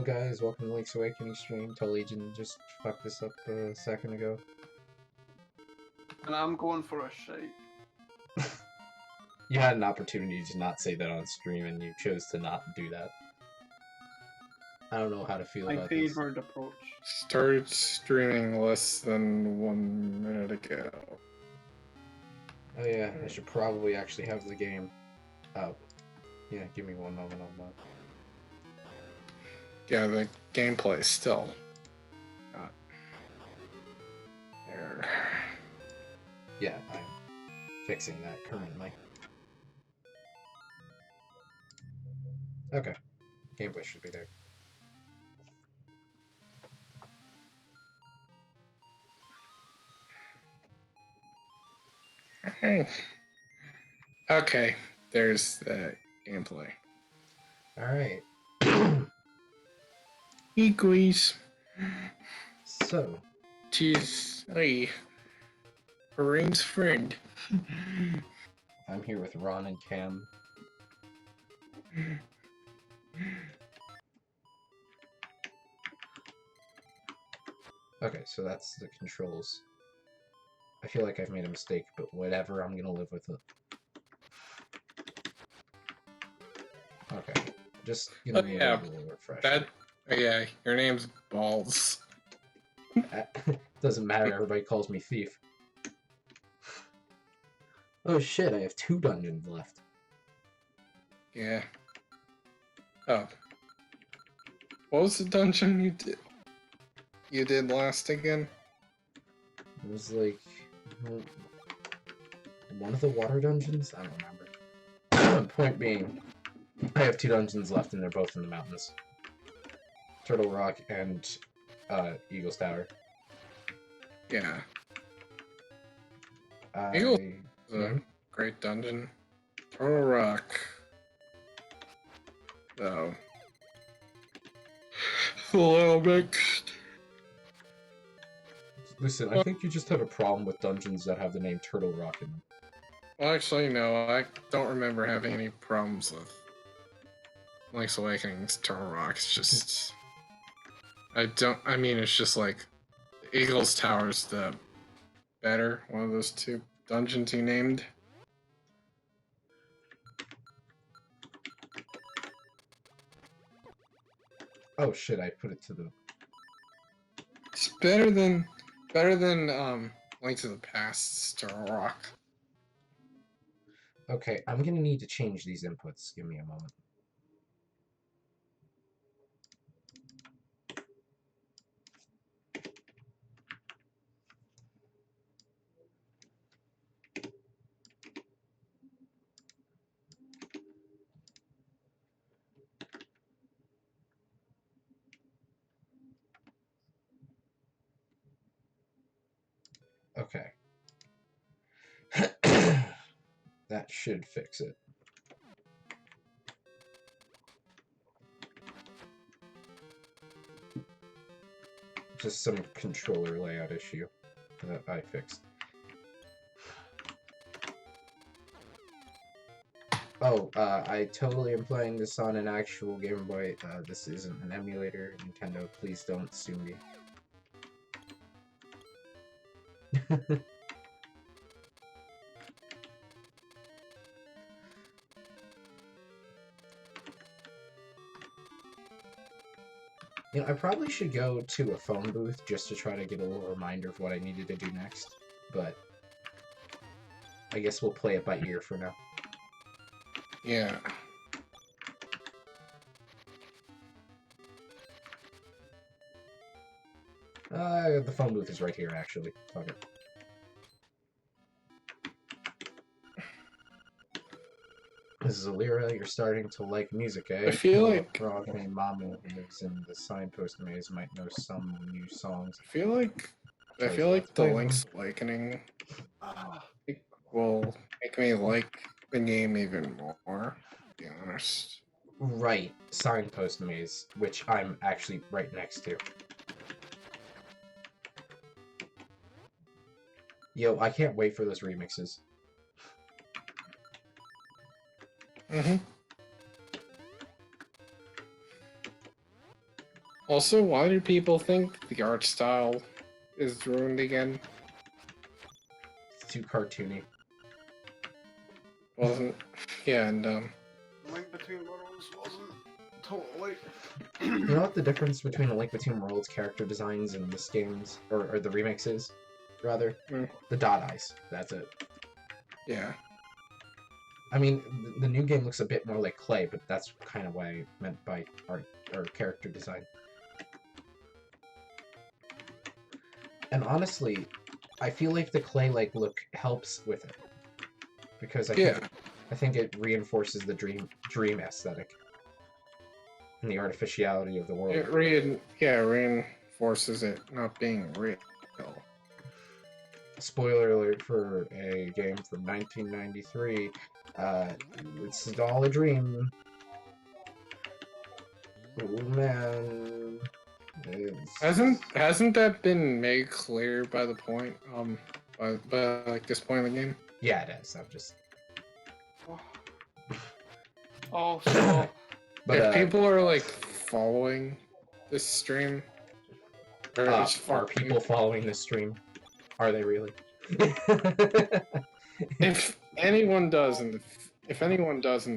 Hello guys, welcome to Link's Awakening stream. Legion just fucked this up a second ago. And I'm going for a shake. You had an opportunity to not say that on stream and you chose to not do that. I don't know how to feel about this. My favorite approach. Started streaming less than 1 minute ago. Oh yeah, I should probably actually have the game up. Yeah, give me one moment on that. Yeah, the gameplay is still not there. Yeah, I'm fixing that currently. Okay, gameplay should be there. Okay, there's the gameplay. Alright. Equals. So. Tis I, Kareem's friend. I'm here with Ron and Cam. Okay, so that's the controls. I feel like I've made a mistake, but whatever, I'm gonna live with it. Okay, just gonna need a little refresh. Yeah, your name's Balls. Doesn't matter, everybody calls me Thief. Oh shit, I have 2 dungeons left. Yeah. Oh. What was the dungeon you did last again? It was like one of the water dungeons? I don't remember. Point being, I have 2 dungeons left and they're both in the mountains. Turtle Rock and Eagle's Tower. Yeah. Eagle's a great dungeon. Turtle Rock. Oh. A little mixed. Listen, I think you just have a problem with dungeons that have the name Turtle Rock in them. Well, actually, no. I don't remember having any problems with Link's Awakening's Turtle Rock. It's just... I mean, it's just like... Eagle's Tower's the better one of those 2 dungeons you named. Oh shit, I put it to the... It's better than Link to the Past's Turtle Rock. Okay, I'm gonna need to change these inputs. Give me a moment. Okay. That should fix it. Just some controller layout issue that I fixed. Oh, I totally am playing this on an actual Game Boy. This isn't an emulator. Nintendo, please don't sue me. You know, I probably should go to a phone booth just to try to get a little reminder of what I needed to do next, but I guess we'll play it by ear for now. Yeah. The phone booth is right here, actually. Fuck it. This is Alira, you're starting to like music, eh? I feel like... Frog named Mamu who lives in the signpost maze might know some new songs. I feel like the Link's Awakening will make me like the game even more, to be honest. Right, signpost maze, which I'm actually right next to. Yo, I can't wait for those remixes. Also, why do people think the art style is ruined again? It's too cartoony. Wasn't yeah, and Link Between Worlds wasn't totally. You know what the difference between A Link Between Worlds character designs in this game's, or the remix is? Rather? Hmm. The dot eyes. That's it. yeah. I mean, the new game looks a bit more like clay, but that's kind of what I meant by art or character design. And honestly, I feel like the clay look helps with it because I think it reinforces the dream aesthetic and the artificiality of the world. It reinforces it not being real. Spoiler alert for a game from 1993. It's all a dream. Oh man. Hasn't that been made clear by the point by like this point in the game? Yeah, it is. I'm just. Oh, so But if people are like following this stream, or are people following this stream? Are they really? if anyone does in the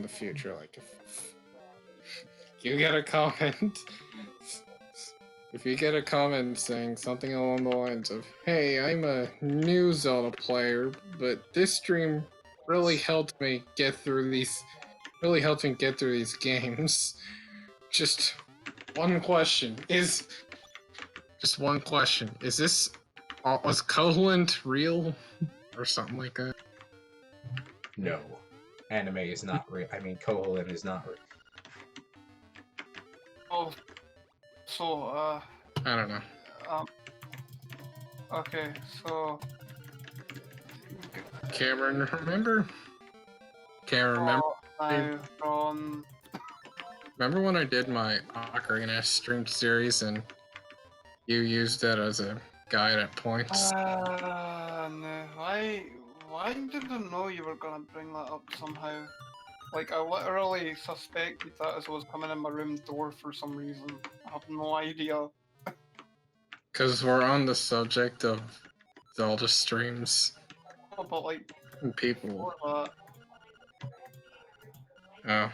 future, like if you get a comment, if you get a comment saying something along the lines of, "Hey, I'm a new Zelda player, but this stream really helped me get through these games." Just one question is this was Cohalant real or something like that? No, anime is not real. I mean, Koholin is not real. so I don't know. okay, so Cameron, remember? Cameron, remember? now from Remember when I did my Ocarina stream series and you used that as a guide at points? no, why did I know you were gonna bring that up somehow? Like, I literally suspected that as I was coming in my room door for some reason. I have no idea. Because we're on the subject of Zelda streams Oh, but like, and people. before that, Oh.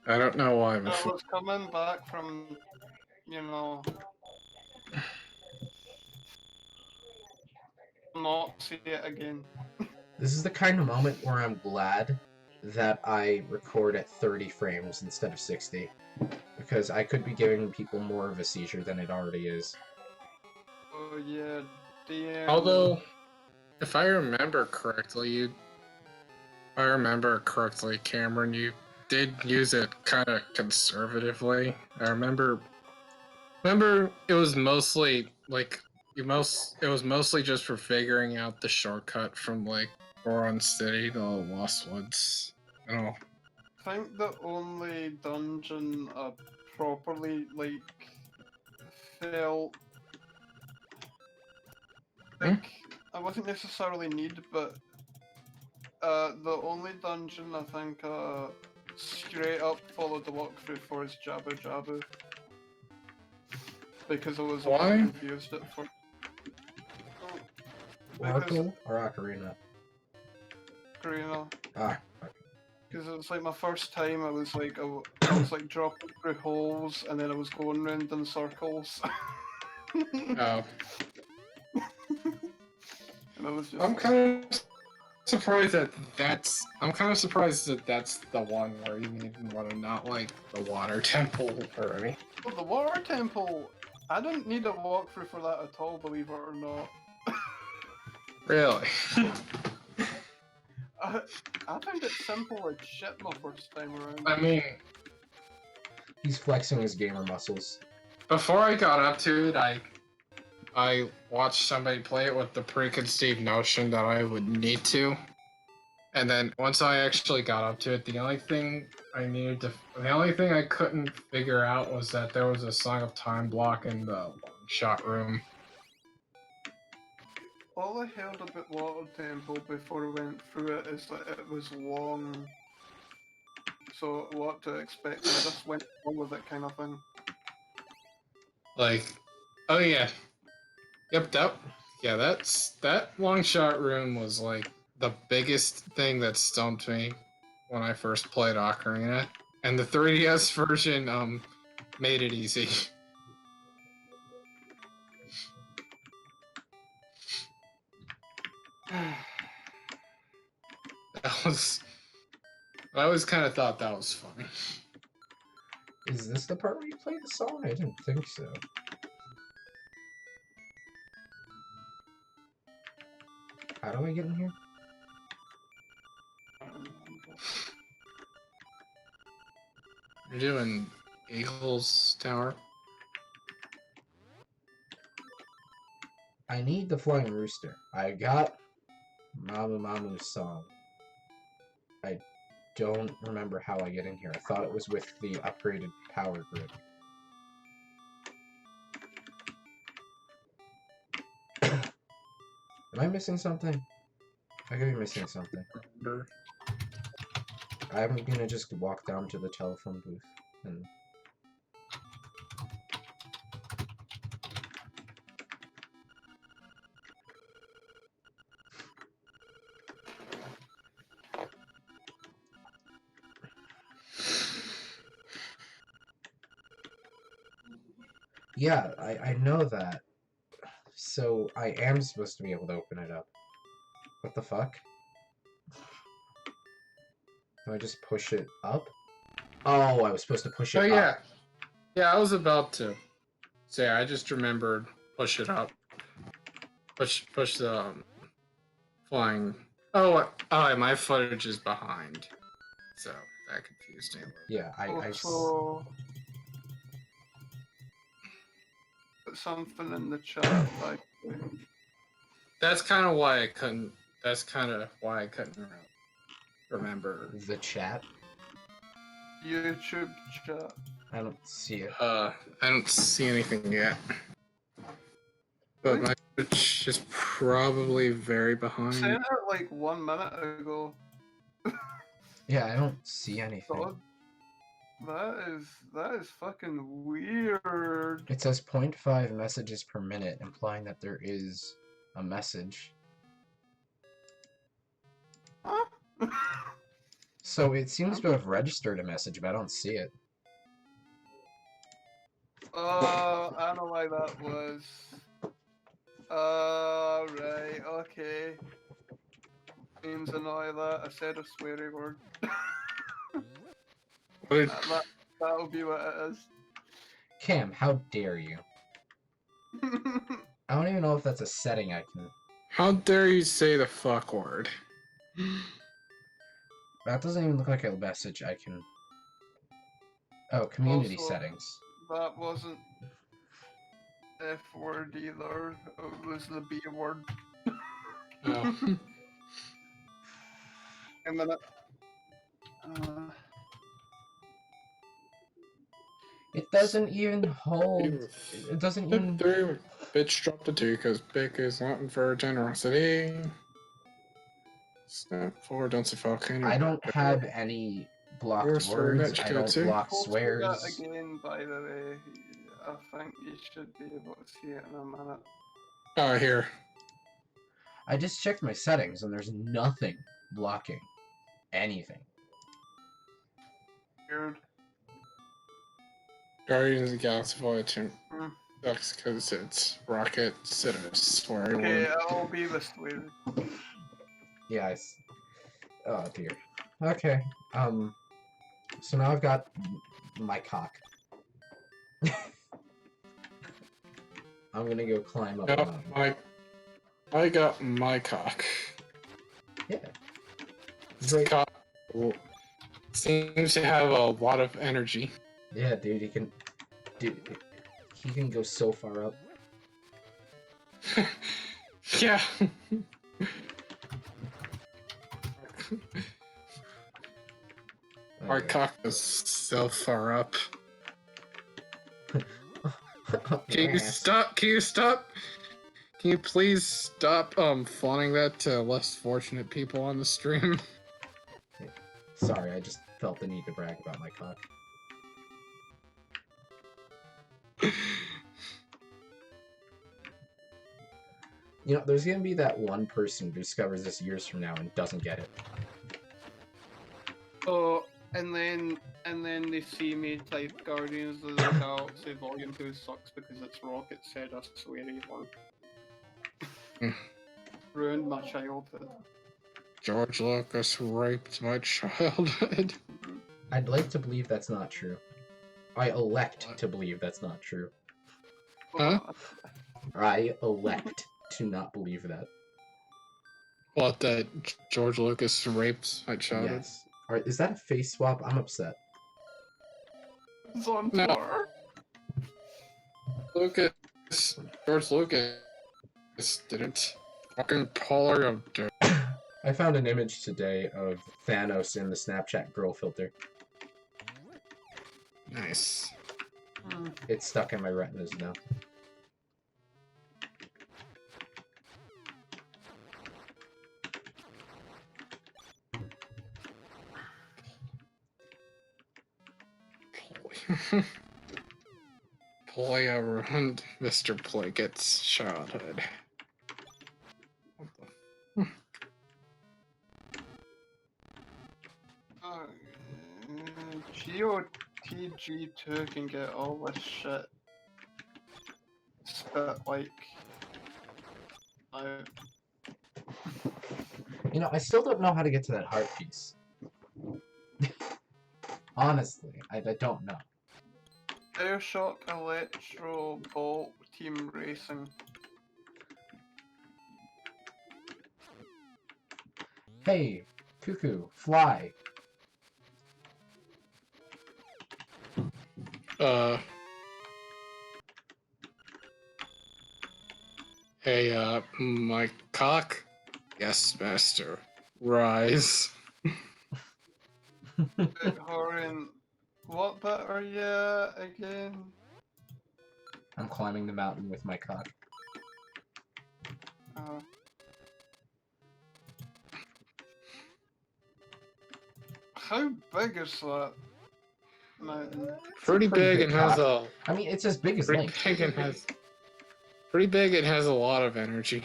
I don't know why I before. was coming back from, you know, not see it again. This is the kind of moment where I'm glad that I record at 30 frames instead of 60. Because I could be giving people more of a seizure than it already is. Oh yeah, Although, if I remember correctly, Cameron, you did use it kind of conservatively. I remember it was mostly like it was mostly just for figuring out the shortcut from like Goron City to Lost Woods. I don't know. I think the only dungeon I properly like felt like I wasn't necessarily need, but the only dungeon I think straight up followed the walkthrough for is Jabu Jabu. Because I was a bit Why? confused at first. Oracle or Ocarina? Ocarina. Ah. Because it was like my first time, I was like dropping through holes and then I was going round in circles. Oh. And I was just I'm kind of surprised that that's the one where you even want to not like the water temple or any. Oh, the water temple. I didn't need a walkthrough for that at all, believe it or not. Really? I found it simple as shit my first time around. I mean, He's flexing his gamer muscles. before I got up to it, I watched somebody play it with the preconceived notion that I would need to. And then once I actually got up to it, the only thing I couldn't figure out was that there was a Song of Time block in the one-shot room. All I heard about Water Temple before I went through it is that it was long. So what to expect, I just went along with it kind of thing. Like, oh yeah, yep, that long shot room was like the biggest thing that stumped me when I first played Ocarina, and the 3DS version made it easy. That was I always kind of thought that was funny. Is this the part where you play the song? I didn't think so. How do I get in here? You're doing Eagles Tower. I need the Flying Rooster. I got Mamu's song. I don't remember how I get in here. I thought it was with the upgraded power grid. Am I missing something? I could be missing something. I'm gonna just walk down to the telephone booth and... Yeah, I know that. So I am supposed to be able to open it up. What the fuck? Do I just push it up? Oh, I was supposed to push it Oh up. yeah, yeah. I was about to say. I just remembered push it up. Push the flying. Oh, my footage is behind, so that confused me a little. Yeah, Also, put something in the chat. Like, That's kind of why I couldn't. That's kind of why I couldn't remember. the chat. YouTube chat. I don't see it. I don't see anything yet. But my footage is probably very behind. Sent it like 1 minute ago. Yeah, I don't see anything. God. That is fucking weird. It says 0.5 messages per minute, implying that there is a message. Huh? So it seems to have registered a message, but I don't see it. I know why that was. Right, okay. Means annoy that. I said a sweary word. That'll be what it is. Cam, how dare you? I don't even know if that's a setting I can... How dare you say the fuck word? That doesn't even look like a message I can... Oh, community Also, settings. That wasn't F word either. It was the B word. Oh. A minute. It doesn't even hold... It doesn't even... 3 bitch dropped a 2 because Bick is not for generosity. Step 4, don't say fuck anymore. I don't have any blocked words. I don't block Posted swears. that again, by the way. I think you should be able to see it in a minute. Oh, here. I just checked my settings and there's nothing blocking anything. Weird. Guardians of the Galaxy Volume 2 Hmm. sucks because it's Rocket Citrus, where I Okay, won. I'll be this way. Yeah, oh dear. Okay, so now I've got my cock. I'm gonna go climb up. I got my cock. Yeah. This cock seems to have a lot of energy. Yeah, dude, he can go so far up. Yeah. Our cock is so far up. Can you stop? Can you stop? Can you please stop flaunting that to less fortunate people on the stream? Sorry, I just felt the need to brag about my cock. You know, there's gonna be that one person who discovers this years from now and doesn't get it. Oh, and then they see me type Guardians of the Galaxy Volume 2 sucks because it's Rocket said a sweary word. Ruined my childhood. George Lucas raped my childhood. I'd like to believe that's not true. I elect to believe that's not true. Huh? I elect to not believe that. What, that George Lucas raped my childhood? Yes. Alright, is that a face swap? I'm upset. It's on No. Twitter. George Lucas didn't fucking pull her of dirt. I found an image today of Thanos in the Snapchat girl filter. Nice. It's stuck in my retinas now. Polya ruined Mr. Plaggett's childhood. What the? GOTG2 can get all this shit spit like out. You know, I still don't know how to get to that heart piece. Honestly, I don't know. Airshock Electro Bolt Team Racing. Hey, cuckoo, fly. Hey, my cock? Yes, master. Rise. Horan, what bit are you at again? I'm climbing the mountain with my cock. How big is that mountain? Pretty big big and has cock. a... I mean, it's as big as Pretty Link. big and has... Pretty big and has a lot of energy.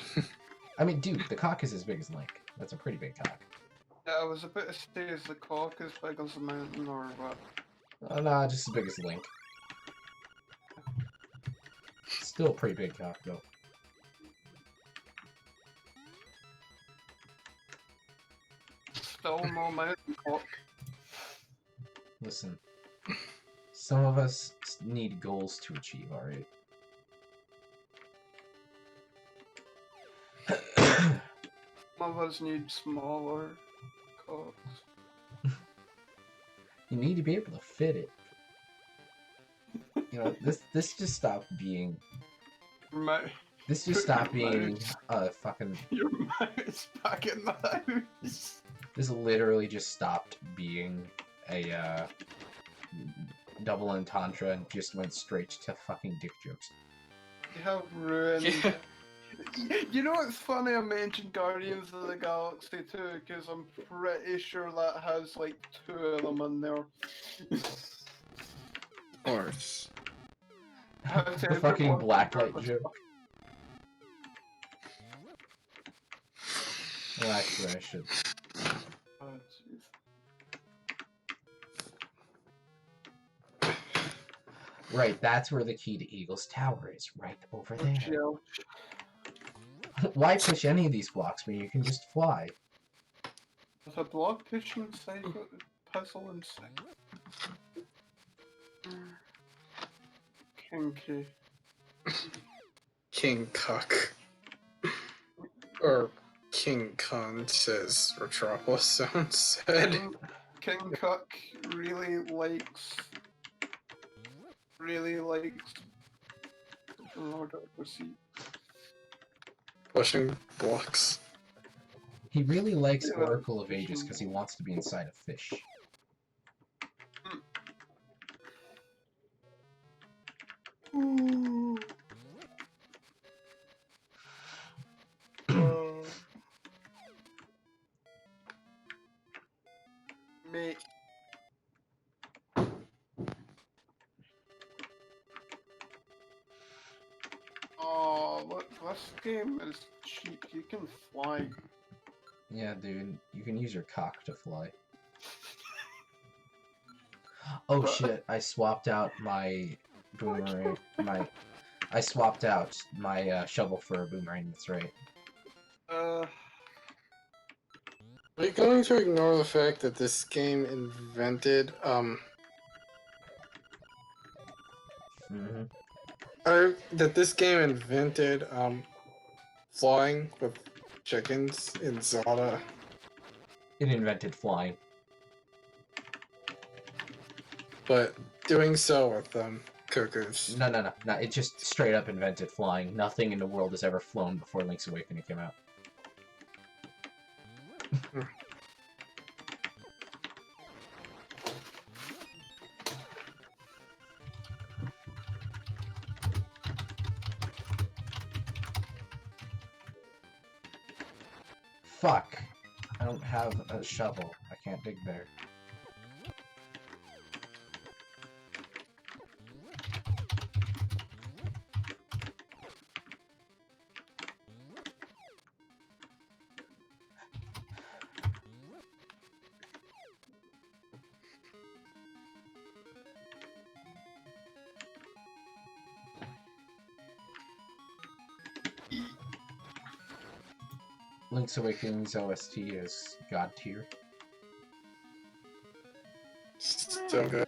I mean, dude, the cock is as big as Link. That's a pretty big cock. Yeah, I was about to say, is the cock as big as the mountain or what? Nah, just as big as Link. Still a pretty big cock, though. Still no mountain cock. Listen, some of us need goals to achieve, alright? Some of us need smaller cocks. You need to be able to fit it. You know, this just stopped being... This just stopped being a fucking... Your mouth's back in the house. This literally just stopped being a double entendre and just went straight to fucking dick jokes. You have ruined... Yeah. You know what's funny I mentioned Guardians of the Galaxy too, because I'm pretty sure that has like 2 of them in there. Of course. The fucking blacklight joke. Well, actually, I should. Oh, jeez. Right, that's where the key to Eagle's Tower is, right over there. Gel. Why push any of these blocks when you can just fly? There's a block pushing puzzle inside. Kinky. King Cuck. Or King Kong, says Retropolis Sound said. King Cook really likes Lord of the Sea. Pushing blocks. He really likes Yeah, Oracle of Ages because he wants to be inside a fish. Ooh. Mate. Oh, look this game is cheap. You can fly. Yeah, dude, you can use your cock to fly. Oh But- shit, I swapped out my boomerang. I swapped out my shovel for a boomerang, that's right. Uh, Are you going to ignore the fact that this game invented, Mm-hmm. or that this game invented, flying with chickens in Zelda? It invented flying. But doing so with, cuckoos. No. It just straight up invented flying. Nothing in the world has ever flown before Link's Awakening came out. Fuck! I don't have a shovel. I can't dig there. Link's Awakening's OST is God tier. So good.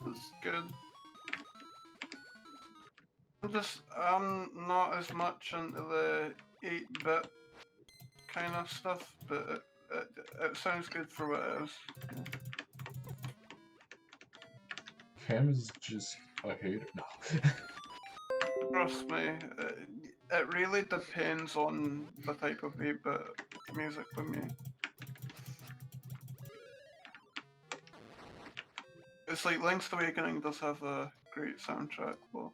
it's good. I'm not as much into the 8-bit kind of stuff, but it sounds good for what it is. Cam is just a hater. No. Trust me, it really depends on the type of 8-bit music for me. It's like Link's Awakening does have a great soundtrack, though.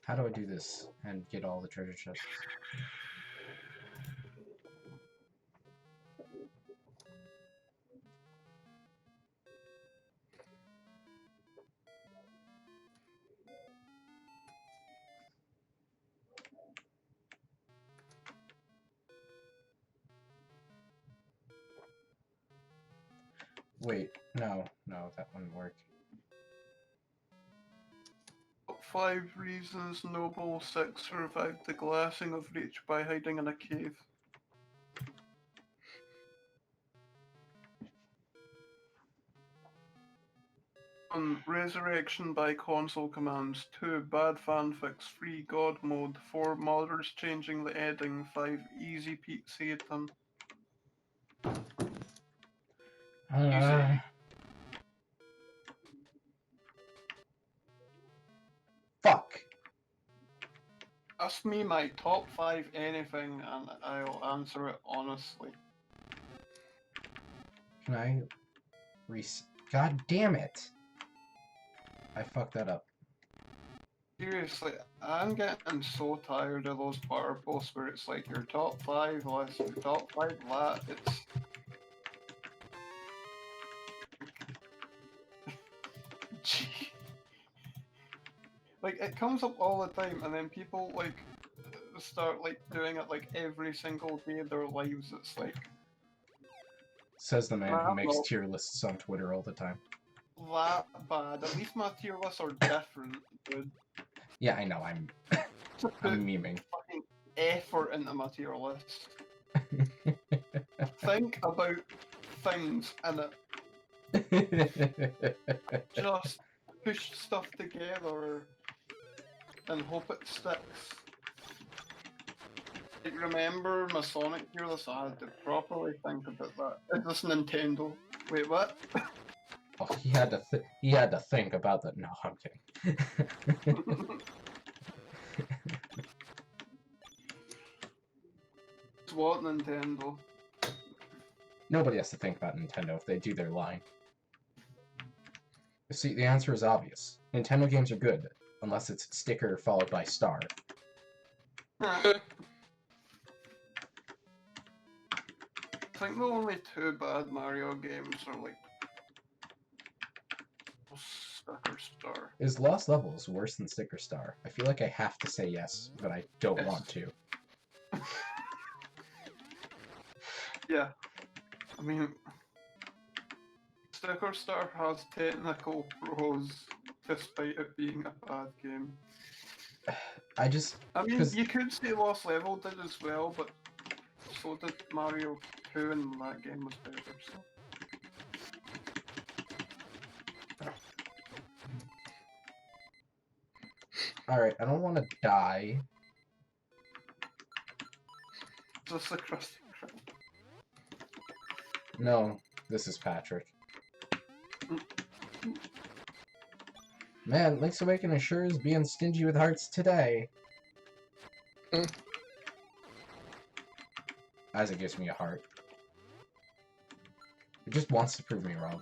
How do I do this and get all the treasure chests? Wait, no, that wouldn't work. Top 5 reasons Noble 6 survived the glassing of Reach by hiding in a cave. On Resurrection by console commands. 2. Bad fanfics. 3. God mode. 4. Modders changing the ending. 5. Easy Pete Satan. Fuck! Ask me my top 5 anything and I'll answer it honestly. Can I God damn it! I fucked that up. Seriously, I'm getting so tired of those Twitter posts where it's like your top 5 list, your top 5 that. It's. Gee. Like, it comes up all the time, and then people, like, start, like, doing it, like, every single day of their lives. It's like. Says the man who makes Well, tier lists on Twitter all the time. that bad. At least my tier lists are different, dude. Yeah, I know, I'm memeing. Fucking effort into my tier list. Think about things in it. Just push stuff together and hope it sticks. Like, remember my Sonic tier list? I had to properly think about that. Is this Nintendo? Wait, what? Oh, he had to think about that. No, I'm kidding. It's what Nintendo? Nobody has to think about Nintendo if they do their line. See, the answer is obvious. Nintendo games are good, unless it's sticker followed by star. I think the only two bad Mario games are like Sticker Star. Is Lost Levels worse than sticker star? I feel like I have to say yes, but I don't Yes. want to. Yeah. I mean, Sticker Star has technical pros despite it being a bad game. I just... I mean, 'cause- you could say Lost Level did as well, but so did Mario 2 and that game was better, so... Alright, I don't want to die. Just the Krusty Krab. No, this is Patrick. Man, Link's Awakening sure is being stingy with hearts today. Isaac gives me a heart. It just wants to prove me wrong.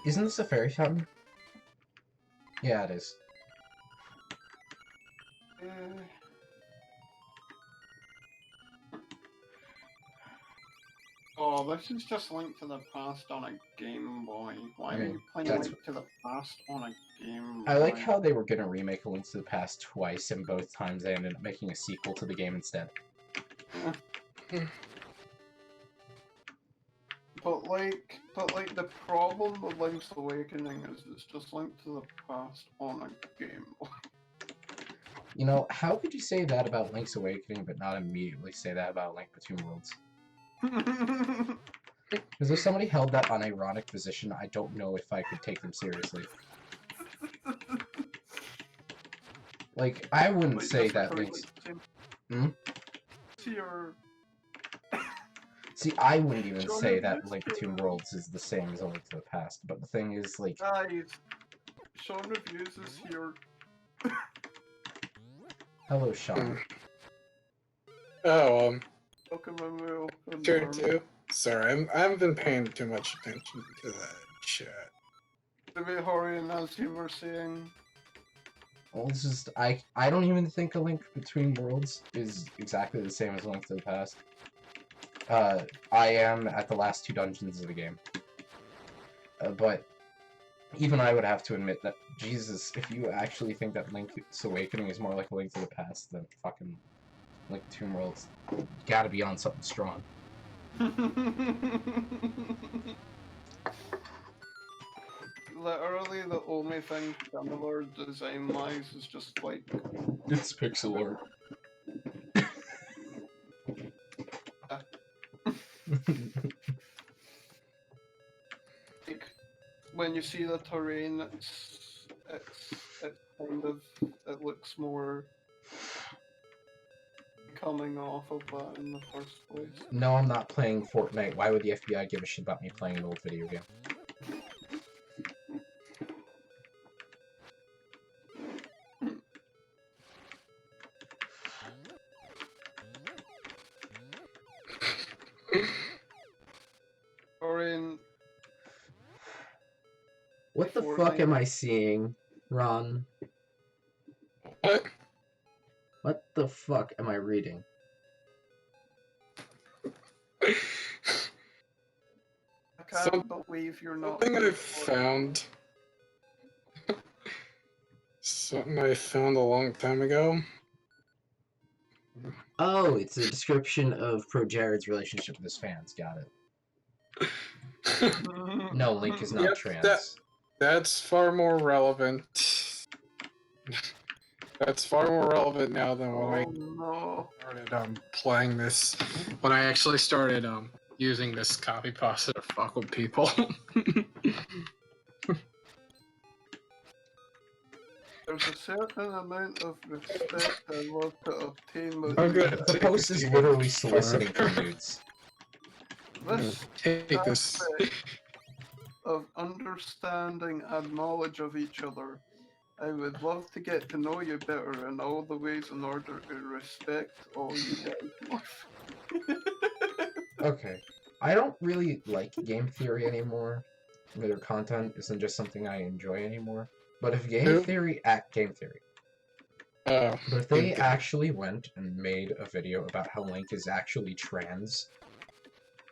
Isn't this a fairy fountain? Yeah, it is. Oh, this is just Link to the Past on a Game Boy. Why I mean, are you playing that's- Link to the Past on a Game Boy? I like how they were gonna remake A Link to the Past twice, and both times they ended up making a sequel to the game instead. But like the problem with Link's Awakening is it's just Link to the Past on a Game Boy. You know, how could you say that about Link's Awakening, but not immediately say that about Link Between Worlds? Because if somebody held that unironic position, I don't know if I could take them seriously. Like, I wouldn't Like, say just that because, Link's... like, Hmm? to your See, I wouldn't even John say that Reviews Link came Between Worlds is the same as A Link to the Past, but the thing is, like... guys, Sean Reviews is here. Hello, Sean. Oh, Welcome, Emil. sure too. Sorry, I haven't been paying too much attention to that chat. The bit Horian, as you were saying. Well, it's just, I don't even think A Link Between Worlds is exactly the same as A Link to the Past. I am at the last 2 dungeons of the game. But even I would have to admit that, Jesus, if you actually think that Link's Awakening is more like A Link to the Past than fucking Link Between Worlds, you gotta be on something strong. Literally, the only thing similar design-wise is just like It's pixel art. like when you see the terrain, it's kind of it looks more coming off of that in the first place. No, I'm not playing Fortnite. Why would the FBI give a shit about me playing an old video game? Terrain. What the Fortnite. fuck am I seeing, Ron? What? What the fuck am I reading? I can't Some- believe you're not. Something I found. Something I found a long time ago. Oh, it's a description of Pro Jared's relationship with his fans. Got it. No, Link is not Yep, trans. That's far more relevant. That's far more relevant now than when I Oh no. started playing this. When I actually started using this copy pasta to fuck with people. There's a certain amount of respect I love to obtain with I'm good. The post is literally soliciting for nudes. this Take this. aspect of understanding and knowledge of each other. I would love to get to know you better in all the ways in order to respect all you guys. Okay. I don't really like game theory anymore. Their content isn't just something I enjoy anymore. But if Who? Game Theory. Oh, But if they okay. actually went and made a video about how Link is actually trans,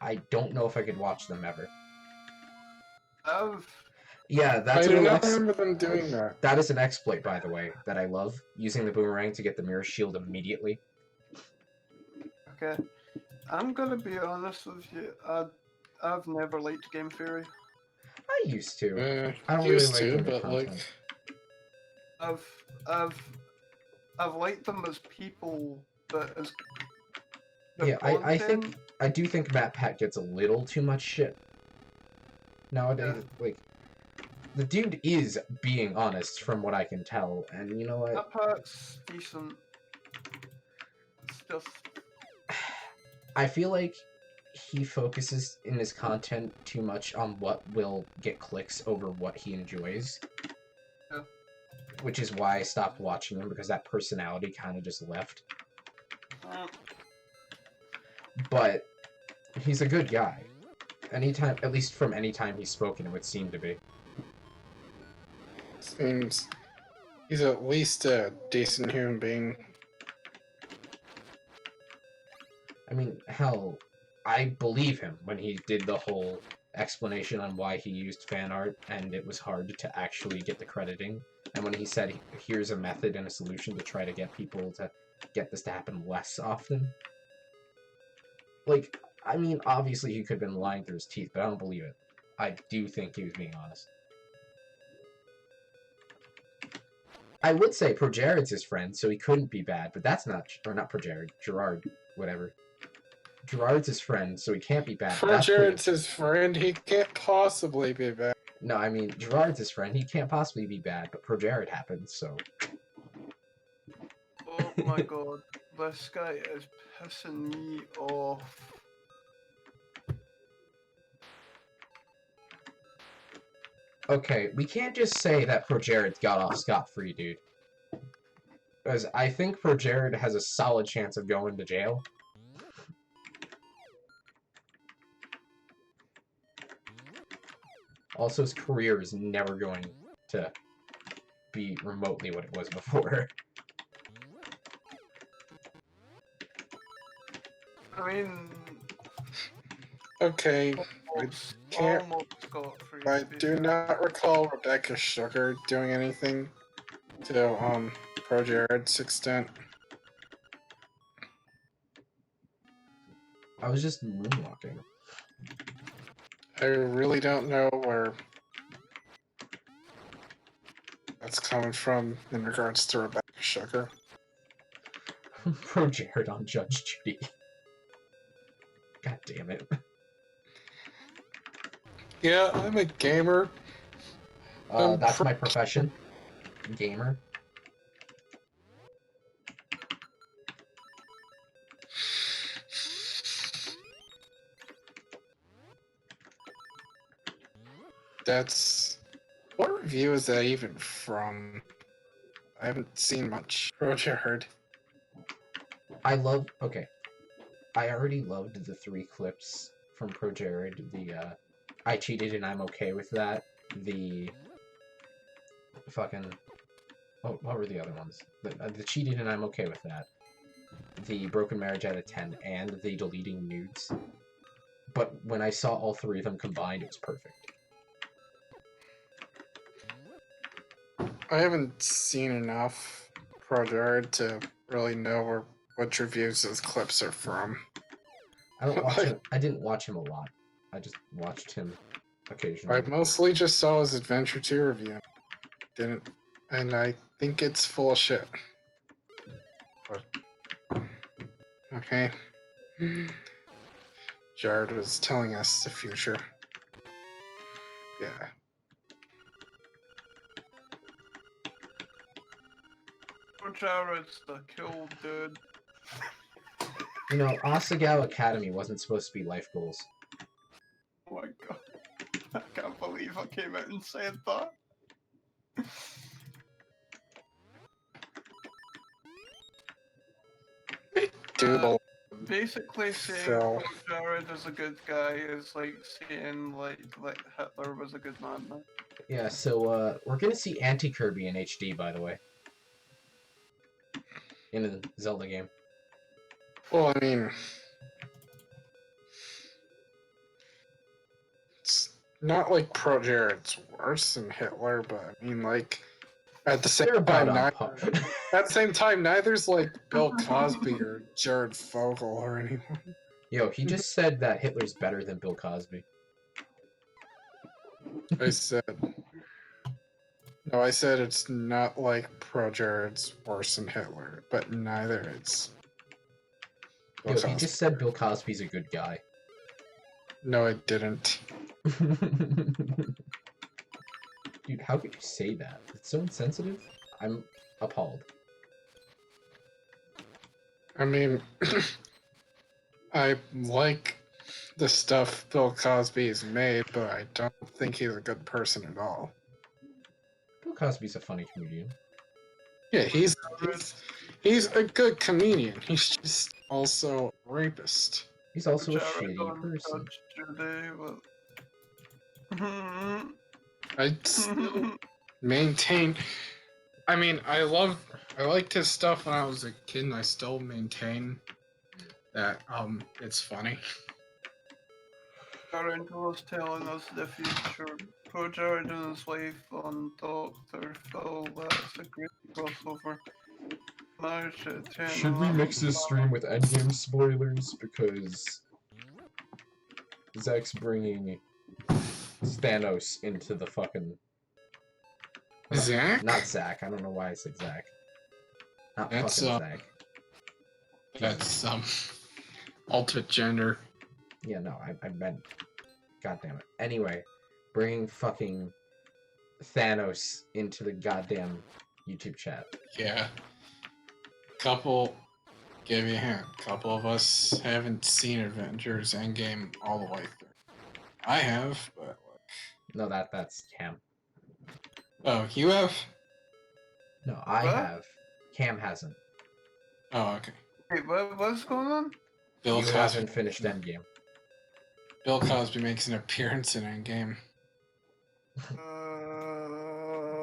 I don't know if I could watch them ever. I've Yeah, that's I a do real not remember them doing that. That is an exploit, by the way, that I love. Using the boomerang to get the mirror shield immediately. okay. I'm gonna be honest with you. I've never liked game theory. I used to. I don't really Used like to, their but like, content. I've I've I've liked them as people, but as the Yeah, I content, think I do think Matt Pat gets a little too much shit nowadays. Like, the dude is being honest from what I can tell, and you know what? that part's decent. It's just I feel like he focuses in his content too much on what will get clicks over what he enjoys. Yeah. Which is why I stopped watching him, because that personality kind of just left. But he's a good guy. Anytime, at least from any time he's spoken, it would seem to be. seems he's at least a decent human being. I mean, hell, I believe him when he did the whole explanation on why he used fan art and it was hard to actually get the crediting. And when he said, here's a method and a solution to try to get people to get this to happen less often. Like, I mean, obviously he could have been lying through his teeth, but I don't believe it. I do think he was being honest. I would say ProJared's his friend, so he couldn't be bad, but that's not, or not ProJared, Gerard, whatever. Gerard's his friend, so he can't be bad. For Jared's his friend, he can't possibly be bad. No, I mean, Gerard's his friend, he can't possibly be bad, but ProJared happens, so... oh my god, this guy is pissing me off. Okay, we can't just say that ProJared got off scot-free, dude. Because I think ProJared has a solid chance of going to jail. Also, his career is never going to be remotely what it was before. I mean, Okay, almost, can't- almost got free. I do not recall Rebecca Sugar doing anything to Pro Jared's extent. I was just moonwalking. I really don't know where that's coming from in regards to Rebecca Sugar. ProJared on Judge Judy. God damn it. Yeah, I'm a gamer. That's my profession. Gamer. That's... What review is that even from? I haven't seen much. Pro Jared. Okay. I already loved the 3 clips from ProJared. The, I cheated and I'm okay with that. The fucking... what were the other ones? The cheated and I'm okay with that. The broken marriage out of 10, and the deleting nudes. But when I saw all 3 of them combined, it was perfect. I haven't seen enough Pro Jared to really know which reviews those clips are from. I don't watch him. I didn't watch him a lot. I just watched him occasionally. I mostly just saw his Adventure 2 review. And I think it's full of shit. But, okay. Jared was telling us the future. Yeah. Jared's the cool dude. You know, Asagao Academy wasn't supposed to be life goals. Oh my god. I can't believe I came out and said that. Do Basically saying So- Poor Jared is a good guy is like saying like Hitler was a good man. No? Yeah, so we're gonna see Anti-Kirby in HD, by the way. In the Zelda game. Well, I mean, it's not like Pro Jared's worse than Hitler, but I mean, like, at the same They're about time, on not, par. at the same time, neither's like Bill Cosby or Jared Fogle or anyone. Yo, he just said that Hitler's better than Bill Cosby. I said, no, I said it's not like Pro Jared's worse than Hitler, but neither is Bill Yo, Cosby. he just said Bill Cosby's a good guy. No, it didn't. Dude, how could you say that? It's so insensitive. I'm appalled. I mean, I like the stuff Bill Cosby's made, but I don't think he's a good person at all. Bill Cosby's a funny comedian. Yeah, he's a good comedian. He's just also a rapist. He's also a Jared shitty on person. Judge Judy, but I still maintain. I mean, I liked his stuff when I was a kid, and I still maintain that it's funny. Jared was telling us the future. Poor Jared and his wife on Dr. Phil. That's a great crossover. March at 10. Should we mix this stream with endgame spoilers? Because Zach's bringing Thanos into the fucking... Zach? Not Zach. I don't know why I said Zach. Not That's, fucking Zach. That's alternate gender. Yeah, no, I meant... God damn it. Anyway, bringing fucking Thanos into the goddamn YouTube chat. Yeah. Give you a hint. Couple of us haven't seen Avengers Endgame all the way through. I have, but No, that's Cam. oh, you have? No, I What? have. Cam hasn't. Oh, okay. Wait, what's going on? Bill You Cosby. haven't finished Endgame. Bill Cosby makes an appearance in Endgame.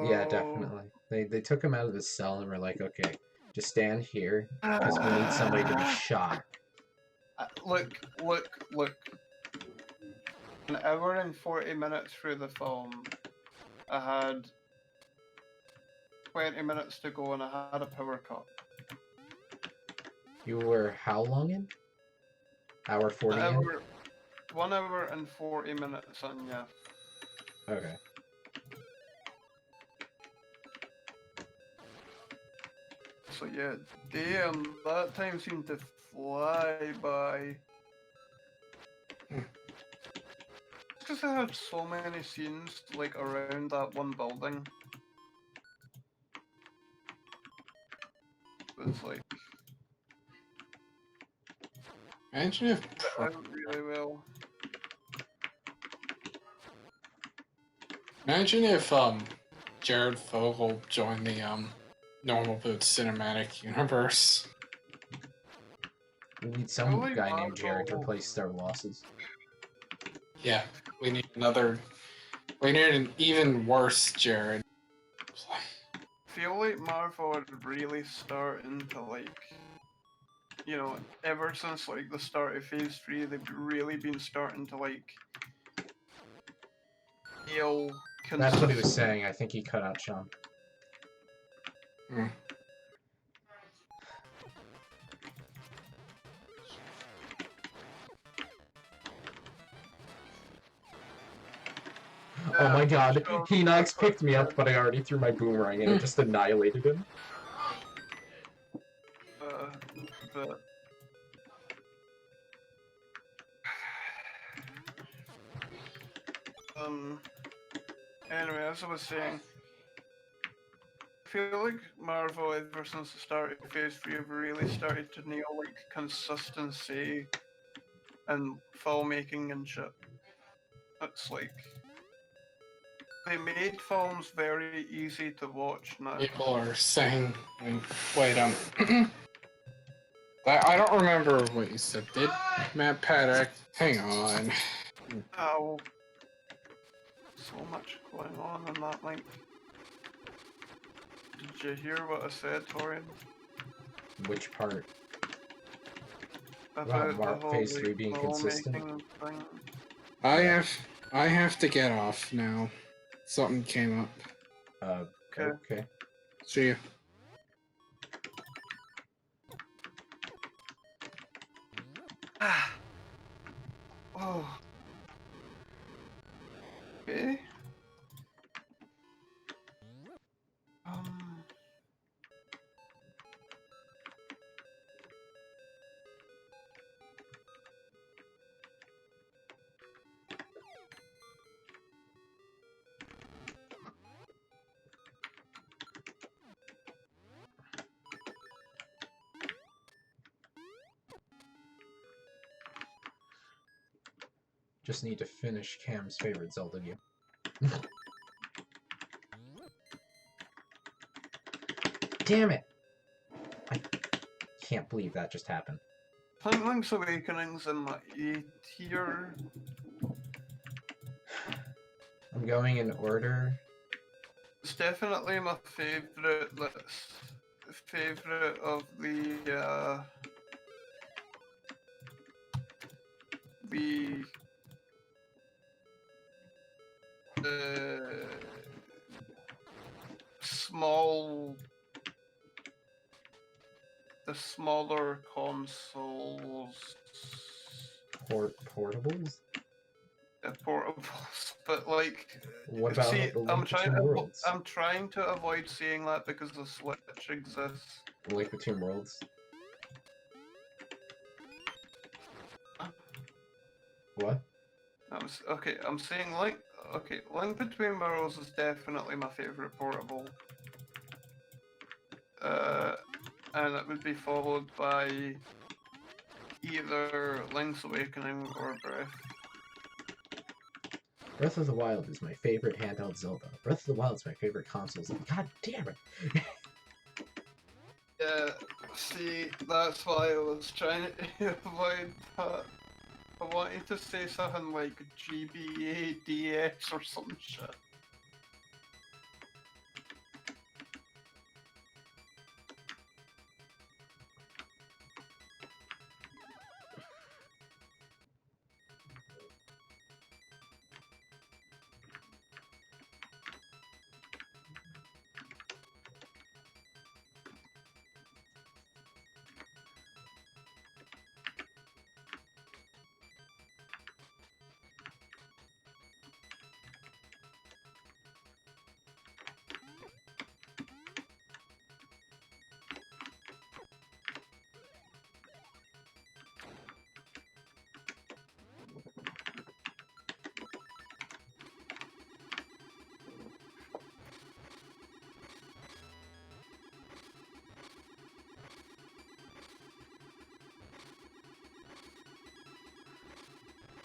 Yeah, definitely. They took him out of the cell and were like, okay, just stand here, because we need somebody to be shot. Look. An hour and 40 minutes through the film, I had 20 minutes to go and I had a power cut. You were how long in? Hour 40 in? 1 hour and 40 minutes in, yeah. Okay. So yeah, damn, that time seemed to fly by. Because I had so many scenes like around that one building. It's like Imagine if it went really well. Jared Fogle joined the normal but cinematic universe. We need some Really guy named Jared to Marvel. replace their losses. Yeah, we need an even worse Jared. I feel like Marvel are really starting to like, you know, ever since like the start of Phase 3, they've really been starting to like nail That's what he was consistent- saying. I think he cut out Sean. Hmm. Oh my god, sure. Hinox picked me up, but I already threw my boomerang and it just annihilated him. But anyway, as I was saying, I feel like Marvel ever since the start of Phase 3 have really started to nail like consistency and filmmaking and shit. It's like they made films very easy to watch now. People are saying, wait, I don't remember what you said. Did Matt Paddock? Hang on. Ow. So much going on in that link. Did you hear what I said, Torian? Which part? About the whole Phase 3 being consistent? thing. I have to get off now. Something came up. Okay. See you. Ah. Oh. Okay. Just need to finish Cam's favorite Zelda game. Damn it! I can't believe that just happened. I think Link's Awakening's in my A tier. I'm going in order. It's definitely my favorite. Favorite of the small, the smaller consoles. Portables? Portables, but like, What about see, the I'm Link trying Between Worlds? I'm trying to avoid saying that because the Switch exists. Link Between Worlds? What? Okay. I'm saying Link. Okay, Link Between Worlds is definitely my favorite portable. And it would be followed by either Link's Awakening or Breath. Breath of the Wild is my favorite handheld Zelda. Breath of the Wild is my favorite console Zelda. God damn it! Yeah, see, that's why I was trying to avoid that. I wanted to say something like GBA DS or some shit.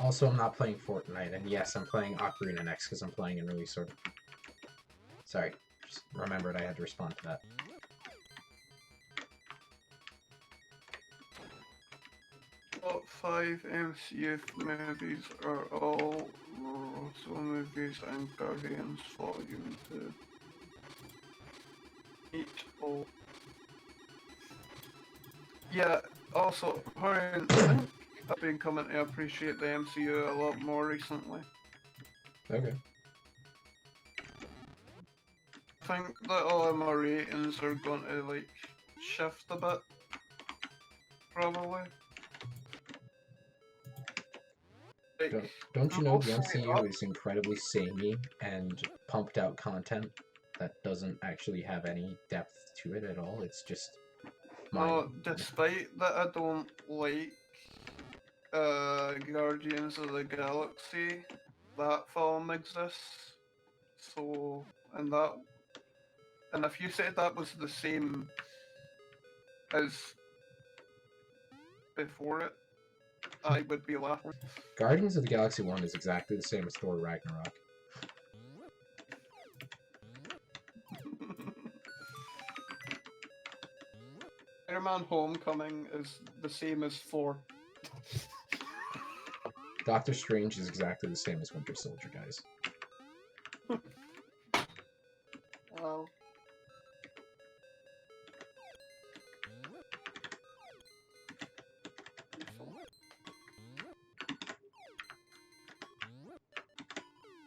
Also, I'm not playing Fortnite, and yes, I'm playing Ocarina next because I'm playing in Release Order. Sorry, just remembered I had to respond to that. Top 5 MCU movies are all Russell movies and Guardians Volume 2. Each all. Yeah, also, Ryan, I think I've been coming to appreciate the MCU a lot more recently. Okay. I think that all of my ratings are going to, like, shift a bit. Probably. Like, Don't you know the mostly MCU is incredibly samey and pumped out content that doesn't actually have any depth to it at all? It's just No, despite that I don't like Guardians of the Galaxy, that film exists. So, and if you said that was the same as before it, I would be laughing. Guardians of the Galaxy 1 is exactly the same as Thor Ragnarok. Spider-Man Homecoming is the same as 4. Doctor Strange is exactly the same as Winter Soldier, guys. Well,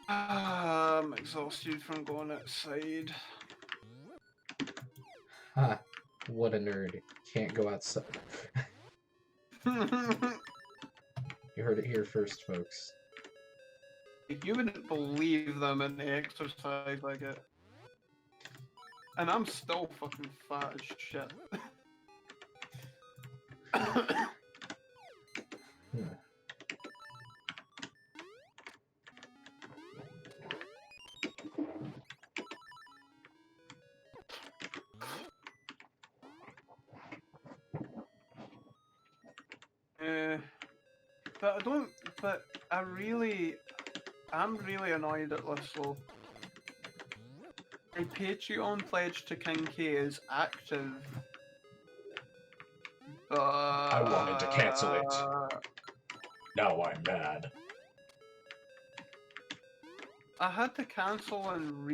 I'm exhausted from going outside. Ha! What a nerd. Can't go outside. You heard it here first, folks. You wouldn't believe the amount of exercise I get. And I'm still fucking fat as shit. Hmm. But I don't. But I'm really annoyed at this though. My Patreon pledge to King K is active. But I wanted to cancel it. Now I'm mad. I had to cancel and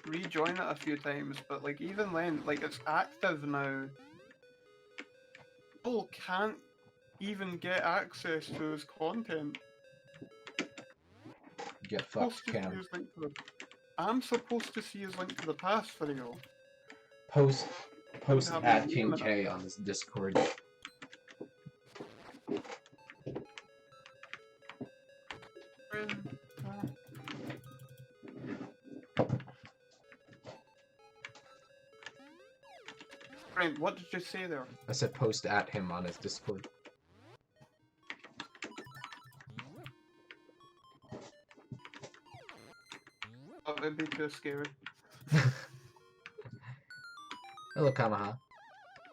rejoin it a few times, but like even then, like it's active now. People can't even get access to his content. Get Supposed fucked, to see Cam. his link to the- I'm supposed to see his link to the past video. Post have at his King name in K on this Discord. Brent, what did you say there? I said post at him on his Discord. Oh, it'd be too scary. Hello, Kamaha.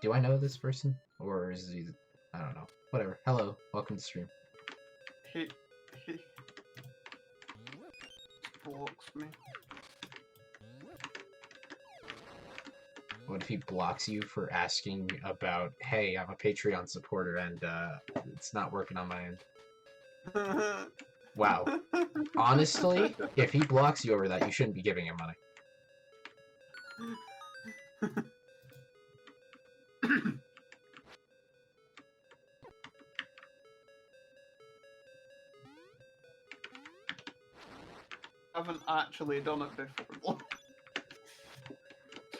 Do I know this person? Or is he... I don't know. Whatever. Hello. Welcome to stream. He blocks me. What if he blocks you for asking about, hey, I'm a Patreon supporter and it's not working on my end? Wow. Honestly, if he blocks you over that, you shouldn't be giving him money. I haven't actually done it before.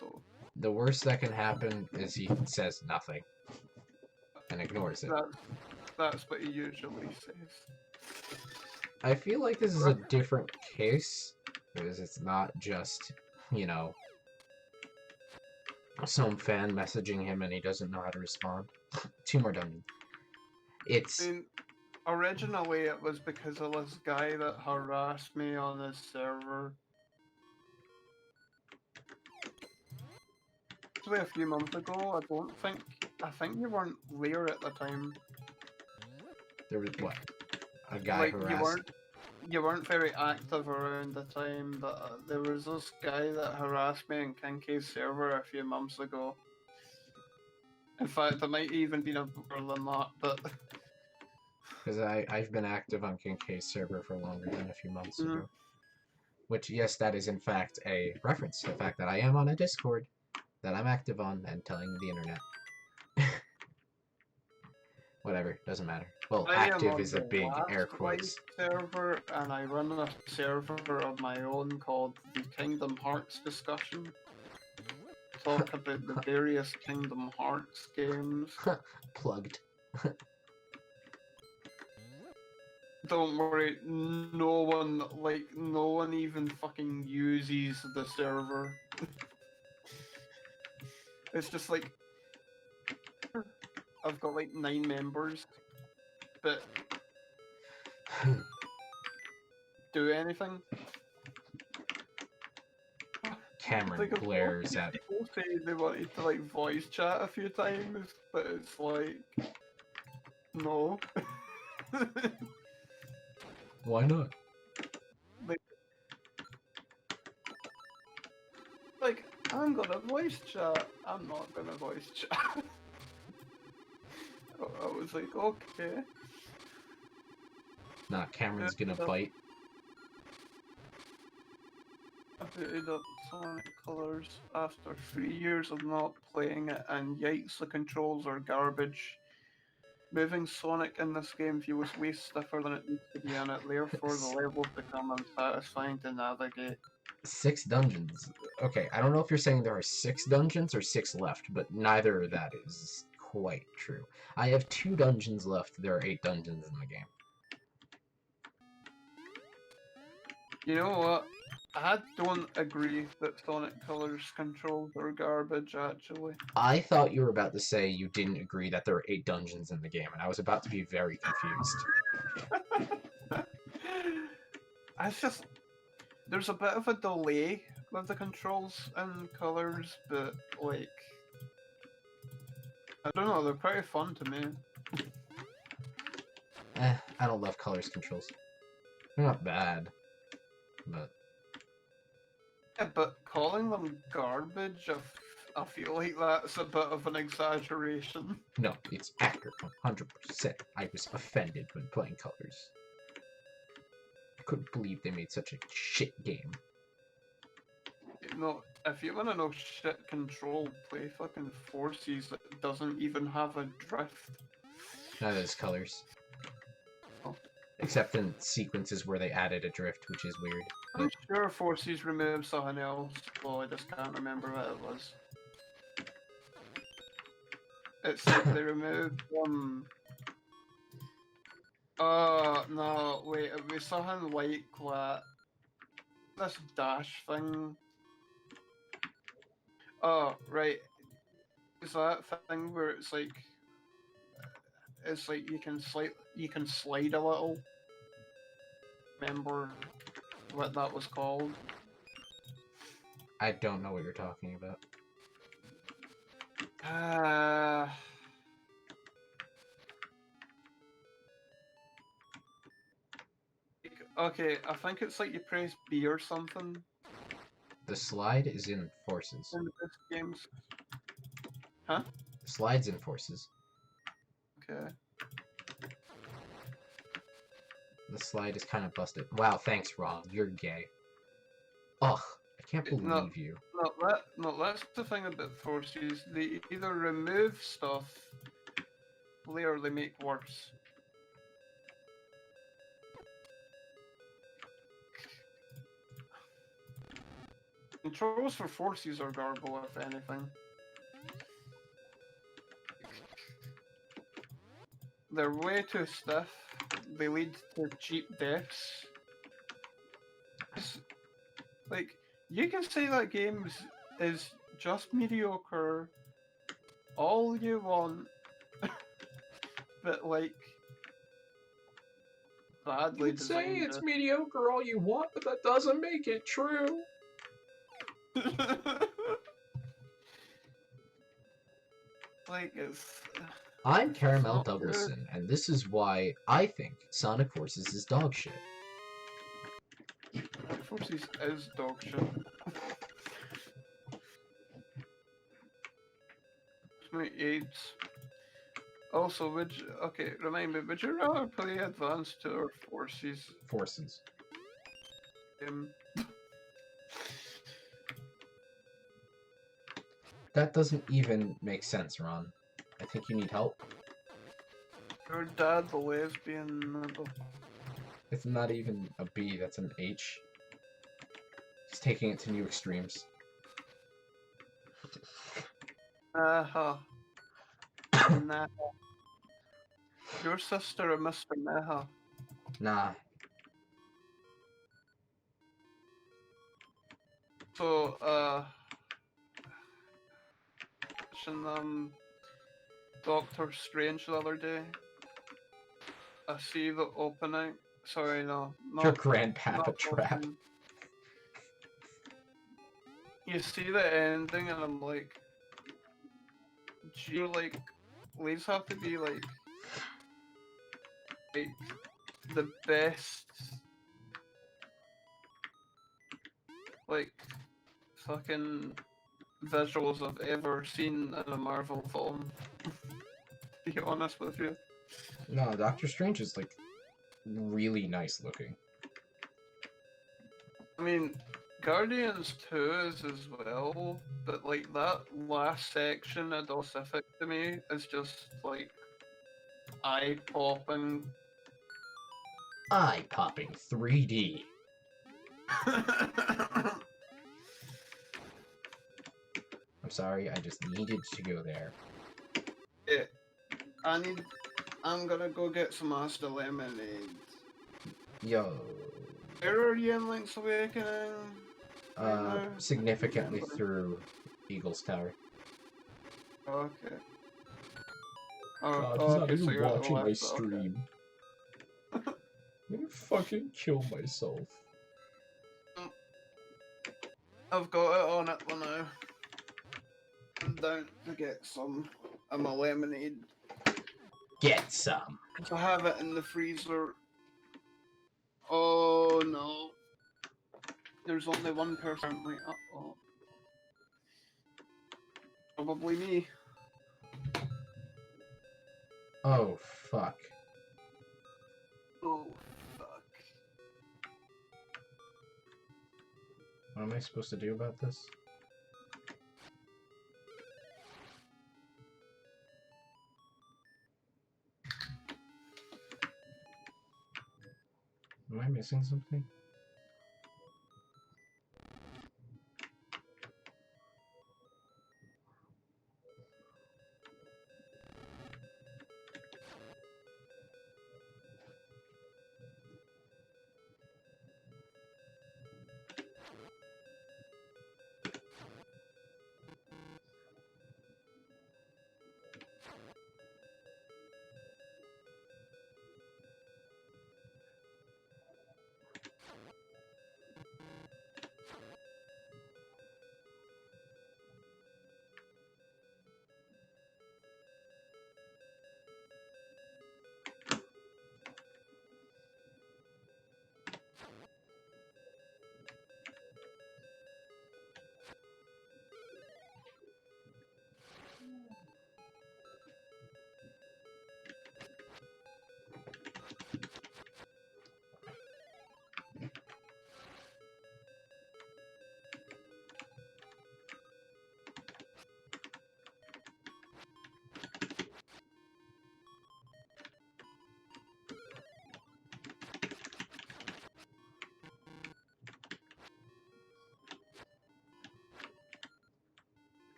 So The worst that can happen is he says nothing and ignores it. that's what he usually says. I feel like this is a different case, because it's not just, you know, some fan messaging him and he doesn't know how to respond. 2 more dungeons. It's... I mean, originally it was because of this guy that harassed me on his server. Actually, a few months ago, I think you weren't there at the time. There was what? A guy Like harassed... you weren't very active around the time, but there was this guy that harassed me in Kinky's server a few months ago. In fact, it might even been a more than that, but... Because I've been active on King K's server for longer than a few months ago. Which, yes, that is in fact a reference to the fact that I am on a Discord that I'm active on and telling the internet. Whatever, doesn't matter. Well, I am active on is a the big air Last quotes. Light server, and I run a server of my own called the Kingdom Hearts Discussion. Talk about the various Kingdom Hearts games. Plugged. Don't worry, no one even fucking uses the server. It's just like, I've got like 9 members, but do anything. Cameron Like, glares at... people say they wanted to like voice chat a few times, but it's like, no. Why not? Like, I'm gonna voice chat. I'm not gonna voice chat. I was like, okay. Nah, Cameron's gonna Yeah. bite. I booted up Sonic Colors after 3 years of not playing it, and yikes, the controls are garbage. Moving Sonic in this game feels way stiffer than it needs to be in it, therefore the levels become unsatisfying to navigate. 6 dungeons. Okay, I don't know if you're saying there are 6 dungeons or 6 left, but neither of that is quite true. I have 2 dungeons left. There are 8 dungeons in the game. You know what? I don't agree that Sonic Colors controls are garbage, actually. I thought you were about to say you didn't agree that there are 8 dungeons in the game, and I was about to be very confused. I just... There's a bit of a delay with the controls and colors, but, like... I don't know, they're pretty fun to me. I don't love colors controls. They're not bad, but... Yeah, but calling them garbage, I feel like that's a bit of an exaggeration. No, it's accurate 100%. I was offended when playing colors. I couldn't believe they made such a shit game. No, if you wanna know shit control, play fucking Forces that doesn't even have a drift. Neither is colors. Oh. Except in sequences where they added a drift, which is weird. I'm sure Forces removed something else, but I just can't remember what it was. It's like they removed no, wait, it was something like that. This dash thing. Oh, right. Is that thing where it's like you can slide a little? Remember what that was called? I don't know what you're talking about. Okay, I think it's like you press B or something The slide is in Forces. in this games. The slide's in Forces. Okay. The slide is kind of busted. Wow, thanks, Ron. You're gay. Ugh, I can't believe you. No, that's the thing about Forces. They either remove stuff, or they make worse. Controls for Forces are garble, if anything. They're way too stiff. They lead to cheap deaths. Like, you can say that game is just mediocre all you want, but like, badly designed. mediocre all you want, but that doesn't make it true. Like, it's... I'm Caramel not good. Douglason, and this is why I think Sonic Forces is dog shit. Forces is dog shit. 28. Also, okay, remind me, would you rather play Advanced 2 or Forces? Forces. That doesn't even make sense, Ron. I think you need help. Your dad, the lesbian. It's not even a B, that's an H. He's taking it to new extremes. Neha. Neha. Your sister or Mr. Neha? Nah. So, watching Doctor Strange the other day. I see the opening. Sorry, no. Your grandpapa not trap. opening. You see the ending, and I'm like, gee, like, these have to be like the best, like, fucking visuals I've ever seen in a Marvel film. to be honest with you. No, Doctor Strange is like really nice looking. I mean, Guardians 2 is as well, but like that last section of Pacific to me is just like eye popping. Eye popping 3D. I'm sorry, I just needed to go there. Yeah, I'm gonna go get some Asta lemonade. Yo. Where are you in Link's Awakening? Significantly through Eagle's Tower. Okay. God, Oh, he's not okay, so even you're at the watching my left, stream. I'm gonna fucking kill myself. okay. I've got it on it for now. I'm down to get some of my lemonade. Get some. I have it in the freezer. Oh no. There's only one person. Wait, uh-oh. Probably me. Oh, fuck. Oh, fuck. What am I supposed to do about this? Am I missing something?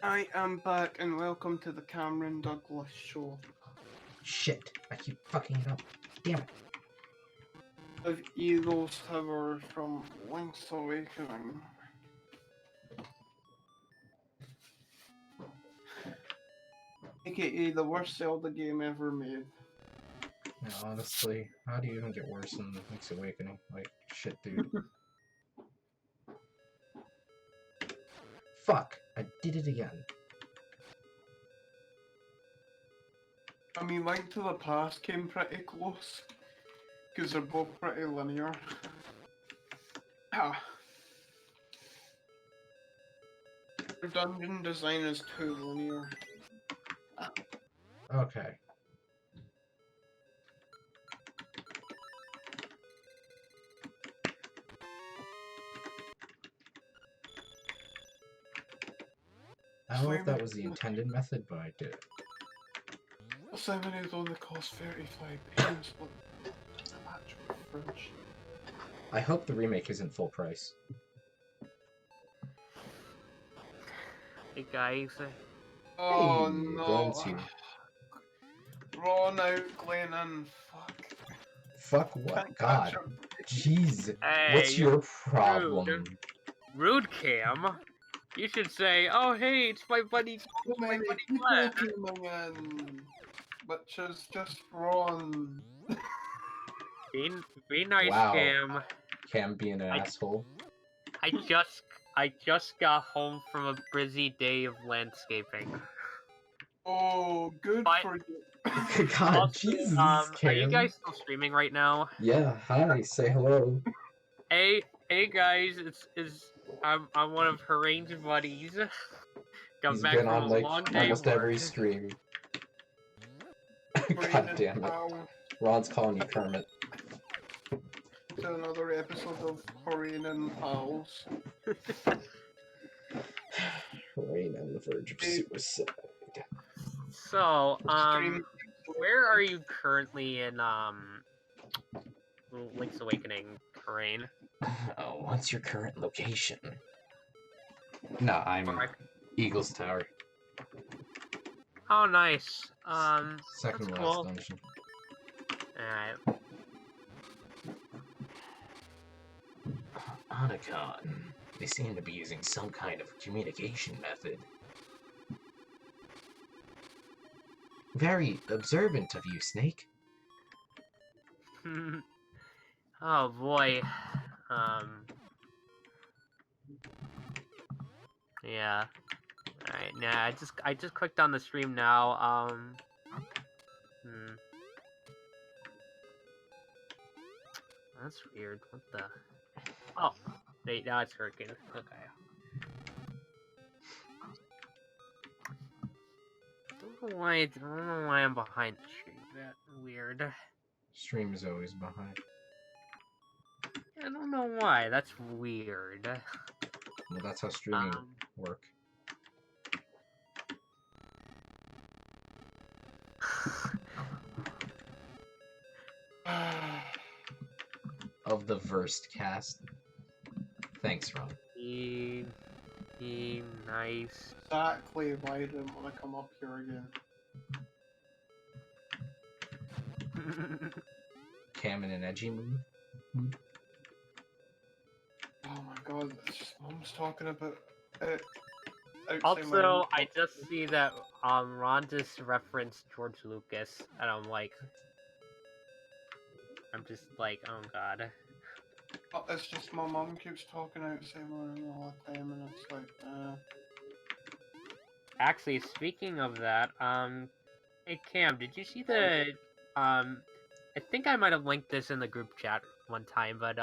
I am back and welcome to the Cameron Douglas show. Shit, I keep fucking it up. Damn it. Of Eagle's Tower from Link's Awakening. AKA the worst Zelda game ever made. Yeah, honestly, how do you even get worse in Link's Awakening? Like, shit, dude. Fuck, I did it again. I mean, Link to the Past came pretty close. Because they're both pretty linear. Ah. Their dungeon design is too linear. Okay. I don't know if that was the intended method, but I did it. Lemonade only costs 35 pence, but it's an actual fridge. I hope the remake isn't full price. Hey guys, Oh Hey, no. Glenn's here. Drawn out Glennon, fuck. Fuck what? Can't God. catch him. Jeez. hey, What's you're your problem? rude, Cam. You should say, "Oh, hey, it's my buddy, So my many buddy people Glenn." coming in, which is just wrong. Be nice, Wow. Cam. Cam being an asshole. I just got home from a busy day of landscaping. Oh, good But- for you. God, Also, Jesus, are Cam. you guys still streaming right now? Yeah, hi, say hello. Hey guys, I'm one of Harane's buddies. Got He's back been from on a like long day almost of every work. stream. Brain God and damn it. pal Ron's calling you Kermit. to another episode of Hurricane and Pals. Rain on the verge of Hey. suicide. So, Stream. where are you currently in Link's Awakening, Harane? Oh, what's your current location? No, I'm Eagle's Tower. Oh, nice. Second that's last cool. dungeon. Alright. Onacon. They seem to be using some kind of communication method. Very observant of you, Snake. Oh boy. Yeah. Alright, nah, I just clicked on the stream now. That's weird. What the? Oh, wait, now it's working. Okay. I don't know why I'm behind the stream. That weird. Stream is always behind. I don't know why. That's weird. Well, that's how streaming work. Of the versed cast. Thanks, Ron. Nice. Exactly why I didn't want to come up here again. Cam in an edgy mood. Oh my god, it's just Mom's talking about it. Also, I just see that Ron just referenced George Lucas, and I'm just like, oh god. It's just my mom keeps talking outside my room all the time, and it's like, Actually, speaking of that, hey Cam, did you see the, I think I might have linked this in the group chat one time, but,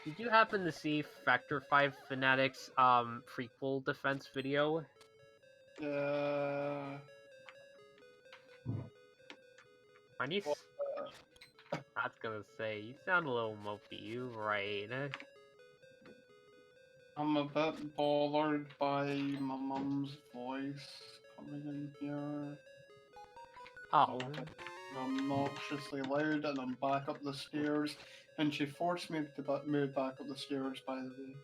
did you happen to see Factor 5 Fanatics, prequel defense video? yeah. Why do you I was gonna say, you sound a little mopey, you right? I'm a bit bothered by my mum's voice coming in here. Oh. Obnoxiously loud, and I'm back up the stairs, and she forced me to move back up the stairs, by the way.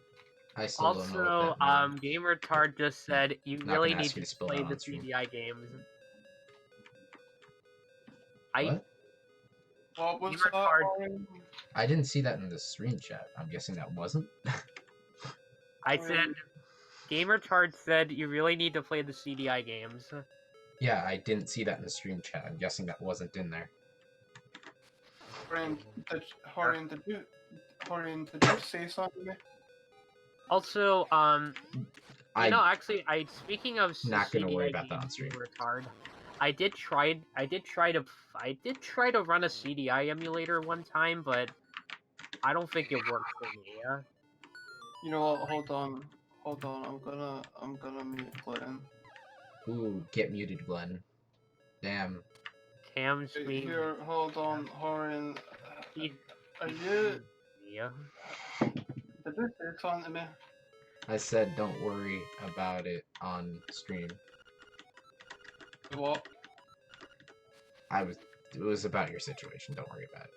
I still don't know what that means. GamerTard just said you Not really gonna need ask you to to spill play that the on stream. CDI games. What? What was that? GamerTard, I didn't see that in the screen chat. I'm guessing that wasn't. I said, GamerTard said you really need to play the CDI games. Yeah, I didn't see that in the stream chat. I'm guessing that wasn't in there. Horian, did you say something to me? Also, actually, speaking of not gonna CDI worry about that games, on stream. GamerTard, I did try to run a CDI emulator one time, but I don't think it worked for me. Yeah? You know what? Hold on. I'm gonna mute Glenn. Ooh, get muted, Glenn. Damn. Cam's being... Here, hold on, Horian. Are you? Yeah. Did you say something to me? I said don't worry about it on stream. What? It was about your situation. Don't worry about it.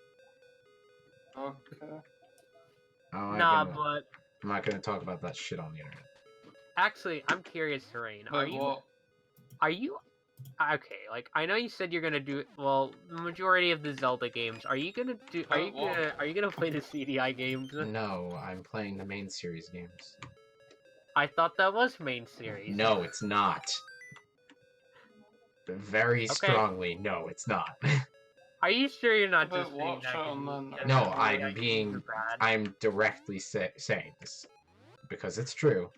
Okay. I'm not gonna talk about that shit on the internet. Actually, I'm curious, Terrain. Are you okay? Like, I know you said you're gonna do the majority of the Zelda games. Are you gonna play the CDI games? No, I'm playing the main series games. I thought that was main series. No, it's not. Very strongly, no, it's not. Are you sure you're not just saying that? No, I'm directly saying this because it's true.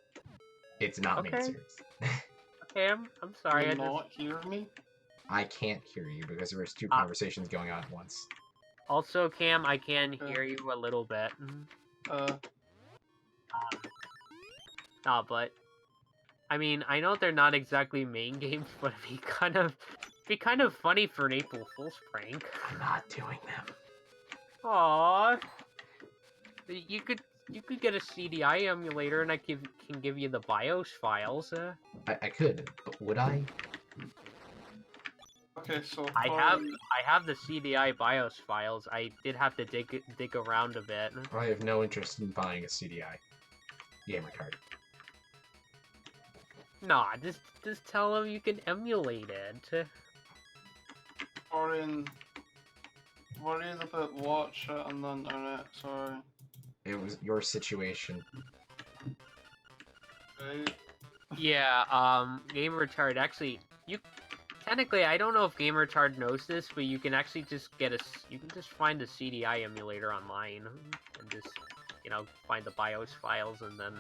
It's not main series. Okay, I'm sorry. Can you not hear me? I can't hear you because there's two conversations going on at once. Also, Cam, I can hear you a little bit. No, but I mean, I know they're not exactly main games, but it'd be kind of funny for an April Fool's prank. I'm not doing them. Aww. You could get a CDI emulator, and can give you the BIOS files. I could, but would I? Okay, so I have the CDI BIOS files. I did have to dig around a bit. I have no interest in buying a CDI gamer card. Nah, just tell them you can emulate it. Orion, worried about watch it on the internet, sorry. It was your situation. Right? Yeah, Game Retard, actually, technically, I don't know if Game Retard knows this, but you can actually just you can just find the CDI emulator online, and just, find the BIOS files, and then,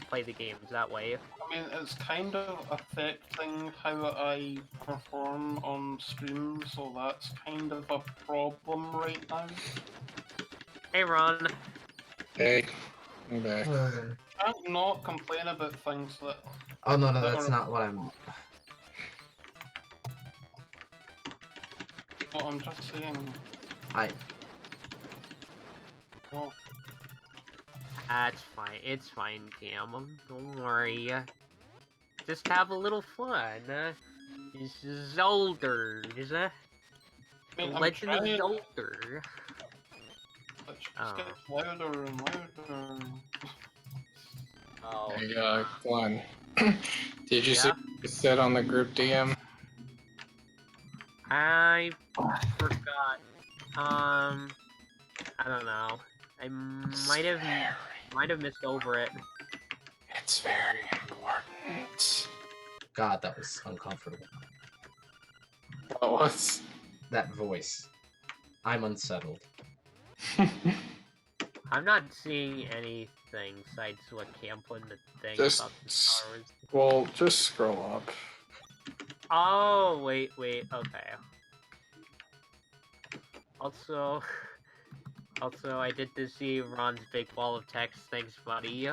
play the games that way. I mean, it's kind of affecting how I perform on stream, so that's kind of a problem right now. Hey, Ron. Hey, I'm back. Can't not complain about things that... Oh, no, that's not what I'm... Well, I'm just saying... Oh. That's fine. It's fine, Cam. Don't worry. Just have a little fun. It's Zelda. I mean, Legend of Zelda. It just gets louder and louder. Oh. Hey, Glenn. Did you see what you said on the group DM? I forgot. I don't know. I might have missed over it. It's very important. God, that was uncomfortable. What was? That voice. I'm unsettled. I'm not seeing anything besides what Cam put in the thing Just, about the Star Wars. well, just scroll up. Oh, wait, okay. Also, I did just see Ron's big wall of text. Thanks, buddy.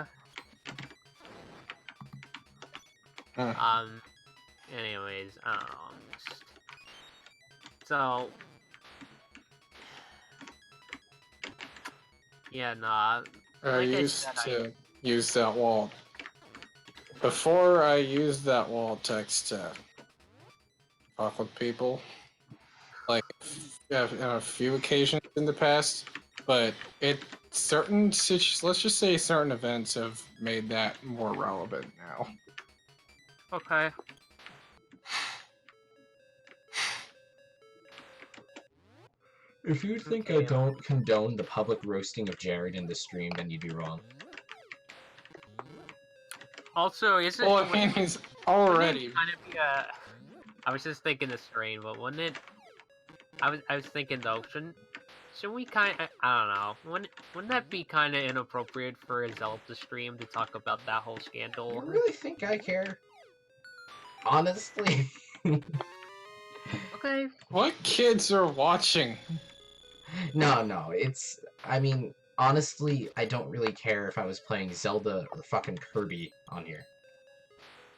Anyways, so, yeah, nah. I used to use that wall. Before I used that wall text to talk with people, like a few occasions in the past, but let's just say certain events have made that more relevant now. Okay. If you think I don't condone the public roasting of Jared in the stream, then you'd be wrong. Also, is it? Well, I mean, he's already. Kind of be I was just thinking the strain, but wouldn't it? I was thinking though, shouldn't we kind of? I don't know. Wouldn't that be kind of inappropriate for a Zelda stream to talk about that whole scandal? You really think I care? Honestly. Okay. What kids are watching? No, I mean, honestly, I don't really care if I was playing Zelda or fucking Kirby on here.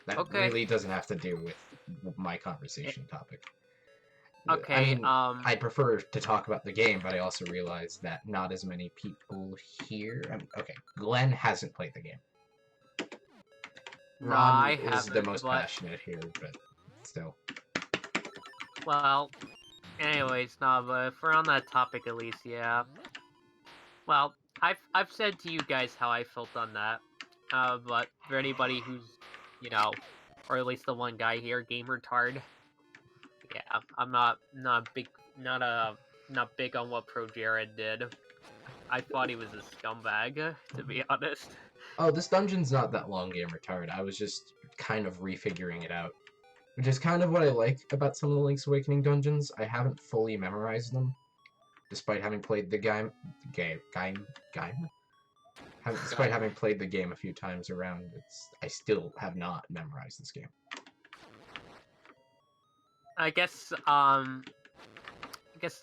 That really doesn't have to do with my conversation topic. Okay, I mean, I prefer to talk about the game, but I also realize that not as many people here... okay, Glenn hasn't played the game. Ron is the most passionate here, but still. Well, anyways, but if we're on that topic at least, yeah. Well, I've said to you guys how I felt on that. But for anybody who's, or at least the one guy here, Game Retard. Yeah, I'm not big on what Pro Jared did. I thought he was a scumbag, to be honest. Oh, this dungeon's not that long, Game Retard. I was just kind of refiguring it out. Which is kind of what I like about some of the Link's Awakening dungeons. I haven't fully memorized them, despite having played the game. Despite having played the game a few times around, I still have not memorized this game. I guess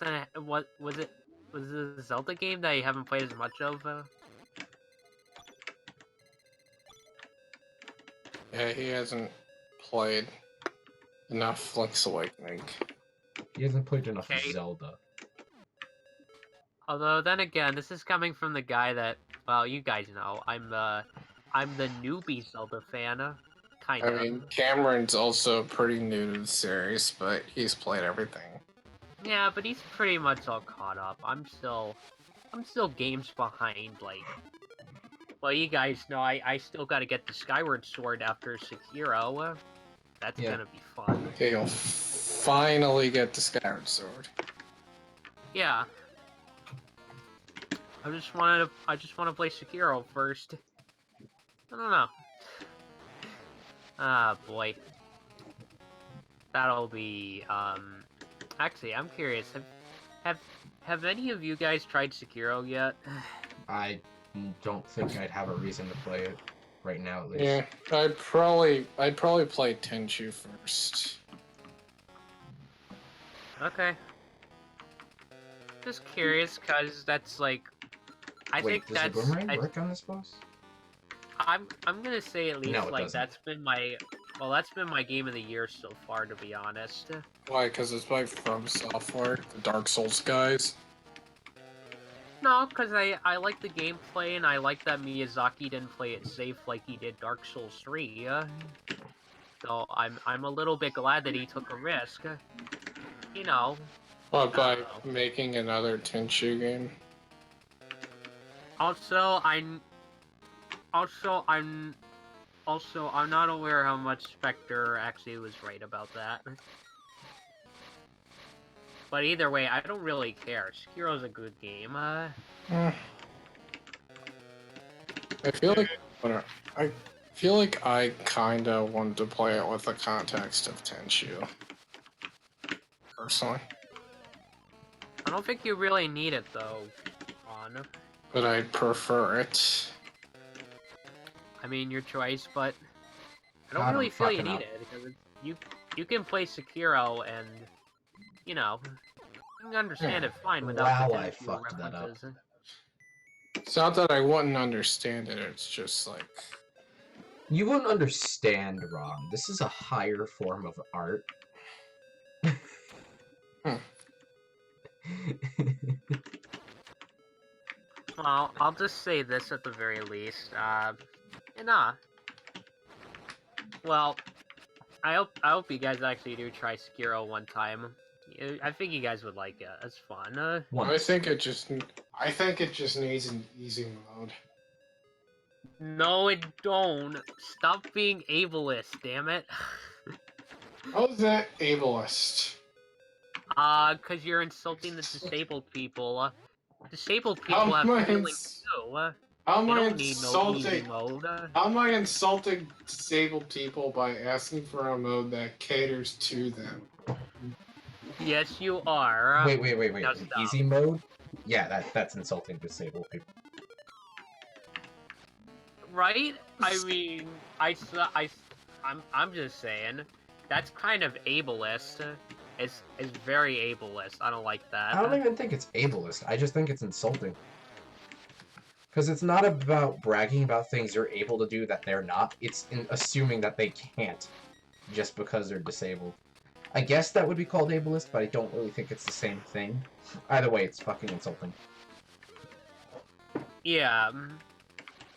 then what was it? was this a Zelda game that you haven't played as much of? Yeah, he hasn't played enough Link's Awakening. He hasn't played enough Okay. Zelda. Although then again, this is coming from the guy that, well, you guys know, I'm the newbie Zelda fan, kind I of. mean, Cameron's also pretty new to the series, but he's played everything. Yeah, but he's pretty much all caught up. I'm still games behind, like. Well, you guys know I still gotta get the Skyward Sword after Sekiro. That's gonna be fun. Okay, you'll finally get the Skyward Sword. Yeah. I just want to play Sekiro first. I don't know. Ah, boy. That'll be, Actually, I'm curious. Have any of you guys tried Sekiro yet? I don't think I'd have a reason to play it right now, at least. Yeah, I'd probably play Tenchu first. Okay. Just curious, cause that's like, Wait, does the boomerang work on this boss? I'm gonna say at least No, it like doesn't. that's been my game of the year so far, to be honest. Why? Because it's by From Software, the Dark Souls guys. No, because I like the gameplay, and I like that Miyazaki didn't play it safe like he did Dark Souls 3. So I'm a little bit glad that he took a risk. You know. What, by making another Tenchu game? I'm not aware how much Spectre actually was right about that. But either way, I don't really care. Sekiro's a good game. I feel like I kinda wanted to play it with the context of Tenchu. Personally. I don't think you really need it though, Ron. But I prefer it. I mean, your choice, but I don't God, really I'm feel you fucking need up. it because you can play Sekiro and you know you can understand it fine without Wow, the I Tenchu fucked that up. references. It's not that I wouldn't understand it, it's just like... You wouldn't understand, Ron. This is a higher form of art. Well, I'll just say this at the very least. Well, I hope you guys actually do try Sekiro one time. I think you guys would like it. It's fun. I think it just needs an easy mode. No, it don't. Stop being ableist, damn it. How's that ableist? Cause you're insulting the disabled people. Disabled people have feelings too. How They am I don't need no easy mode. How am I insulting disabled people by asking for a mode that caters to them? Yes, you are. Wait. Now stop. Easy mode? Yeah, that's insulting disabled people. Right? I mean, I'm just saying, that's kind of ableist. It's very ableist. I don't like that. I don't even think it's ableist. I just think it's insulting. Because it's not about bragging about things you're able to do that they're not. It's assuming that they can't just because they're disabled. I guess that would be called ableist, but I don't really think it's the same thing. Either way, it's fucking insulting. Yeah.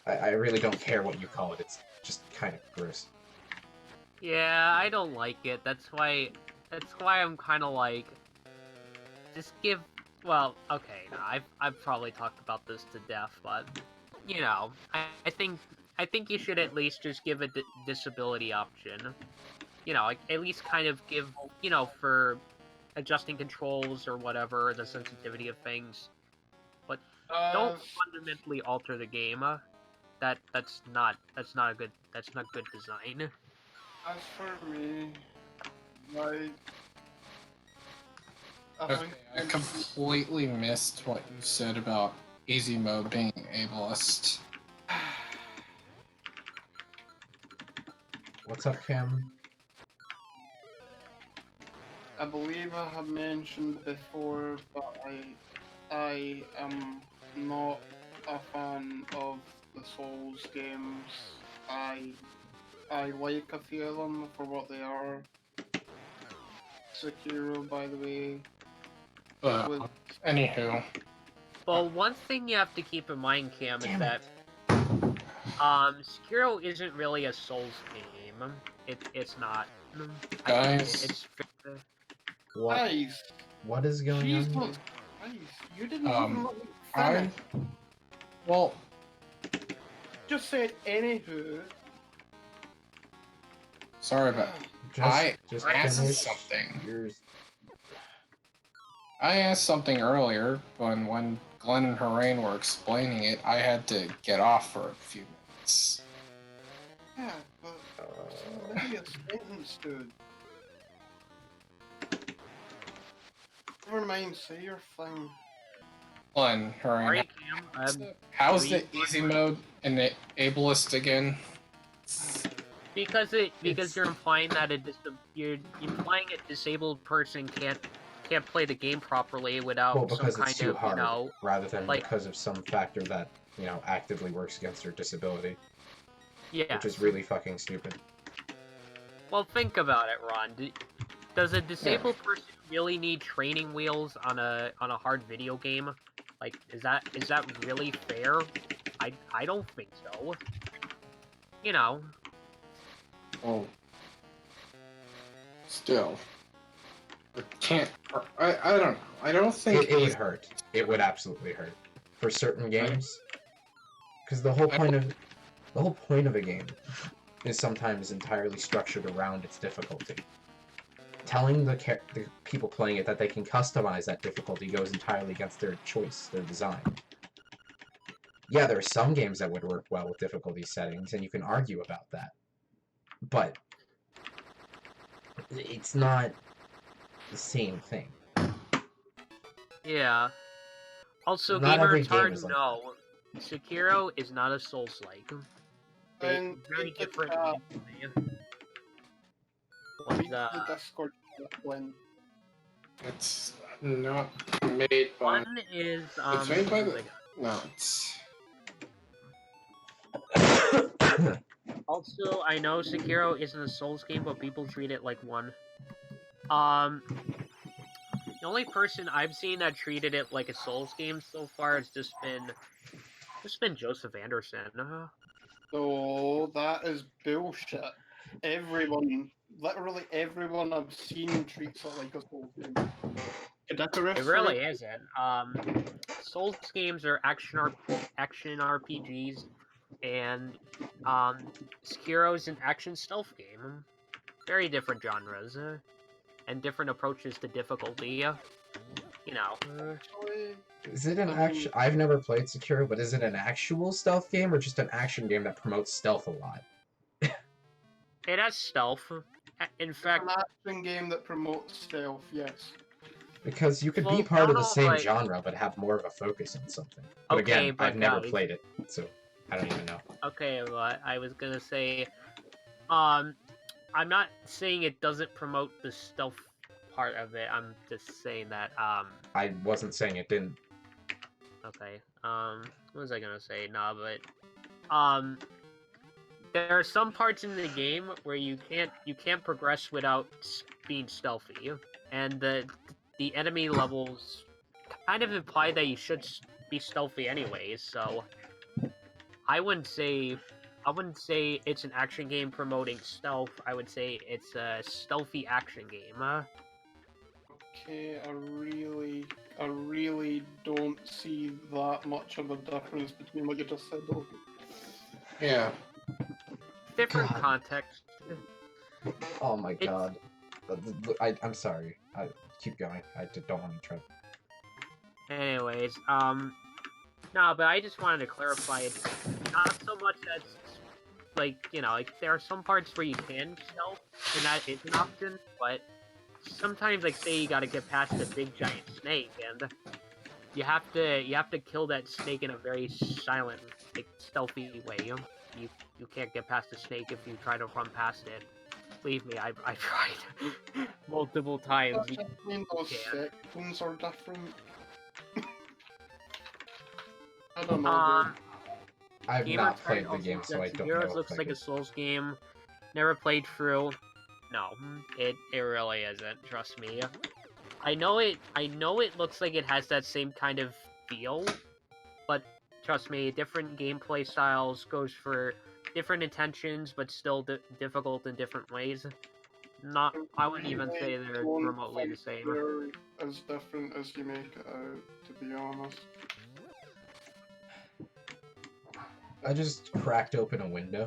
I really don't care what you call it. It's just kind of gross. Yeah, I don't like it. That's why I'm kind of like, just give. Well, okay, no, I've probably talked about this to death, but you know, I think you should at least just give a disability option. You know, like, at least kind of give, you know, for adjusting controls or whatever, the sensitivity of things. But don't fundamentally alter the game. That's not good design. As for me, like, Okay, I completely missed what you said about easy mode being ableist. What's up, Cam? I believe I have mentioned before, but I am not a fan of the Souls games. I like a few of them for what they are. Sekiro, by the way, was Anywho. Well, one thing you have to keep in mind, Cam, is that Sekiro isn't really a Souls game. It's not. Guys. It's What? Guys, What is going on? Jesus Christ, you didn't even let me finish. Well, Just said anywho. sorry about. Just asked finish something. yours. I asked something earlier, but when Glenn and Horain were explaining it, I had to get off for a few minutes. Yeah, but maybe a sentence, dude. Never mind, say your thing. Glenn, Horain, Alright, Cam. how's the easy mode and ableist again? Because you're implying that you're implying a disabled person can't play the game properly without some because kind it's too of, hard, you know, rather than like, because of some factor that, you know, actively works against their disability. Yeah. Which is really fucking stupid. Well, think about it, Ron. Does a disabled person really need training wheels on a hard video game? Like, is that really fair? I don't think so. You know. Well, still, it can't. I don't know. I don't think it would hurt. It would absolutely hurt for certain games. Because the whole point of a game is sometimes entirely structured around its difficulty. Telling the people playing it that they can customize that difficulty goes entirely against their choice, their design. Yeah, there are some games that would work well with difficulty settings, and you can argue about that. But it's not the same thing. Yeah. Also, not every gamers game hard is like no. Sekiro is not a Souls-like. And Very different. Read the Discord Glenn. It's not made by. One is It's made by the. No, it's. Also, I know Sekiro isn't a Souls game, but people treat it like one. The only person I've seen that treated it like a Souls game so far has just been Joseph Anderson. So that is bullshit. Everyone, literally everyone I've seen treats it like a Souls game. It really isn't. Souls games are action RPGs, and Sekiro's an action stealth game. Very different genres, and different approaches to difficulty. You know. Is it an action? I've never played Sekiro, but is it an actual stealth game or just an action game that promotes stealth a lot? It has stealth. In fact, an action game that promotes stealth, yes. Because you could be part of the same genre, but have more of a focus on something. But again, I've never played it, so I don't even know. Okay, well, I was gonna say, I'm not saying it doesn't promote the stealth part of it. I'm just saying that, I wasn't saying it didn't. Okay, what was I gonna say? Nah, but, there are some parts in the game where you can't progress without being stealthy, and the enemy levels kind of imply that you should be stealthy anyways, so I wouldn't say it's an action game promoting stealth. I would say it's a stealthy action game. Okay, I really don't see that much of a difference between what you just said, though. Yeah. Different context. Oh my god. I'm sorry. Keep going. I don't want to try. Anyways, no, but I just wanted to clarify, it's not so much as, like, you know, like, there are some parts where you can stealth, and that is an option, but sometimes, like, say you gotta get past a big giant snake, and you have to kill that snake in a very silent, like, stealthy way. You can't get past the snake if you try to run past it. Believe me, I've tried multiple times. I mean, those sections are different. I've Game not Return played the game, so I don't know. Heroes looks like a Souls game. Never played through. No, it really isn't. Trust me. I know it looks like it has that same kind of feel, but trust me, different gameplay styles goes for different intentions, but still difficult in different ways. I wouldn't even say they're remotely the same. They're as different as you make it out, to be honest. I just cracked open a window,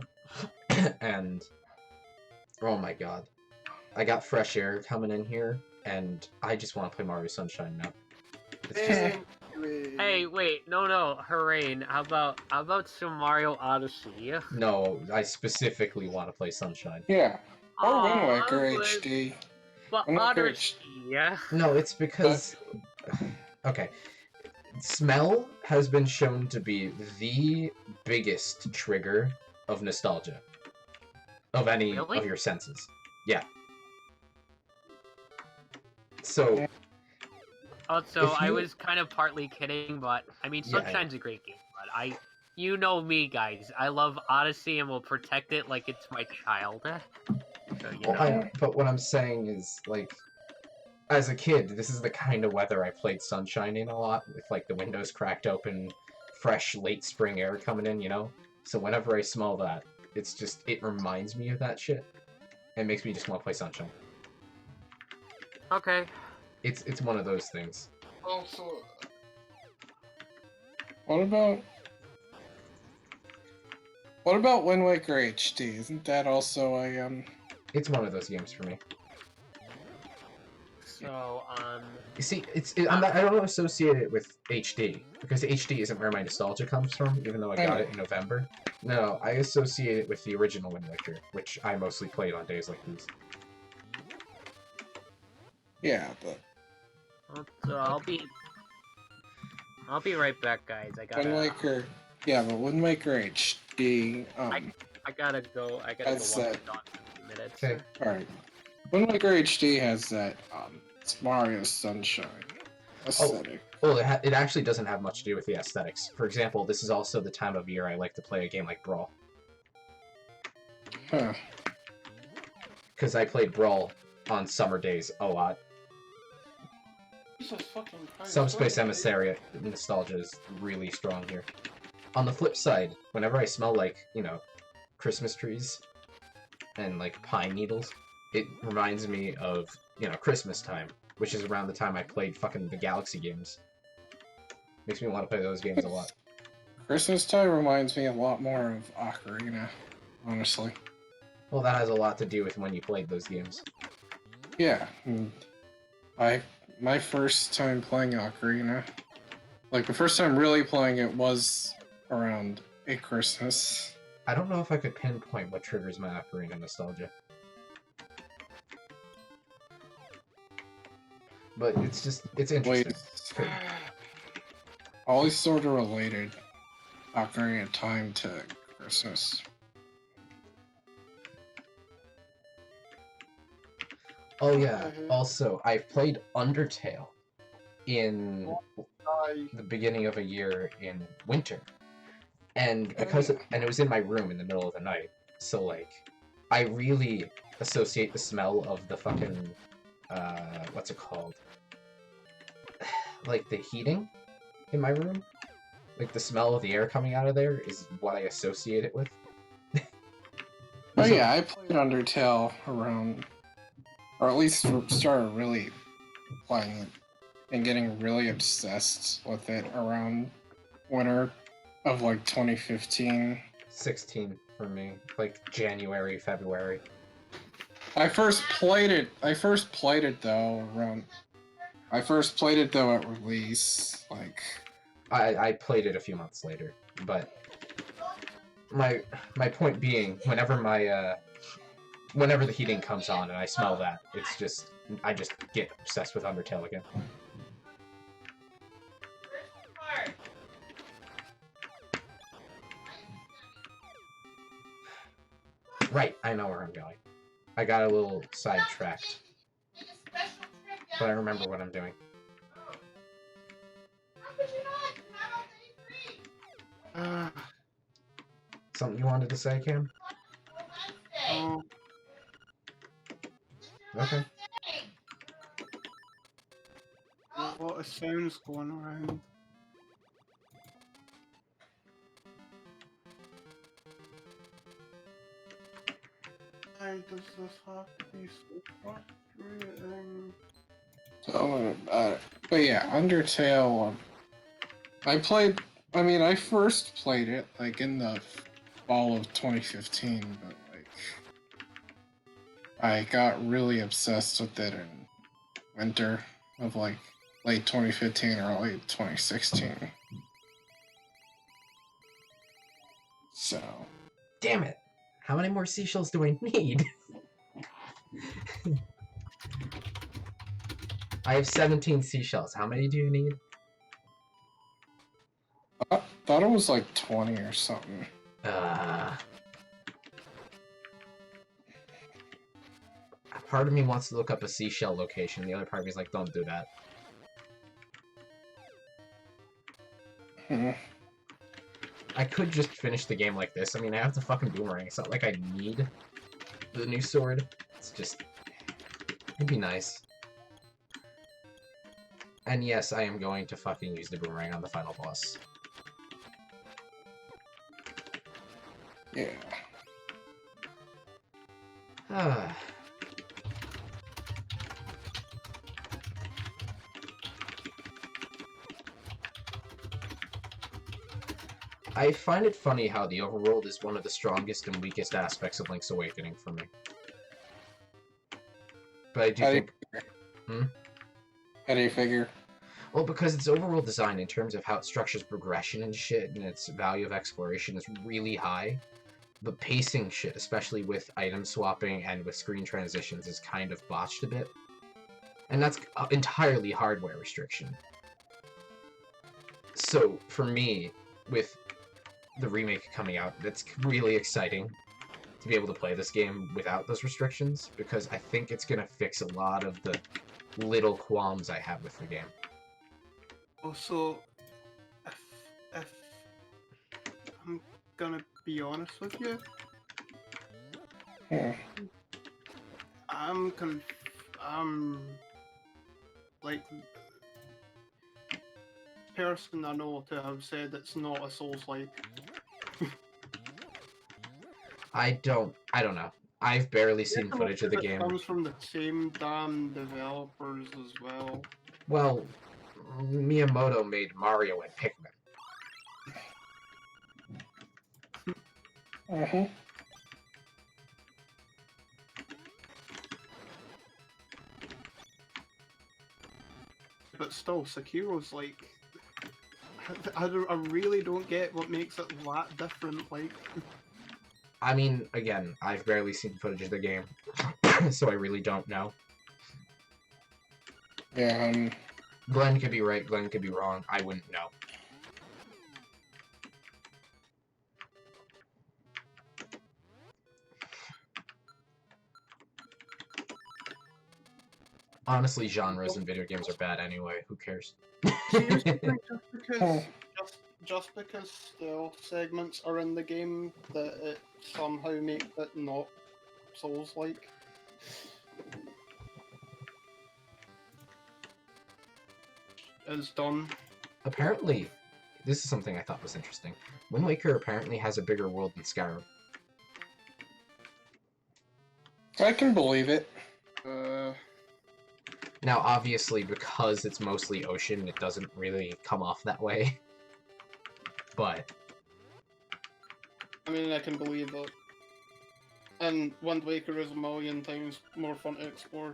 and oh my god, I got fresh air coming in here, and I just want to play Mario Sunshine now. It's just... Hey, wait, no, Hooray! How about some Mario Odyssey? No, I specifically want to play Sunshine. Yeah. Or Wind Aw, Waker HD. But Wind Waker Odyssey, yeah. No, it's because... Okay. Smell has been shown to be the biggest trigger of nostalgia. Of any of your senses. Yeah. So... Also, I was kind of partly kidding, but I mean, Sunshine's a great game, but you know me, guys. I love Odyssey and will protect it like it's my child. So, you know. But what I'm saying is, like, as a kid, this is the kind of weather I played Sunshine in a lot, with, like, the windows cracked open, fresh late spring air coming in, you know? So whenever I smell that, it's just, it reminds me of that shit. And makes me just want to play Sunshine. Okay. It's one of those things. Also... What about Wind Waker HD? Isn't that also a, It's one of those games for me. So, You see, I don't associate it with HD, because HD isn't where my nostalgia comes from, even though I got it in November. No, I associate it with the original Wind Waker, which I mostly played on days like these. Yeah, but... So I'll be right back, guys. I gotta... Wind Waker... Yeah, but Wind Waker HD, I gotta go. I gotta go walk the dog for a few minutes. Okay. Alright. Wind Waker HD has that, it's Mario Sunshine aesthetic. Well, it actually doesn't have much to do with the aesthetics. For example, this is also the time of year I like to play a game like Brawl. Huh. Because I played Brawl on summer days a lot. Subspace Emissary nostalgia is really strong here. On the flip side, whenever I smell, like, you know, Christmas trees and, like, pine needles, it reminds me of, you know, Christmas time, which is around the time I played fucking the Galaxy games. Makes me want to play those games a lot. Christmas time reminds me a lot more of Ocarina, honestly. Well, that has a lot to do with when you played those games. Yeah, my first time playing Ocarina, like the first time really playing it was around a Christmas. I don't know if I could pinpoint what triggers my Ocarina nostalgia. But it's just, it's interesting. Wait, always sort of related Ocarina time to Christmas. Oh yeah, also, I've played Undertale in the beginning of a year in winter. And because and it was in my room in the middle of the night, so, like, I really associate the smell of the fucking, what's it called? Like, the heating in my room? Like, the smell of the air coming out of there is what I associate it with. Oh yeah, I played Undertale around... Or at least started really playing it and getting really obsessed with it around winter of like 2015. 16 for me, like January, February. I first played it though at release, like... I played it a few months later, but my point being, whenever the heating comes on and I smell that, it's just, I just get obsessed with Undertale again. Right, I know where I'm going. I got a little sidetracked. But I remember what I'm doing. Something you wanted to say, Cam? Oh, Okay. there's a lot of sounds going around. Why does this have to be so frustrating? Tell me about it. But yeah, Undertale. I first played it like in the fall of 2015, but like I got really obsessed with it in winter of like late 2015 or late 2016. So. Damn it! How many more seashells do I need? I have 17 seashells. How many do you need? I thought it was like 20 or something. Part of me wants to look up a seashell location. The other part of me is like, don't do that. I could just finish the game like this. I mean, I have the fucking boomerang. It's not like I need the new sword. It's just... it'd be nice. And yes, I am going to fucking use the boomerang on the final boss. Yeah. I find it funny how the overworld is one of the strongest and weakest aspects of Link's Awakening for me. But I do think... How do you figure? Well, because its overworld design in terms of how it structures progression and shit and its value of exploration is really high. But pacing shit, especially with item swapping and with screen transitions, is kind of botched a bit. And that's entirely hardware restriction. So, for me, with the remake coming out, it's really exciting to be able to play this game without those restrictions, because I think it's going to fix a lot of the little qualms I have with the game. Also, if I'm gonna be honest with you, I'm like person I know to have said it's not a Souls-like. I don't know. I've barely seen footage of the game. It comes from the same damn developers as well. Well, Miyamoto made Mario and Pikmin. But still, Sekiro's like... I really don't get what makes it that different, like... I mean, again, I've barely seen footage of the game, so I really don't know. Yeah, Glenn could be right, Glenn could be wrong, I wouldn't know. Honestly, genres in video games are bad anyway, who cares? Just because stealth segments are in the game, that it somehow makes it not Souls-like. Is done. Apparently, this is something I thought was interesting. Wind Waker apparently has a bigger world than Skyrim. I can believe it. Now, obviously, because it's mostly ocean, it doesn't really come off that way. But... I mean, I can believe it. And Wind Waker is a million times more fun to explore.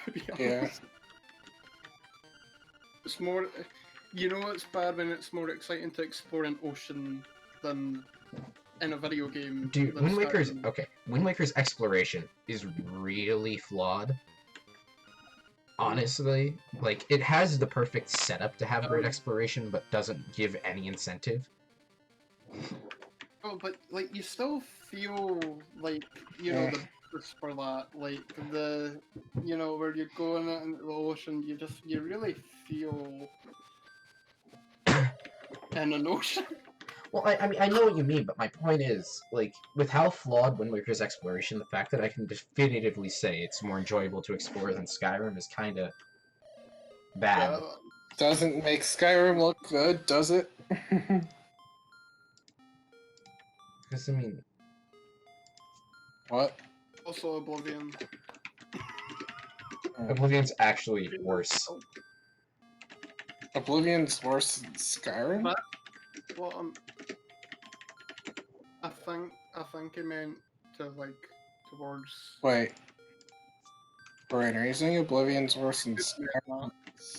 To be honest. Yeah. It's more... You know it's bad when it's more exciting to explore an ocean than in a video game. Dude, Wind Waker's... Okay, Wind Waker's exploration is really flawed. Honestly, like, it has the perfect setup to have great exploration, but doesn't give any incentive. Oh, but, like, you still feel, like, you know, the purpose for that, like, the, you know, where you're going into the ocean, you really feel in an ocean. Well, I mean, I know what you mean, but my point is, like, with how flawed Wind Waker's exploration, the fact that I can definitively say it's more enjoyable to explore than Skyrim is kind of bad. Yeah, Doesn't make Skyrim look good, does it? Because, I mean... What? also Oblivion. Oblivion's actually worse. Oblivion's worse than Skyrim? But, well, I think it meant to, like, towards... Wait, are you saying Oblivion's worse than Skyrim?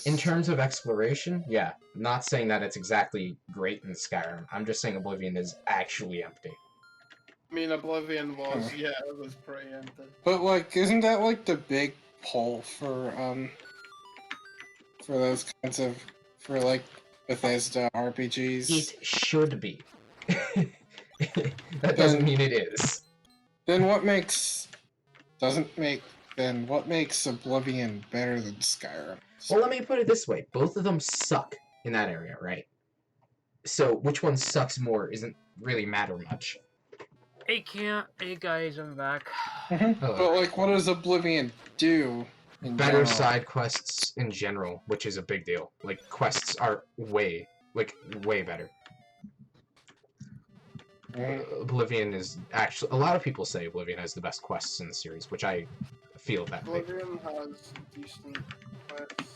In terms of exploration, yeah. I'm not saying that it's exactly great in Skyrim. I'm just saying Oblivion is actually empty. I mean, Oblivion was, yeah, it was pretty empty. But, like, isn't that, like, the big pull for those kinds of, for, like, Bethesda RPGs? It should be. That doesn't mean it is. Then what makes Oblivion better than Skyrim? Well, let me put it this way. Both of them suck in that area, right? So, which one sucks more isn't really matter much. Hey, hey guys, I'm back. But, like, what does Oblivion do in Better general? side quests in general, which is a big deal. Like, quests are way better. Oblivion is actually... A lot of people say Oblivion has the best quests in the series, which I feel that way. Oblivion has decent quests.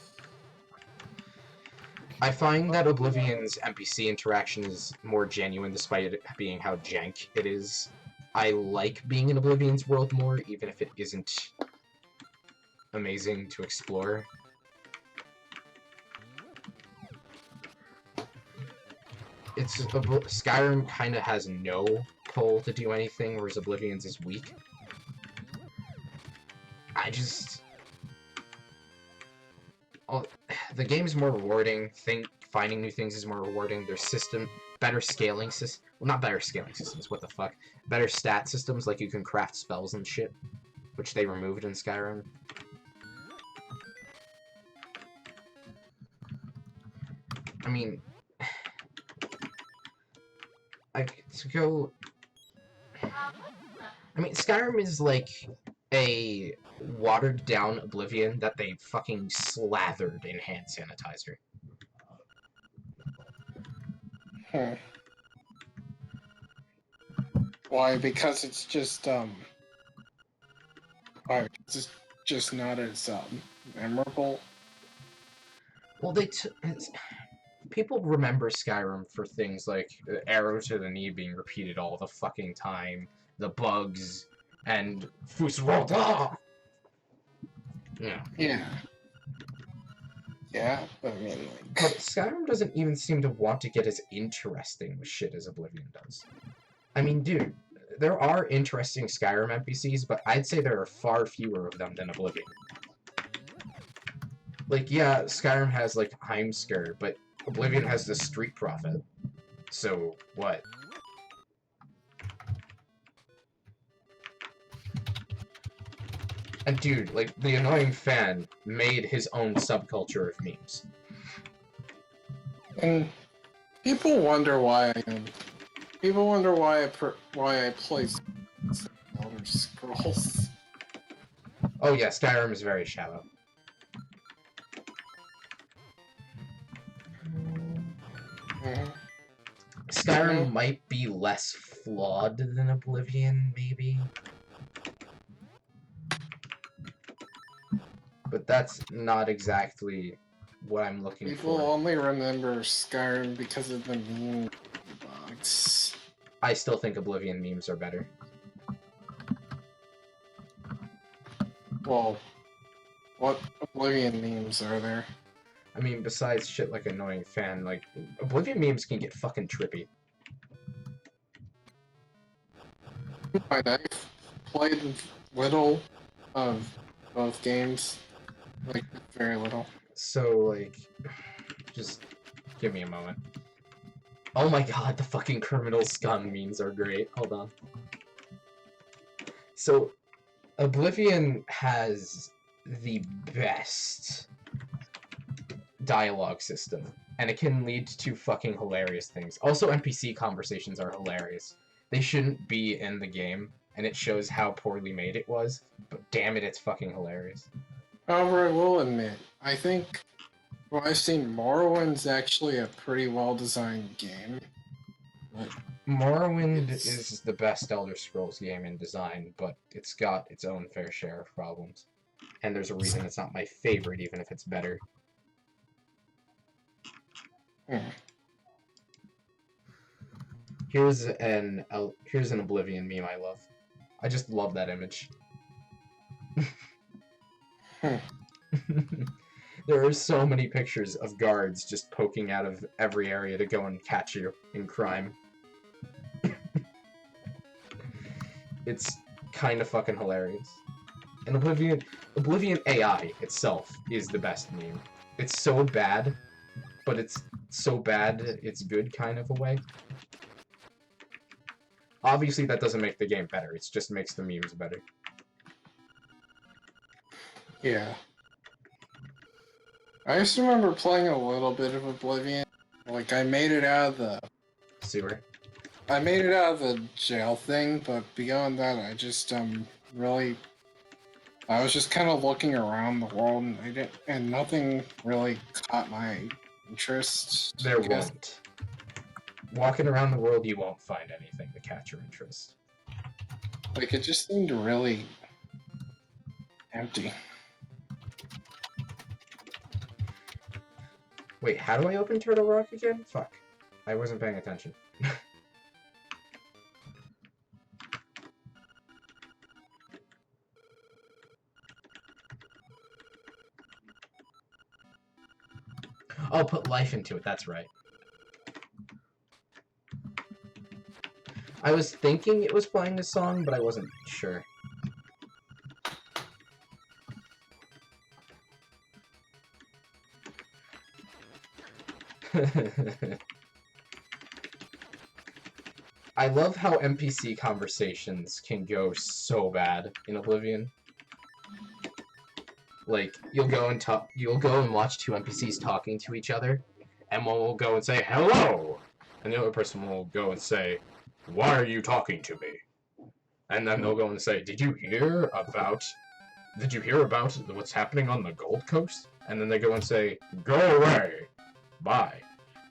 I find that Oblivion's NPC interaction is more genuine despite it being how jank it is. I like being in Oblivion's world more, even if it isn't amazing to explore. Skyrim kind of has no pull to do anything, whereas Oblivion's is weak. The game's more rewarding. Finding new things is more rewarding. There's better scaling systems. Well, not better scaling systems. What the fuck? Better stat systems, like you can craft spells and shit, which they removed in Skyrim. I mean, Skyrim is like a watered-down Oblivion that they fucking slathered in hand sanitizer. Why? Because it's just, why? Because it's just not as, memorable? Well, people remember Skyrim for things like the arrow to the knee being repeated all the fucking time, the bugs, and Fusrota! Yeah. Yeah, but I mean, like... But Skyrim doesn't even seem to want to get as interesting with shit as Oblivion does. I mean, dude, there are interesting Skyrim NPCs, but I'd say there are far fewer of them than Oblivion. Like, yeah, Skyrim has, like, Heimskr, but Oblivion has the Street Prophet. So, what? And dude, like, the annoying fan made his own subculture of memes. And people wonder why why I play Elder Scrolls. Oh yeah, Skyrim is very shallow. Skyrim might be less flawed than Oblivion, maybe. But that's not exactly what I'm looking for. People only remember Skyrim because of the meme box. I still think Oblivion memes are better. Well, what Oblivion memes are there? I mean, besides shit like annoying fan, like, Oblivion memes can get fucking trippy. I've played little of both games. Like, very little. So, like, just give me a moment. Oh my god, the fucking criminal scum memes are great. Hold on. So, Oblivion has the best dialogue system and it can lead to fucking hilarious things. Also, NPC conversations are hilarious. They shouldn't be in the game, and it shows how poorly made it was, but damn it, it's fucking hilarious. However, I will admit, I think what I've seen, Morrowind's actually a pretty well-designed game. But Morrowind is the best Elder Scrolls game in design, but it's got its own fair share of problems. And there's a reason it's not my favorite, even if it's better. Here's an Oblivion meme I love. I just love that image. There are so many pictures of guards just poking out of every area to go and catch you in crime. It's kind of fucking hilarious. And Oblivion AI itself is the best meme. It's so bad, but it's so bad it's good kind of a way. Obviously that doesn't make the game better, it just makes the memes better. yeah. I just remember playing a little bit of Oblivion. Like, I made it out of the... Sewer. I made it out of the jail thing, but beyond that, I just, really... I was just kind of looking around the world, and nothing really caught my interest. There won't. Walking around the world, you won't find anything to catch your interest. Like, it just seemed really... empty. Wait, how do I open Turtle Rock again? Fuck. I wasn't paying attention. Oh, put life into it, that's right. I was thinking it was playing this song, but I wasn't sure. I love how NPC conversations can go so bad in Oblivion. Like, you'll go and watch two NPCs talking to each other, and one will go and say, hello! And the other person will go and say, why are you talking to me? And then they'll go and say, did you hear about what's happening on the Gold Coast? And then they go and say, go away! Bye.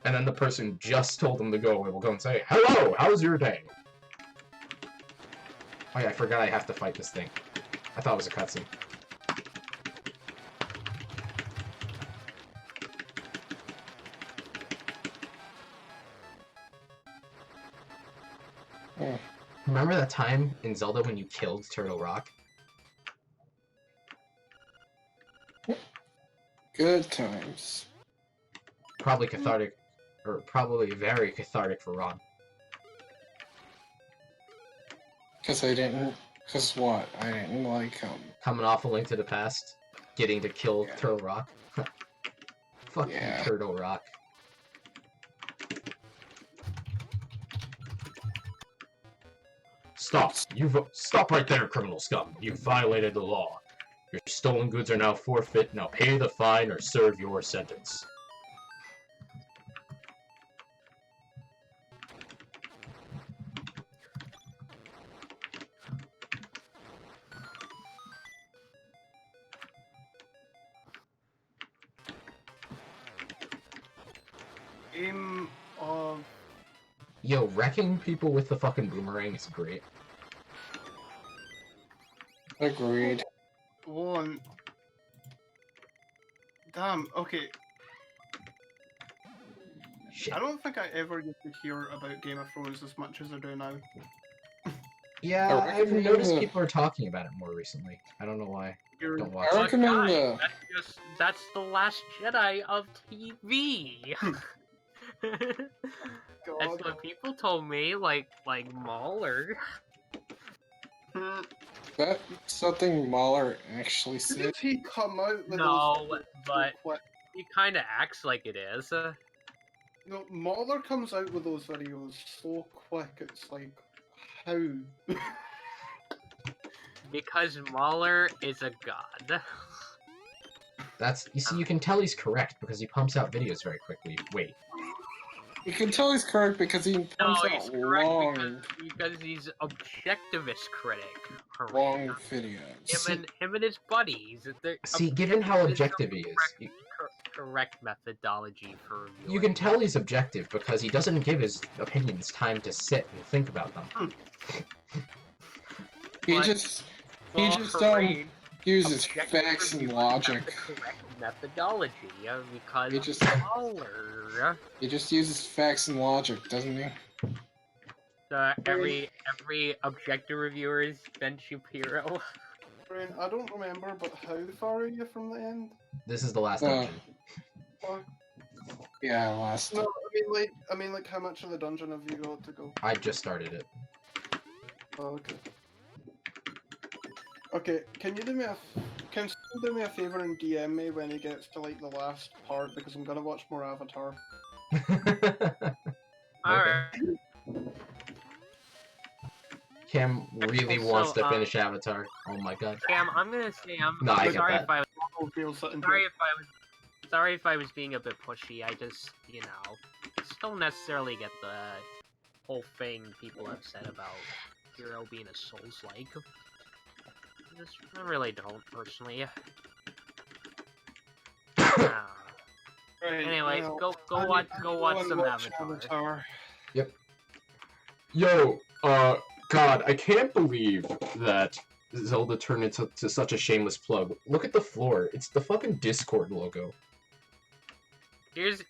And then the person just told them to go away will go and say, hello! How's your day? Oh yeah, I forgot I have to fight this thing. I thought it was a cutscene. Remember that time in Zelda when you killed Turtle Rock? Good times. Probably cathartic, or probably very cathartic for Ron. Cause what? I didn't like Coming off A Link to the Past, getting to kill Yeah. Turtle Rock. Fuck Yeah. you, Turtle Rock. Stop! Stop right there, criminal scum! You've violated the law. Your stolen goods are now forfeit. Now pay the fine or serve your sentence. Game of... Yo, wrecking people with the fucking boomerang is great. Agreed. One. Damn, okay. Shit. I don't think I ever get to hear about Game of Thrones as much as I do now. Yeah, I I've recommend noticed the- people are talking about it more recently. I don't know why. Don't watch I it. recommend Guys, the... that's the Last Jedi of TV. That's God. what people told me, like Mauler. Hmm. That's something Mahler actually said. Did he come out with No, those but quick? he kind of acts like it is. No, Mauler comes out with those videos so quick, it's like, how? Because Mauler is a god. You see, you can tell he's correct because he pumps out videos very quickly. Wait. You can tell he's correct because he pumps he's out correct long, because he's objectivist critic. long videos. Him and his buddies. See, given how objective he is, correct methodology for reviewing. you can tell he's objective because he doesn't give his opinions time to sit and think about them. He just uses facts and logic. The correct methodology because He just uses facts and logic, doesn't he? Every objective reviewer is Ben Shapiro. Brian, I don't remember, but how far are you from the end? This is the last dungeon. Yeah, last. No, I mean, like, how much of the dungeon have you got to go? I just started it. Oh, okay. Okay, can you do me a favor and DM me when he gets to like the last part because I'm gonna watch more Avatar. Alright. Cam really wants to finish Avatar. Oh my god. Cam, I'm gonna say I'm sorry if I sorry if I was being a bit pushy. I just, you know, don't necessarily get the whole thing people have said about Hero being a Souls-like. I really don't, personally. Anyways, go watch some Avatar. Yep. Yo, God, I can't believe that Zelda turned into such a shameless plug. Look at the floor. It's the fucking Discord logo. Here's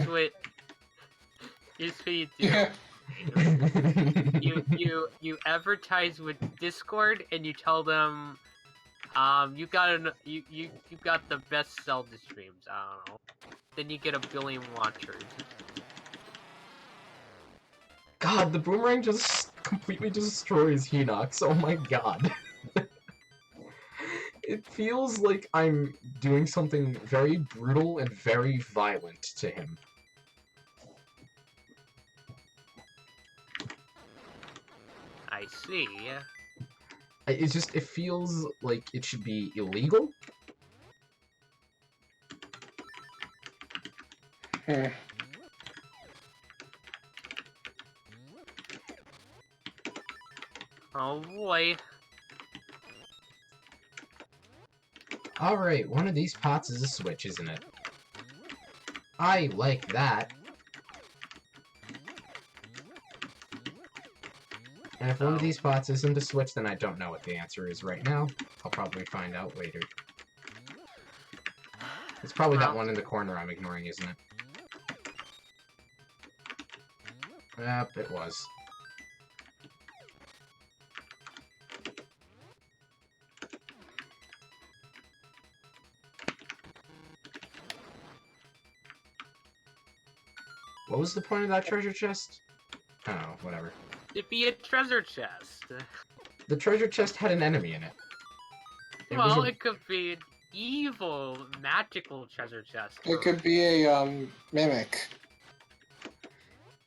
what you do. Yeah. you advertise with Discord and you tell them you got the best Zelda streams. I don't know. Then you get 1 billion watchers. God, the boomerang just completely destroys Hinox. Oh my god. It feels like I'm doing something very brutal and very violent to him. I see. It feels like it should be illegal. Oh boy. Alright, one of these pots is a switch, isn't it? I like that. And if one of these pots isn't a switch, then I don't know what the answer is right now. I'll probably find out later. It's probably that one in the corner I'm ignoring, isn't it? Yep, it was. What was the point of that treasure chest? I don't know, whatever. It'd be a treasure chest. The treasure chest had an enemy in it. It could be an evil, magical treasure chest. It could be a mimic.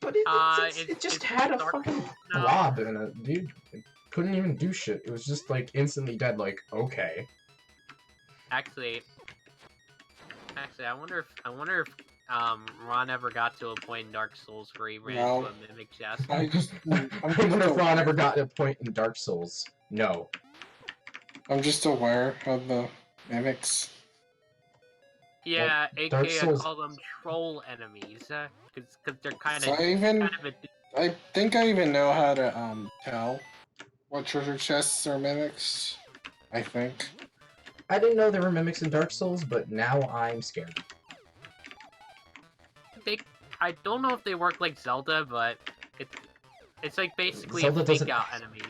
But it just had a fucking blob in it, dude. It couldn't even do shit. It was just like instantly dead. Like, okay. Actually, I wonder if Ron ever got to a point in Dark Souls where he ran into a mimic chest. I wonder if Ron ever got to a point in Dark Souls. No. I'm just aware of the mimics. Yeah, Dark aka Souls... I call them troll enemies, because they're kind So of. I think I even know how to tell what treasure chests are mimics. I think. I didn't know there were mimics in Dark Souls, but now I'm scared. I don't know if they work like Zelda, but it's like basically Zelda a fake out enemy.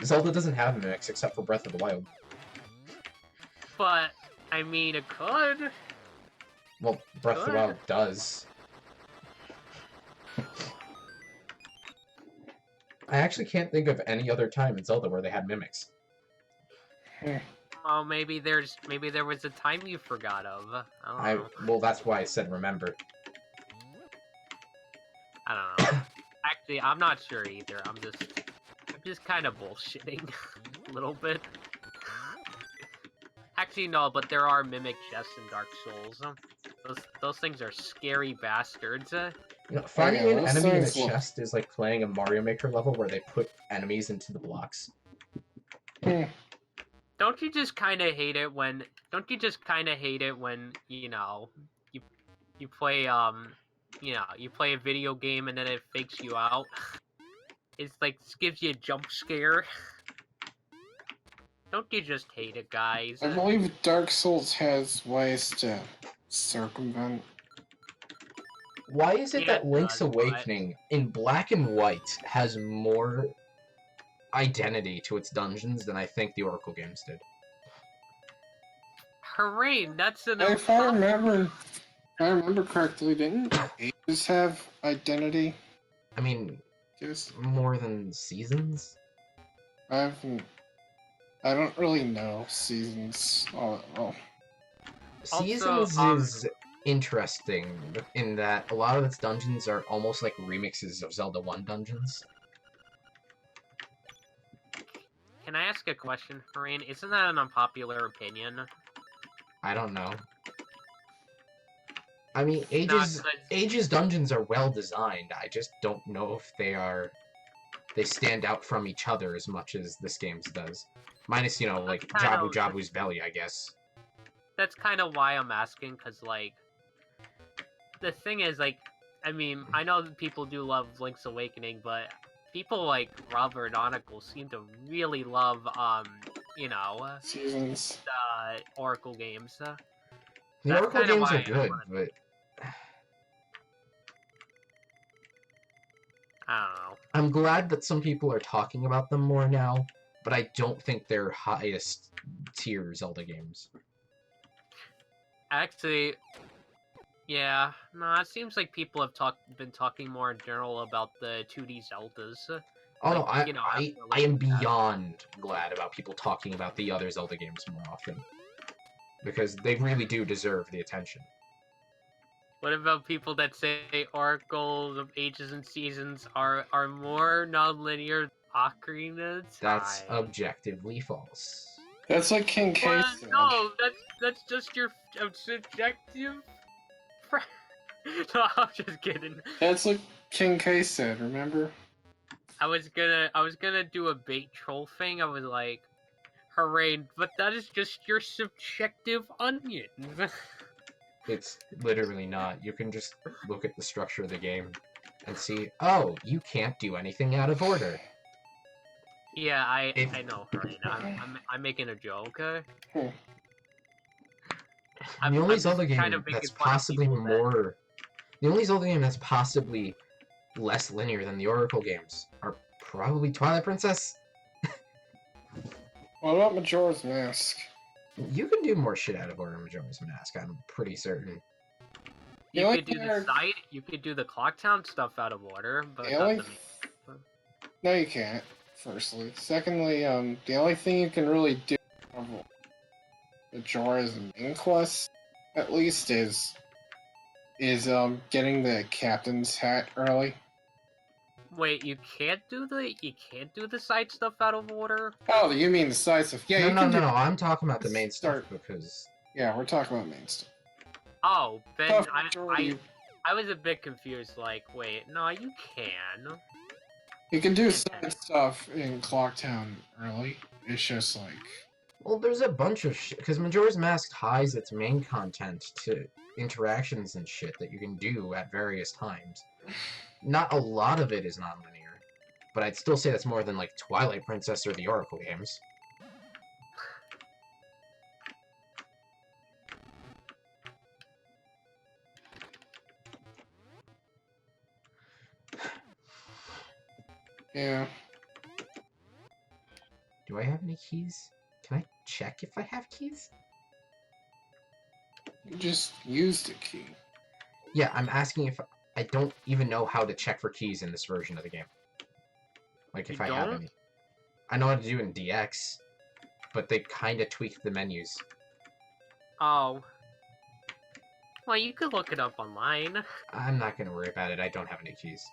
Zelda doesn't have mimics except for Breath of the Wild. But I mean, it could. Well, Breath of the Wild does. I actually can't think of any other time in Zelda where they had mimics. Oh, maybe there was a time you forgot of. I don't know. Well, that's why I said remember. I don't know. Actually, I'm not sure either. I'm just kind of bullshitting a little bit. Actually, no, but there are mimic chests in Dark Souls. Those things are scary bastards. You know, finding an enemy in a things look- chest is like playing a Mario Maker level where they put enemies into the blocks. Don't you just kind of hate it when? Don't you just kind of hate it when you play you play a video game and then it fakes you out? It's like gives you a jump scare. Don't you just hate it, guys? I believe Dark Souls has ways to circumvent. Why is it Yeah, that it Link's does, but- Awakening in black and white has more identity to its dungeons than I think the Oracle games did? Hooray! That's an. If I remember correctly, didn't ages have identity? I mean, Just more than Seasons? I don't really know seasons all that well. Seasons Also, is interesting in that a lot of its dungeons are almost like remixes of Zelda 1 dungeons. Can I ask a question, Hooray? Isn't that an unpopular opinion? I don't know. I mean, Nah, 'cause- Age's dungeons are well designed. I just don't know if they stand out from each other as much as this game's does. Minus, like Jabu Jabu's belly, I guess. That's kind of why I'm asking, because, like, the thing is, like, I mean, I know that people do love Link's Awakening, but people like Robert Onicle seem to really love, Seasons. Oracle games. The That's Oracle kinda games why are I good, wanna- but I don't know. I'm glad that some people are talking about them more now, but I don't think they're highest tier Zelda games. Actually, yeah, no, it seems like people have been talking more in general about the 2D Zeldas. Oh no, Like, I am beyond glad about people talking about the other Zelda games more often. Because they really do deserve the attention. What about people that say Oracles of Ages and Seasons are more non-linear than Ocarina of Time? That's objectively false. That's like King K Well, said. no, that's just your subjective. No, I'm just kidding. That's what King K said, remember? I was gonna do a bait troll thing. I was like, hooray! But that is just your subjective onion. It's literally not. You can just look at the structure of the game and see, oh, you can't do anything out of order. Yeah, I If- know, hooray! I'm making a joke. The I'm only just Zelda game kind of that's making fun of possibly people that- more... The only Zelda game that's possibly less linear than the Oracle games are probably Twilight Princess. What about Majora's Mask? You can do more shit out of order in Majora's Mask, I'm pretty certain. The You only could do thing the side. You could do the Clocktown stuff out of order, but The not only- the main. No, you can't. Firstly, secondly, the only thing you can really do of Majora's main quest, at least, is getting the captain's hat early. Wait, you can't do the side stuff out of order? Oh, you mean the side stuff? Yeah, you can do. No, I'm talking about the main stuff Start- because... Yeah, we're talking about main stuff. Oh, then Stuff I majority- I was a bit confused. Like, wait, no, you can. You can do side stuff in Clocktown early. It's just like Well, there's a bunch of shit, because Majora's Mask ties its main content to interactions and shit that you can do at various times. Not a lot of it is non-linear, but I'd still say that's more than, like, Twilight Princess or the Oracle games. yeah. Do I have any keys? Can I check if I have keys? You just use the key. Yeah, I'm asking if... I don't even know how to check for keys in this version of the game. Like, if You I have don't? any. I know how to do it in DX, but they kind of tweaked the menus. Oh. Well, you could look it up online. I'm not gonna worry about it, I don't have any keys.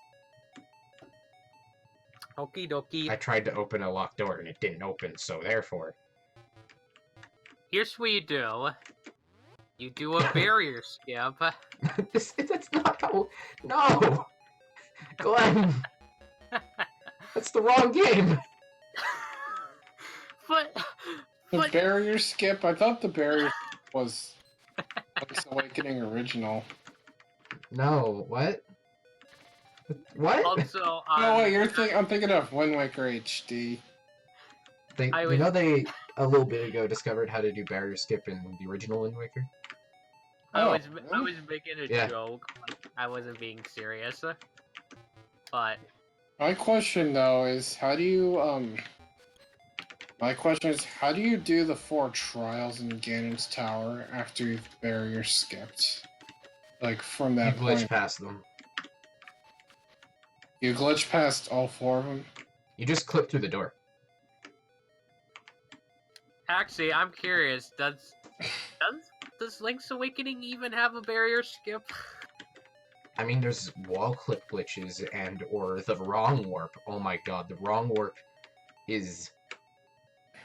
Okie dokie. I tried to open a locked door and it didn't open, so therefore... Here's what you do. You do a barrier skip. That's not how... No! Glenn! That's the wrong game! But... The barrier skip? I thought the barrier was Link's Awakening original. No, what? What? Also, No, wait, I'm thinking of Wind Waker HD. They a little bit ago discovered how to do barrier skip in the original Wind Waker. I was really? making a joke. I wasn't being serious. But My question though is how do you do the 4 trials in Ganon's Tower after you've barrier skipped? Like from that You glitch point. past them. You glitch past all 4 of them? You just clip through the door. actually, I'm curious. Does Link's Awakening even have a barrier skip? I mean, there's wall clip glitches or the wrong warp. Oh my god, the wrong warp is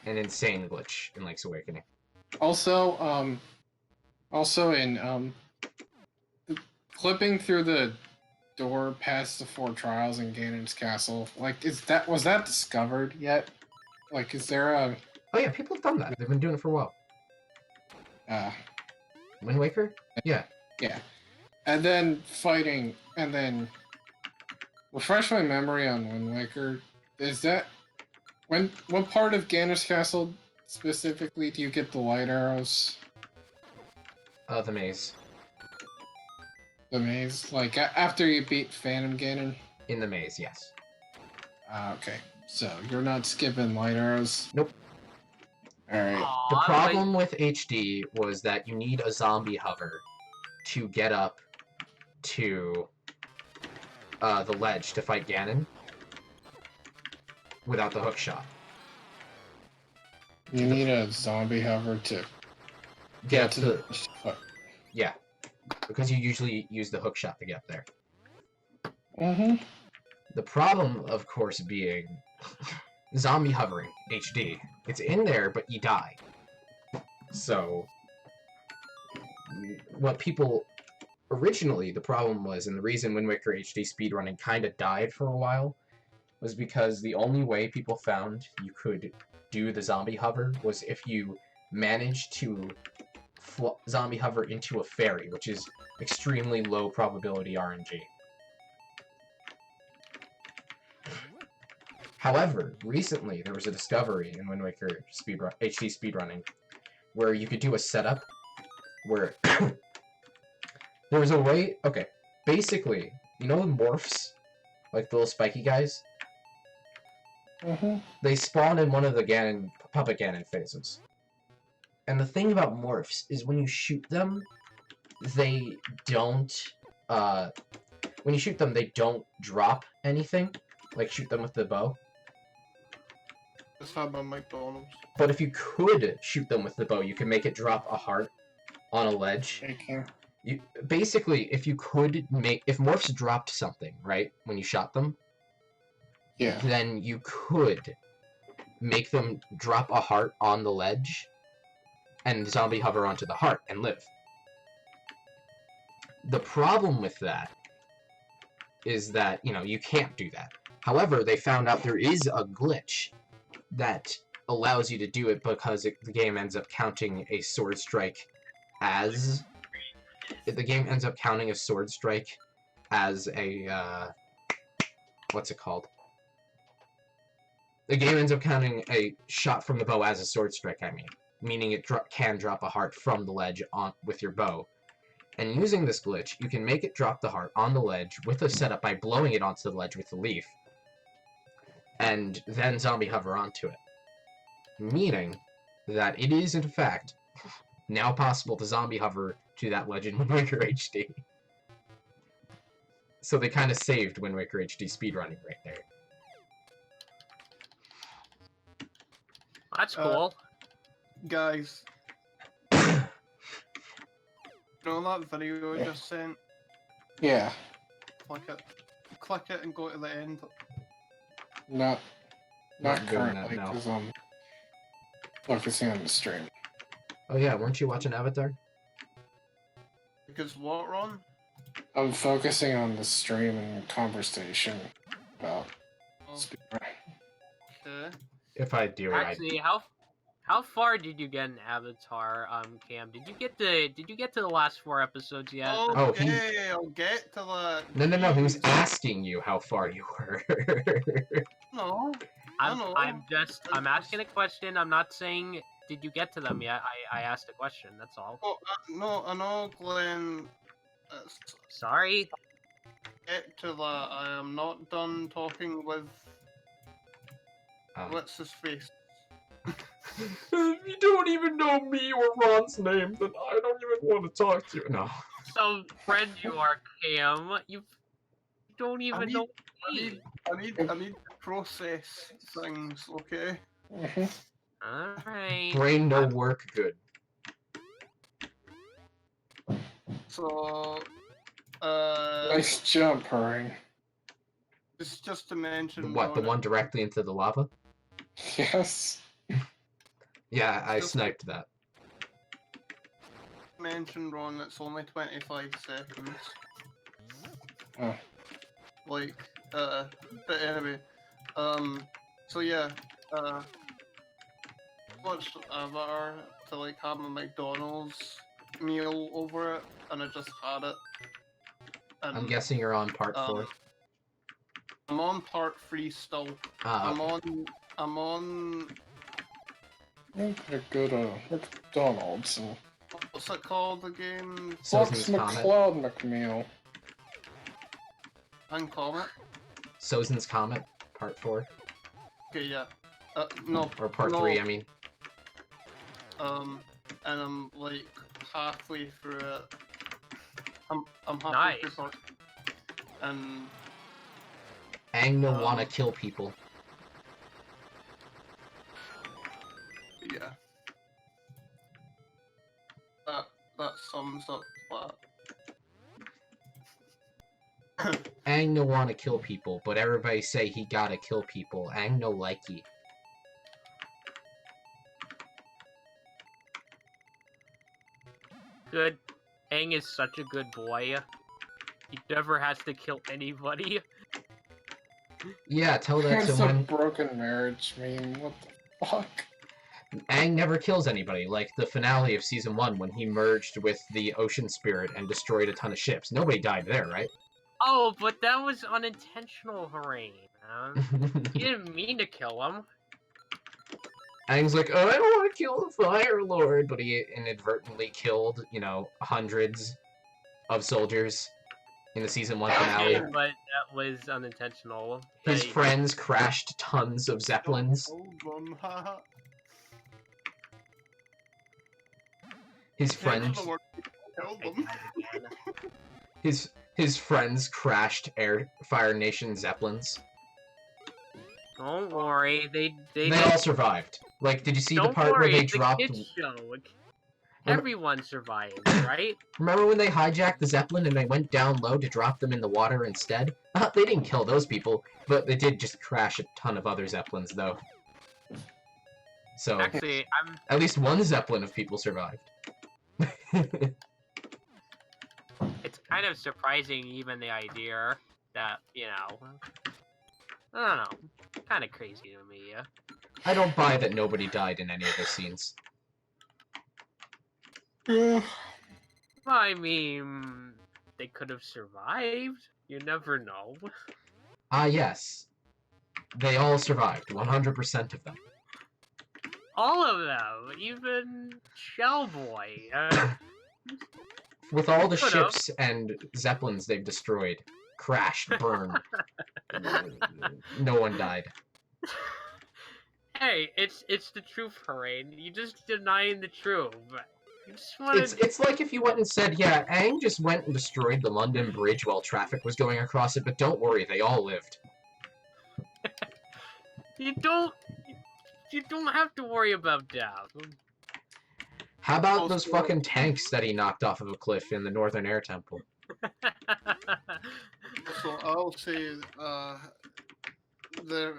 an insane glitch in Link's Awakening. Also in clipping through the door past the 4 trials in Ganon's castle, like was that discovered yet? Like is there a Oh yeah, people have done that. They've been doing it for a while. Wind Waker? Yeah. Yeah. And then refresh my memory on Wind Waker. Is that what part of Ganon's castle specifically do you get the light arrows? The maze. The maze? Like after you beat Phantom Ganon? In the maze, yes. Okay. So you're not skipping light arrows? Nope. Alright. The problem with HD was that you need a zombie hover to get up to the ledge to fight Ganon without the hook shot. You need a zombie hover to get to the... Yeah. Because you usually use the hook shot to get there. Mm-hmm. The problem, of course, being zombie hovering, HD. It's in there, but you die. So, what people... Originally, the problem was, and the reason Wind Waker HD speedrunning kind of died for a while, was because the only way people found you could do the zombie hover was if you managed to zombie hover into a fairy, which is extremely low probability RNG. However, recently there was a discovery in Wind Waker HD speedrunning where you could do a setup where there was a way... Okay, basically, you know the morphs? Like the little spiky guys? Mm-hmm. They spawn in one of the Puppet Ganon phases. And the thing about morphs is when you shoot them, they don't... when you shoot them, they don't drop anything. Like, shoot them with the bow. It's not about McDonald's. But if you could shoot them with the bow, you could make it drop a heart on a ledge. Okay. Basically, if you could make... If morphs dropped something, right, when you shot them, yeah, then you could make them drop a heart on the ledge and zombie hover onto the heart and live. The problem with that is that, you know, you can't do that. However, they found out there is a glitch that allows you to do it because the game ends up counting a sword strike as... The game ends up counting a sword strike as a, what's it called? The game ends up counting a shot from the bow as a sword strike, I mean. Meaning it can drop a heart from the ledge with your bow. And using this glitch, you can make it drop the heart on the ledge with a setup by blowing it onto the ledge with the leaf. And then zombie hover onto it. Meaning that it is, in fact, now possible to zombie hover to that ledge in Wind Waker HD. So they kind of saved Wind Waker HD speedrunning right there. That's cool. Guys. You know that video I just sent? yeah. Click it. Click it and go to the end. Not Not doing that currently, now. because I'm focusing on the stream. Oh yeah, weren't you watching Avatar? Because what, Ron? I'm focusing on the stream and conversation about Oh, speedrun. okay. If I do it, Actually, how far did you get in Avatar, Cam? Did you get to the last 4 episodes yet? Oh, he- Okay, I'll get to that. No, he was Jeez. asking you how far you were. No, I know. I'm asking a question. I'm not saying did you get to them yet. I asked a question. That's all. Oh, no, I know, Glenn. Sorry. Get to that. I am not done talking with. What's his face? If you don't even know me or Ron's name, then I don't even want to talk to you. No. Some friend you are, Cam. You don't even know me. I need to process things, okay? Alright. Brain no work good. So, Nice jump, Hurry. just to mention. What, the one directly into the lava? Yes. Yeah, I sniped that. Mention, Ron, it's only 25 seconds. Oh. Like, but anyway, so yeah, watched Avatar to like have my McDonald's meal over it, and I just had it. And, I'm guessing you're on part 4. I'm on part 3 still. Ah, I'm on. I'm gonna go to McDonald's and What's it called again? Sozin's Fox Comet. McCloud McMeal. And Comet. Sozin's Comet, part 4. Okay, yeah. No. Or part no. 3, I mean. And I'm like halfway through it. I'm halfway Nice. through part. And Aang no wanna kill people. yeah. That sums up that. Aang no wanna kill people, but everybody say he gotta kill people. Aang no likey. Good. Aang is such a good boy. He never has to kill anybody. Yeah, tell that to That's a when broken marriage meme. What the fuck? Aang never kills anybody, like the finale of Season 1 when he merged with the Ocean Spirit and destroyed a ton of ships. Nobody died there, right? Oh, but that was unintentional, Harain. He didn't mean to kill him. Aang's like, oh, I don't want to kill the Fire Lord, but he inadvertently killed, hundreds of soldiers in the Season 1 finale. Okay, but that was unintentional. His friends crashed tons of Zeppelins. His friends... His friends crashed Fire Nation Zeppelins. Don't worry, they all survived. Like, did you see the part where they dropped... It's a kids show. Everyone survived, right? Remember when they hijacked the Zeppelin and they went down low to drop them in the water instead? They didn't kill those people, but they did just crash a ton of other Zeppelins, though. So, actually, at least one Zeppelin of people survived. It's kind of surprising, even the idea that, I don't know, kind of crazy to me, yeah. I don't buy that nobody died in any of the scenes. I mean, they could have survived. You never know. Yes. They all survived, 100% of them. All of them, even Shellboy. With all the ships and Zeppelins they've destroyed, crashed, burned, no one died. Hey, it's the truth, Harain. You just denying the truth. You just It's like if you went and said, yeah, Aang just went and destroyed the London Bridge while traffic was going across it, but don't worry, they all lived. You don't have to worry about death. How about those fucking tanks that he knocked off of a cliff in the Northern Air Temple? So I'll say, the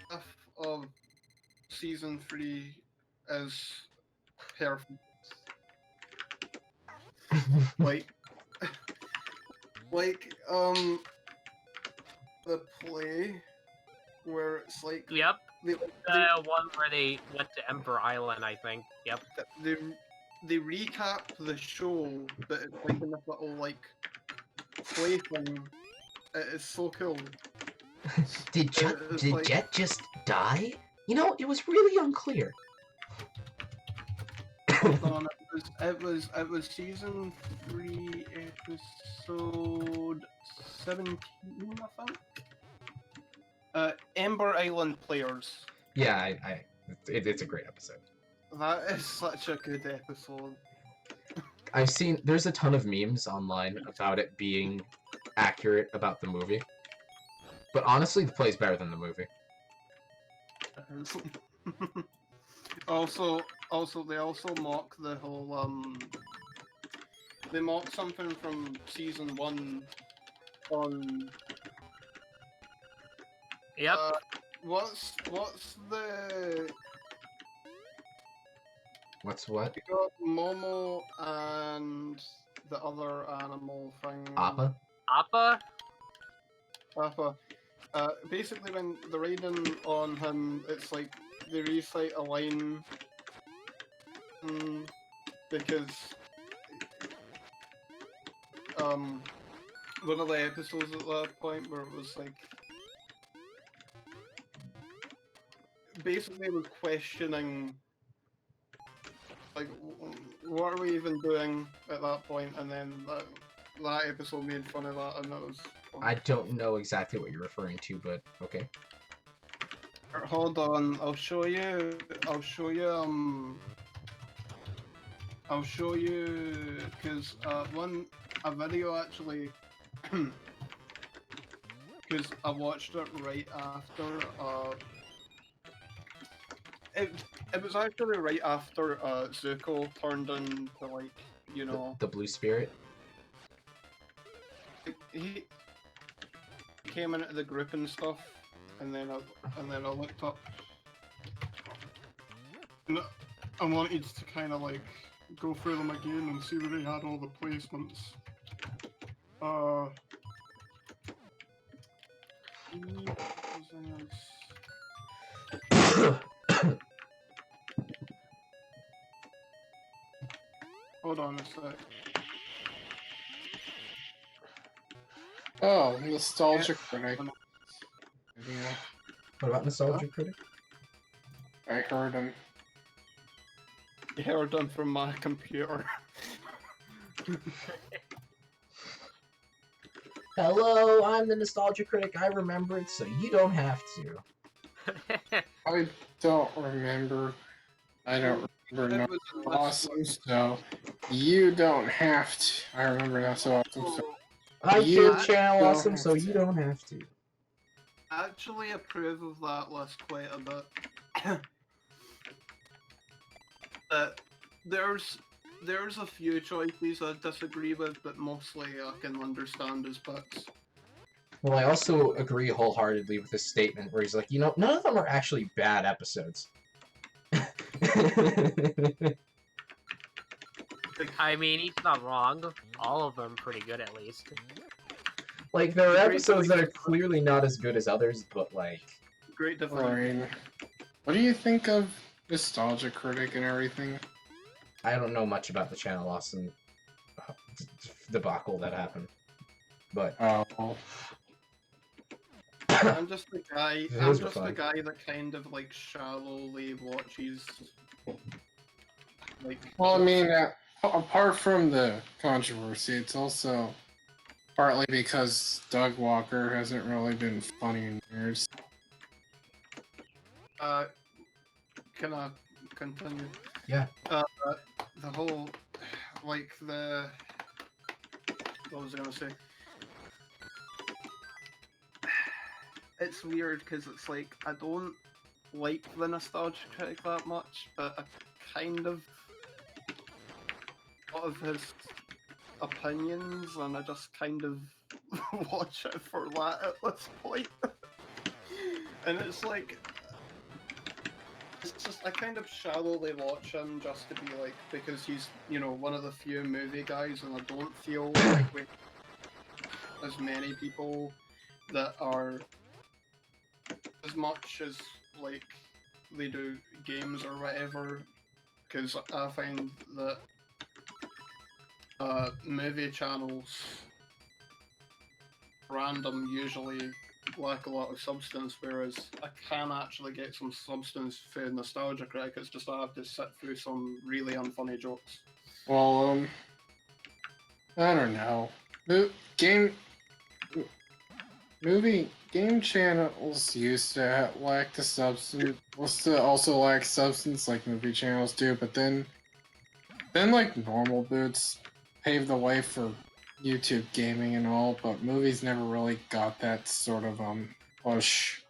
stuff of Season 3 is perfect. Like, like, the play where it's like Yep. they, The one where they went to Emperor Island, I think. Yep. they recap the show, but it's like in this little like play thing. It is so cool. Did like, Jet just die? You know, it was really unclear. Hold on, it was season 3, episode 17, I think. Ember Island Players. Yeah, it's a great episode. That is such a good episode. I've seen there's a ton of memes online about it being accurate about the movie, but honestly, the play's better than the movie. Also, they also mock the whole they mock something from season 1 on. Yep. What's the? What's what? You got Momo and the other animal thing. Appa? Appa? Appa. Basically, when they're raiding on him, it's like they recite a line. Because one of the episodes at that point where it was like basically was questioning like what are we even doing at that point, and then that episode made fun of that, and that was fun. I don't know exactly what you're referring to, but okay. Hold on, I'll show you because a video actually because I watched it right after it was actually right after Zuko turned into like, you know, The blue spirit? he came into the group and stuff, and then I looked up and I wanted to kind of like go through them again and see where they had all the placements. Hold on a sec. Oh, Nostalgia Critic. Yeah, What about Nostalgia Critic? I heard him. You heard them from my computer. Hello, I'm the Nostalgia Critic. I remember it, so you don't have to. I don't remember. I don't remember. It was in this Awesome, so you don't have to. I remember that's so awesome. So I You feel channel don't awesome, have so to. you don't have to. I actually approve of that list quite a bit. There's a few choices I disagree with, but mostly I can understand his picks. Well, I also agree wholeheartedly with his statement where he's like, you know, none of them are actually bad episodes. I mean, he's not wrong. All of them pretty good, at least. Like, there are episodes that are clearly not as good as others, but, like... Great difference. Ryan, what do you think of Nostalgia Critic and everything? I don't know much about the Channel Austin debacle that happened. But... Oh, I'm just the guy. I'm Those just were the fun. guy that kind of like shallowly watches. Like. well, I mean, apart from the controversy, it's also partly because Doug Walker hasn't really been funny in years. Can I continue? Yeah. The whole, like the. What was I gonna say? It's weird because it's like I don't like the Nostalgia Critic that much, but I kind of lot of his opinions, and I just kind of watch it for that at this point. And it's like it's just I kind of shallowly watch him just to be like, because he's, you know, one of the few movie guys, and I don't feel like we as many people that are as much as like they do games or whatever, because I find that movie channels random usually lack a lot of substance, whereas I can actually get some substance through Nostalgia Critic. It's just I have to sit through some really unfunny jokes. Well, I don't know. Game channels used to lack the substance. Used to also lack substance like movie channels do, but then like normal boots paved the way for YouTube gaming and all, but movies never really got that sort of push.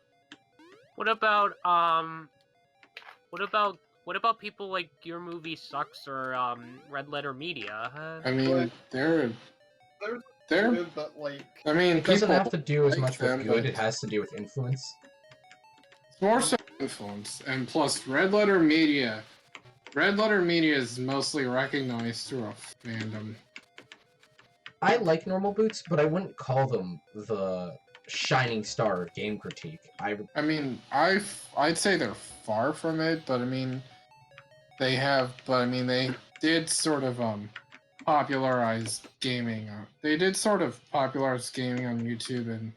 What about what about people like Your Movie Sucks or Red Letter Media? I mean, they're good, but like I mean, It doesn't have to do as like much them, with good, but it has to do with influence. it's more so influence, and plus Red Letter Media. Red Letter Media is mostly recognized through a fandom. I like Normal Boots, but I wouldn't call them the shining star of game critique. I mean, I'd say they're far from it, but I mean, they did sort of popularize gaming. They did sort of popularize gaming on YouTube and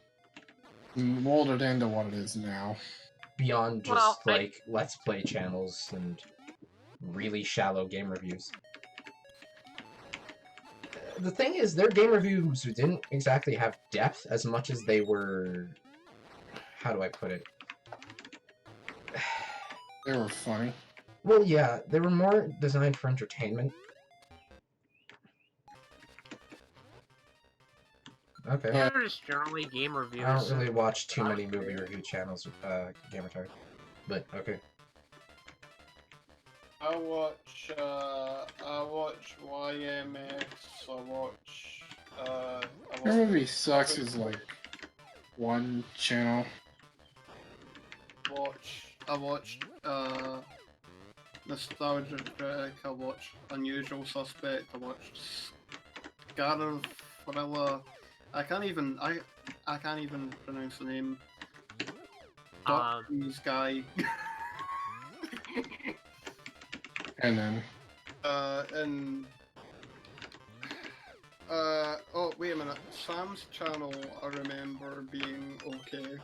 mold it into what it is now. Beyond just like Let's Play channels and really shallow game reviews. The thing is, their game reviews didn't exactly have depth as much as they were... How do I put it? They were funny. Well, yeah, they were more designed for entertainment. Okay. Yeah, just generally game reviews. I don't really watch too many movie review channels, Gamertard. But, okay. I watch YMS, Your Movie Sucks is like one channel. I watched Nostalgia Critic, I watched Unusual Suspect, I watched Scarlet Thriller. I can't even pronounce the name. This guy. And then oh wait a minute, Sam's channel I remember being okay.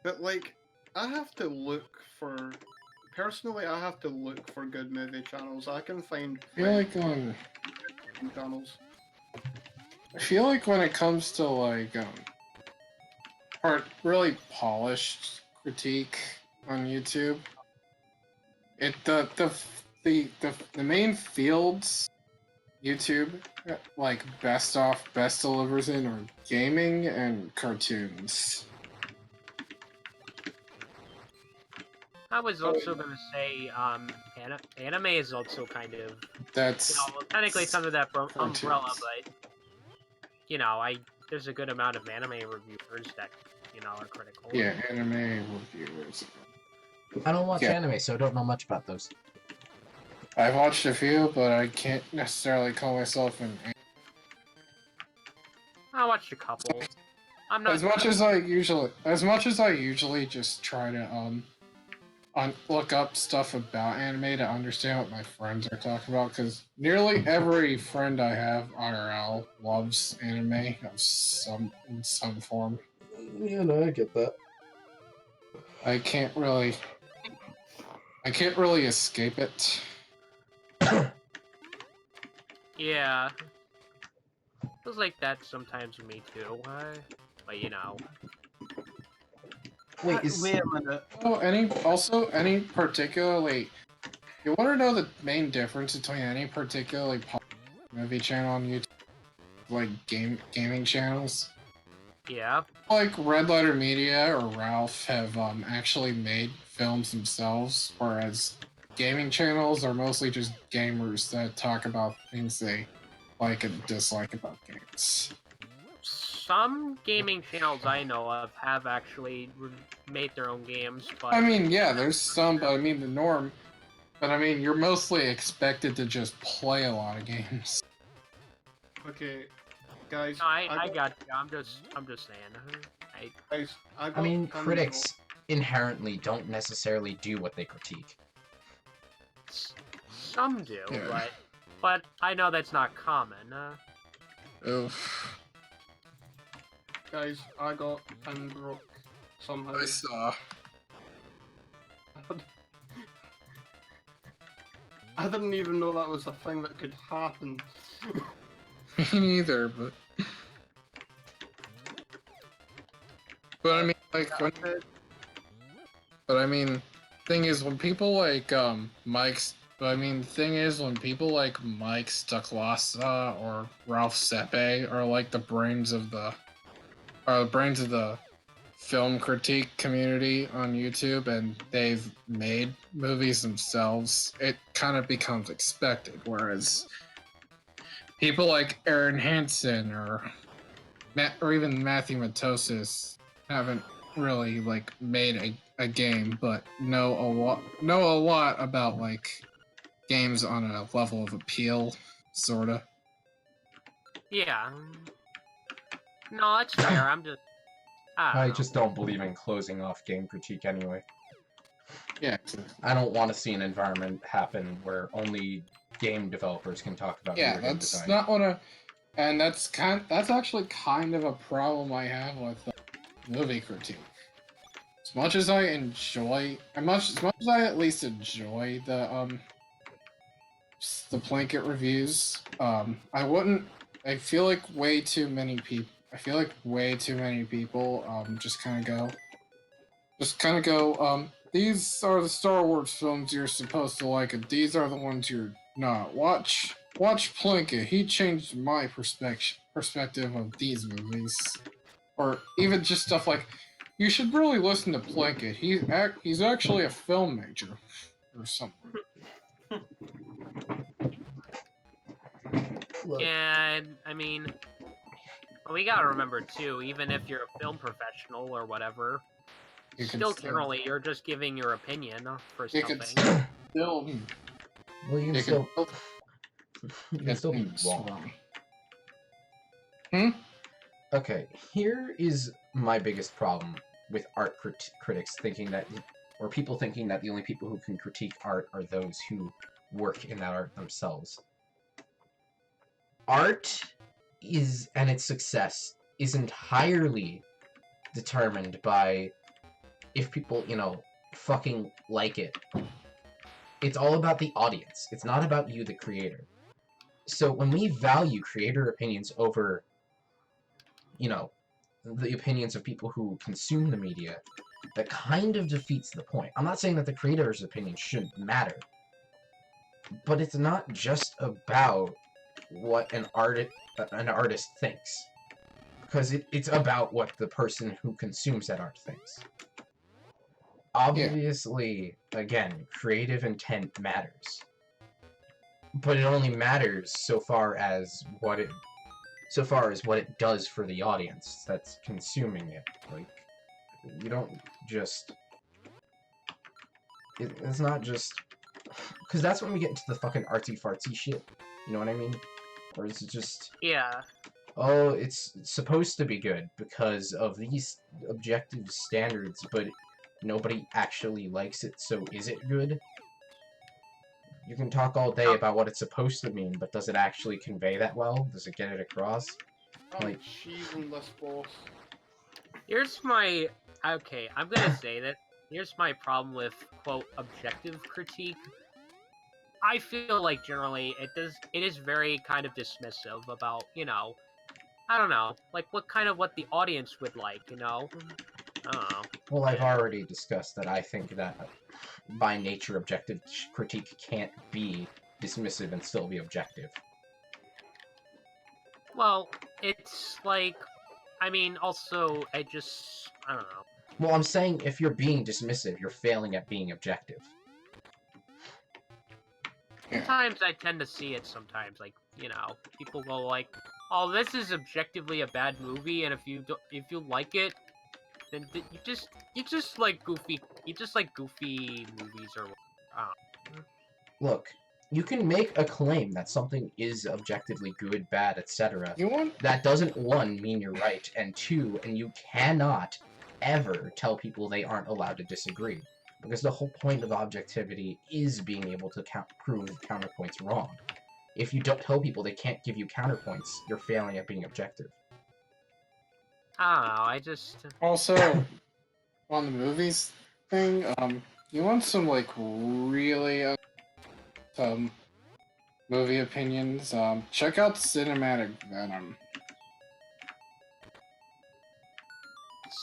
But like I have to look for good movie channels. I can find channels. I feel like when it comes to like really polished critique on YouTube, the main fields YouTube like best delivers in are gaming and cartoons. I was also gonna say, anime is also kind of technically it's under that umbrella, but there's a good amount of anime reviewers that are critical. Yeah, anime reviewers. I don't watch anime, so I don't know much about those. I've watched a few, but I can't necessarily call myself an. I watched a couple. I'm not as much as I usually just try to look up stuff about anime to understand what my friends are talking about, because nearly every friend I have IRL loves anime in some form. Yeah, no, I get that. I can't really escape it. Yeah. Feels like that sometimes with me too. But Wait, wait a minute. Oh, any particularly... You want to know the main difference between any particularly movie channel on YouTube, like gaming channels? Yeah. Like Red Letter Media or Ralph have actually made films themselves, whereas gaming channels are mostly just gamers that talk about things they like and dislike about games. some gaming channels I know of have actually made their own games, but... I mean, yeah, there's some, but I mean the norm. But I mean, you're mostly expected to just play a lot of games. Okay, guys. No, I got you. I'm just saying. Guys, I mean, critics inherently don't necessarily do what they critique. Some do, Yeah. but I know that's not common. Oof. Guys, I got Pembroke somehow. I saw. I didn't even know that was a thing that could happen. Me neither, but I mean, like, but I mean, thing is, when people like Mike's, but I mean, thing is, when people like Mike Stucklasa or Ralph Sepe are like the brains of the film critique community on YouTube, and they've made movies themselves, it kind of becomes expected. Whereas people like Aaron Hansen or even Matthew Matosis haven't really like made a game, but know a lot about like games on a level of appeal, sorta. Yeah. No, that's fair. I just don't believe in closing off game critique anyway. Yeah. I don't want to see an environment happen where only game developers can talk about video game design. That's not what I... And that's actually kind of a problem I have with movie critique. As much as I enjoy, as much as I at least enjoy the Plinkett reviews, I feel like way too many people just kind of go, these are the Star Wars films you're supposed to like, and these are the ones you're not. Watch Plinkett. He changed my perspective of these movies. Or even just stuff like, you should really listen to Plinkett. He's actually a film major. Or something. Yeah, I mean, we gotta remember too, even if you're a film professional or whatever, still generally you're just giving your opinion for something. Well, you can still be wrong. Okay, here is my biggest problem with art critics thinking that, or people thinking that the only people who can critique art are those who work in that art themselves. Art and its success is entirely determined by if people, fucking like it. It's all about the audience. It's not about you, the creator. So when we value creator opinions over, the opinions of people who consume the media, that kind of defeats the point. I'm not saying that the creator's opinion shouldn't matter, but it's not just about what an artist thinks, because it's about what the person who consumes that art thinks. Obviously, again, creative intent matters, but it only matters so far as what it does for the audience that's consuming it. Like, you don't just... It's not just... Because that's when we get into the fucking artsy-fartsy shit. You know what I mean? Or is it just... Yeah. Oh, it's supposed to be good because of these objective standards, but nobody actually likes it, so is it good? You can talk all day about what it's supposed to mean, but does it actually convey that well? Does it get it across? Like, cheesing this boss. Here's my... Okay, I'm gonna say that. Here's my problem with, quote, objective critique. I feel like generally it is very kind of dismissive about, I don't know, like what the audience would like, I don't know. Well, I've already discussed that I think that by nature objective critique can't be dismissive and still be objective. Well, it's like, I mean, also, I don't know. Well, I'm saying if you're being dismissive, you're failing at being objective. Sometimes I tend to see it sometimes, like, people go like, oh, this is objectively a bad movie, and if you like it, then you just like goofy movies or whatever. Look, you can make a claim that something is objectively good, bad, etc. You want? That doesn't, one, mean you're right, and two, and you cannot ever tell people they aren't allowed to disagree. Because the whole point of objectivity is being able to prove counterpoints wrong. If you don't tell people they can't give you counterpoints, you're failing at being objective. I don't know, I just... Also, on the movies thing, you want some, like, really, movie opinions, check out Cinematic Venom.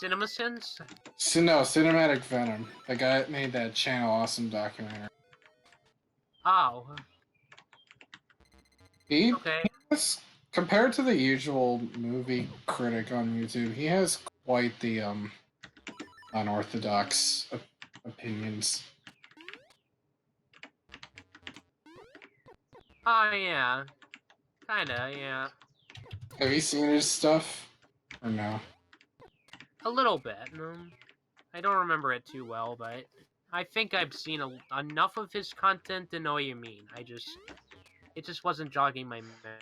CinemaSins? No, Cinematic Venom. The guy that made that Channel Awesome documentary. Oh. He has, compared to the usual movie critic on YouTube, he has quite the, unorthodox opinions. Oh, yeah. Kinda, yeah. Have you seen his stuff? Or no? A little bit. I don't remember it too well, but I think I've seen enough of his content to know what you mean. It just wasn't jogging my memory.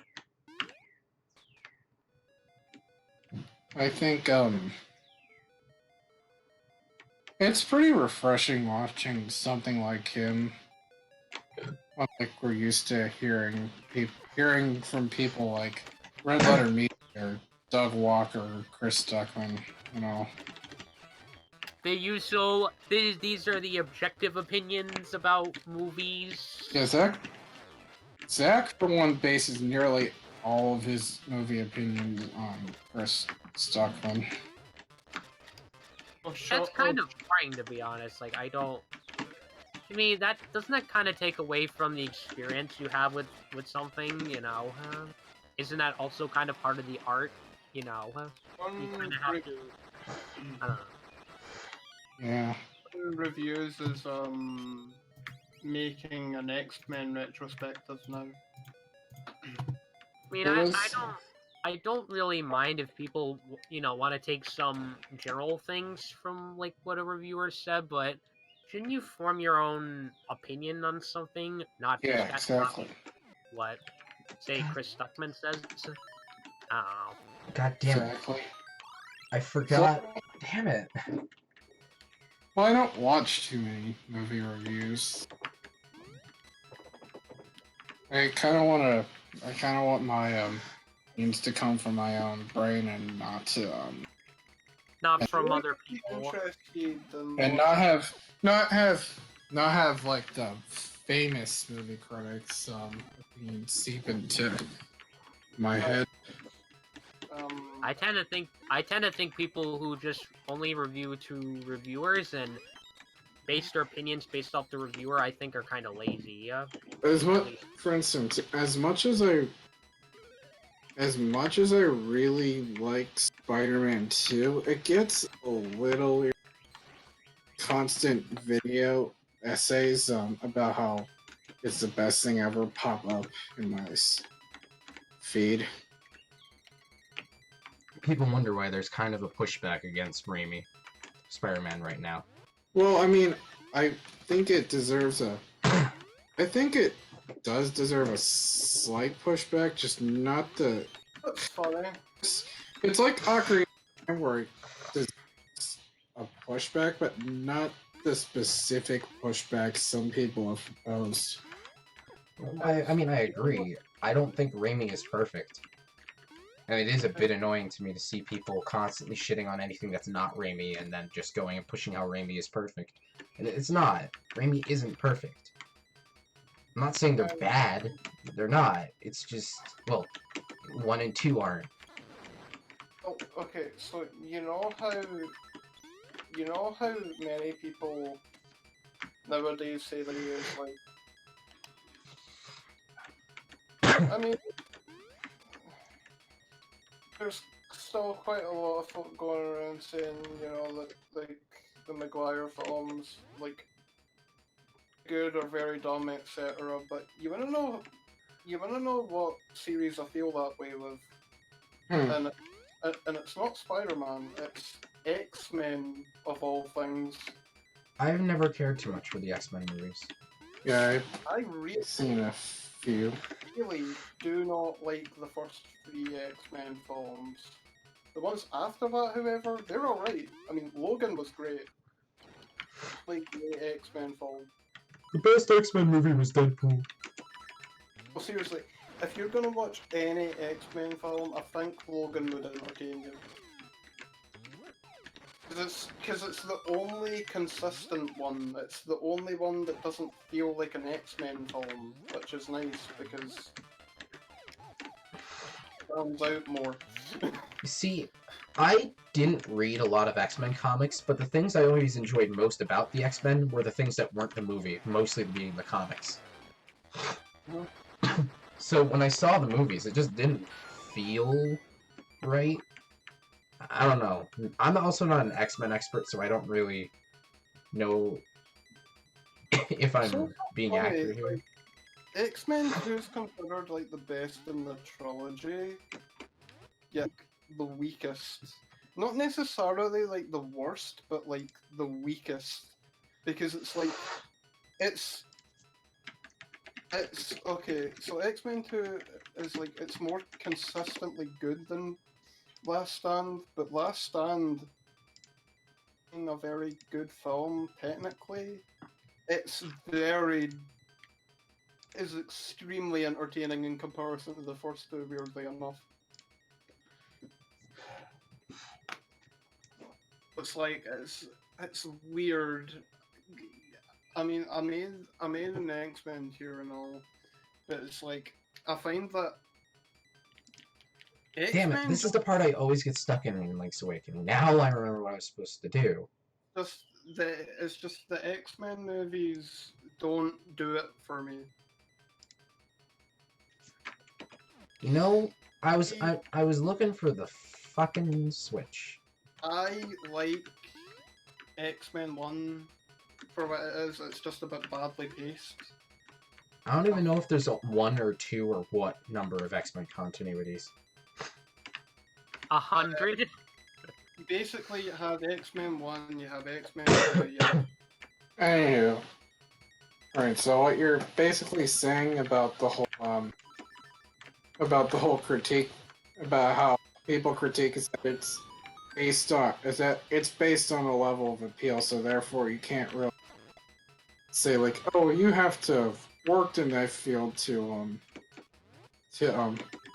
I think, it's pretty refreshing watching something like him. Like we're used to hearing from people like Red Letter Media or Doug Walker or Chris Duckman, you know. These are the objective opinions about movies. Yeah, Zach for one bases nearly all of his movie opinions on Chris Duckman. That's kind of boring, to be honest. Like, I mean, doesn't that kind of take away from the experience you have with something, you know? Isn't that also kind of part of the art, you know? You kind of have to, I don't know. Yeah. Reviews is making an X-Men retrospective now. I mean, I don't really mind if people, you know, want to take some general things from, like, what a reviewer said, but shouldn't you form your own opinion on something, not just exactly. What, say, Chris Stuckman says? I don't know. God damn it. Exactly. I forgot. Damn it. Well, I don't watch too many movie reviews. I kind of want my means to come from my own brain and not to not from other people. And not have like the famous movie critics opinions seep into my head. I tend to think people who just only review to reviewers and base their opinions based off the reviewer, I think, are kind of lazy. Yeah. For instance, as much as I really like Spider-Man 2, it gets a little constant video essays about how it's the best thing ever pop up in my feed. People wonder why there's kind of a pushback against Raimi Spider-Man right now. Well, I mean, I think it deserves I think it does deserve a slight pushback, just not the... That's funny. It's like Ocarina where it deserves a pushback, but not the specific pushback some people have proposed. I mean, I agree. I don't think Raimi is perfect. And it is a bit annoying to me to see people constantly shitting on anything that's not Raimi and then just going and pushing how Raimi is perfect. And it's not. Raimi isn't perfect. I'm not saying they're bad. They're not. It's just, well, 1 and 2 aren't. Oh, okay, so you know how many people nowadays say that he is like... I mean, there's still quite a lot of folk going around saying, you know, that like the Maguire films, like, good or very dumb, etc. But you wanna know what series I feel that way with? and it's not Spider-Man. It's X-Men of all things. I've never cared too much for the X-Men movies. Yeah, I really I've seen a few. do not like the first 3 X-Men films. The ones after that, however, they're alright. I mean, Logan was great. Like the X-Men film. The best X-Men movie was Deadpool. Well, seriously, if you're gonna watch any X-Men film, I think Logan would entertain you. Because it's the only consistent one. It's the only one that doesn't feel like an X-Men film, which is nice because it stands out more. See, I didn't read a lot of X-Men comics, but the things I always enjoyed most about the X-Men were the things that weren't the movie, mostly being the comics. So when I saw the movies, it just didn't feel right. I don't know. I'm also not an X-Men expert, so I don't really know if I'm being accurate here. Like, X-Men 2 is considered like the best in the trilogy, yet the weakest. Not necessarily like the worst, but like the weakest. Because it's like, it's okay, so X-Men 2 is like, it's more consistently good than Last Stand, but Last Stand being a very good film, technically, it's extremely entertaining in comparison to the first two, weirdly enough. It's like, it's weird. I mean, I made an X-Men here and all, but it's like, I find that Damn it, this is the part I always get stuck in Link's Awakening. Now I remember what I was supposed to do. It's just the X-Men movies don't do it for me. You know, I was looking for the fucking Switch. I like X-Men 1 for what it is. It's just a bit badly paced. I don't even know if there's a 1 or 2 or what number of X-Men continuities. 100? Basically, you have X-Men 1, you have X-Men 2, you have... Anywho. Alright, so what you're basically saying about the whole critique, about how people critique is that it's based on a level of appeal, so therefore you can't really say like, oh, you have to have worked in that field to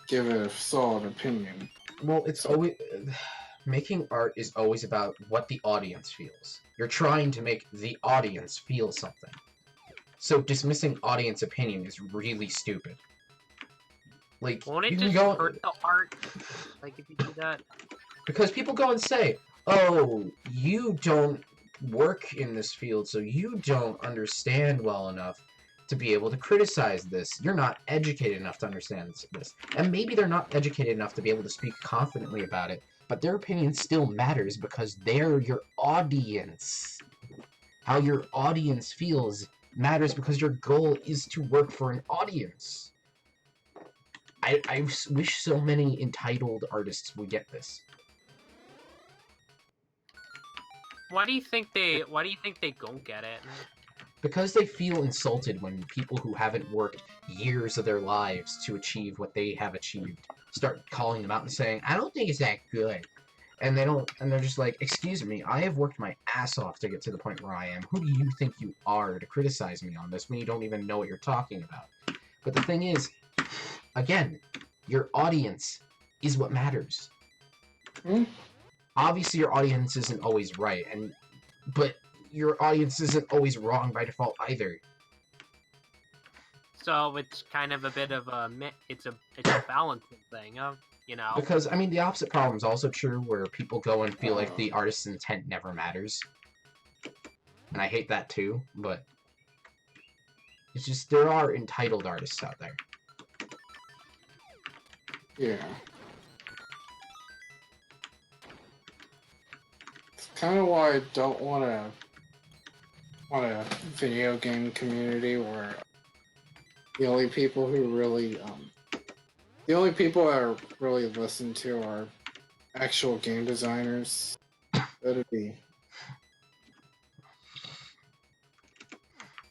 give it a solid opinion. Well, it's always... Making art is always about what the audience feels. You're trying to make the audience feel something. So dismissing audience opinion is really stupid. Like, Won't it you can just go... hurt the art? Like, if you do that? Because people go and say, oh, you don't work in this field, so you don't understand well enough to be able to criticize this. You're not educated enough to understand this. And maybe they're not educated enough to be able to speak confidently about it, but their opinion still matters because they're your audience. How your audience feels matters because your goal is to work for an audience. I wish so many entitled artists would get this. Why do you think they don't get it? Because they feel insulted when people who haven't worked years of their lives to achieve what they have achieved start calling them out and saying, I don't think it's that good. And they're just like, excuse me, I have worked my ass off to get to the point where I am. Who do you think you are to criticize me on this when you don't even know what you're talking about? But the thing is, again, your audience is what matters. Obviously your audience isn't always right, but your audience isn't always wrong by default either. So it's kind of a bit of a it's a balancing thing, you know. Because I mean, the opposite problem is also true, where people go and feel like the artist's intent never matters, and I hate that too. But it's just there are entitled artists out there. Yeah. It's kind of why I don't want a video game community where the only people who really The only people I really listen to are actual game designers. That'd be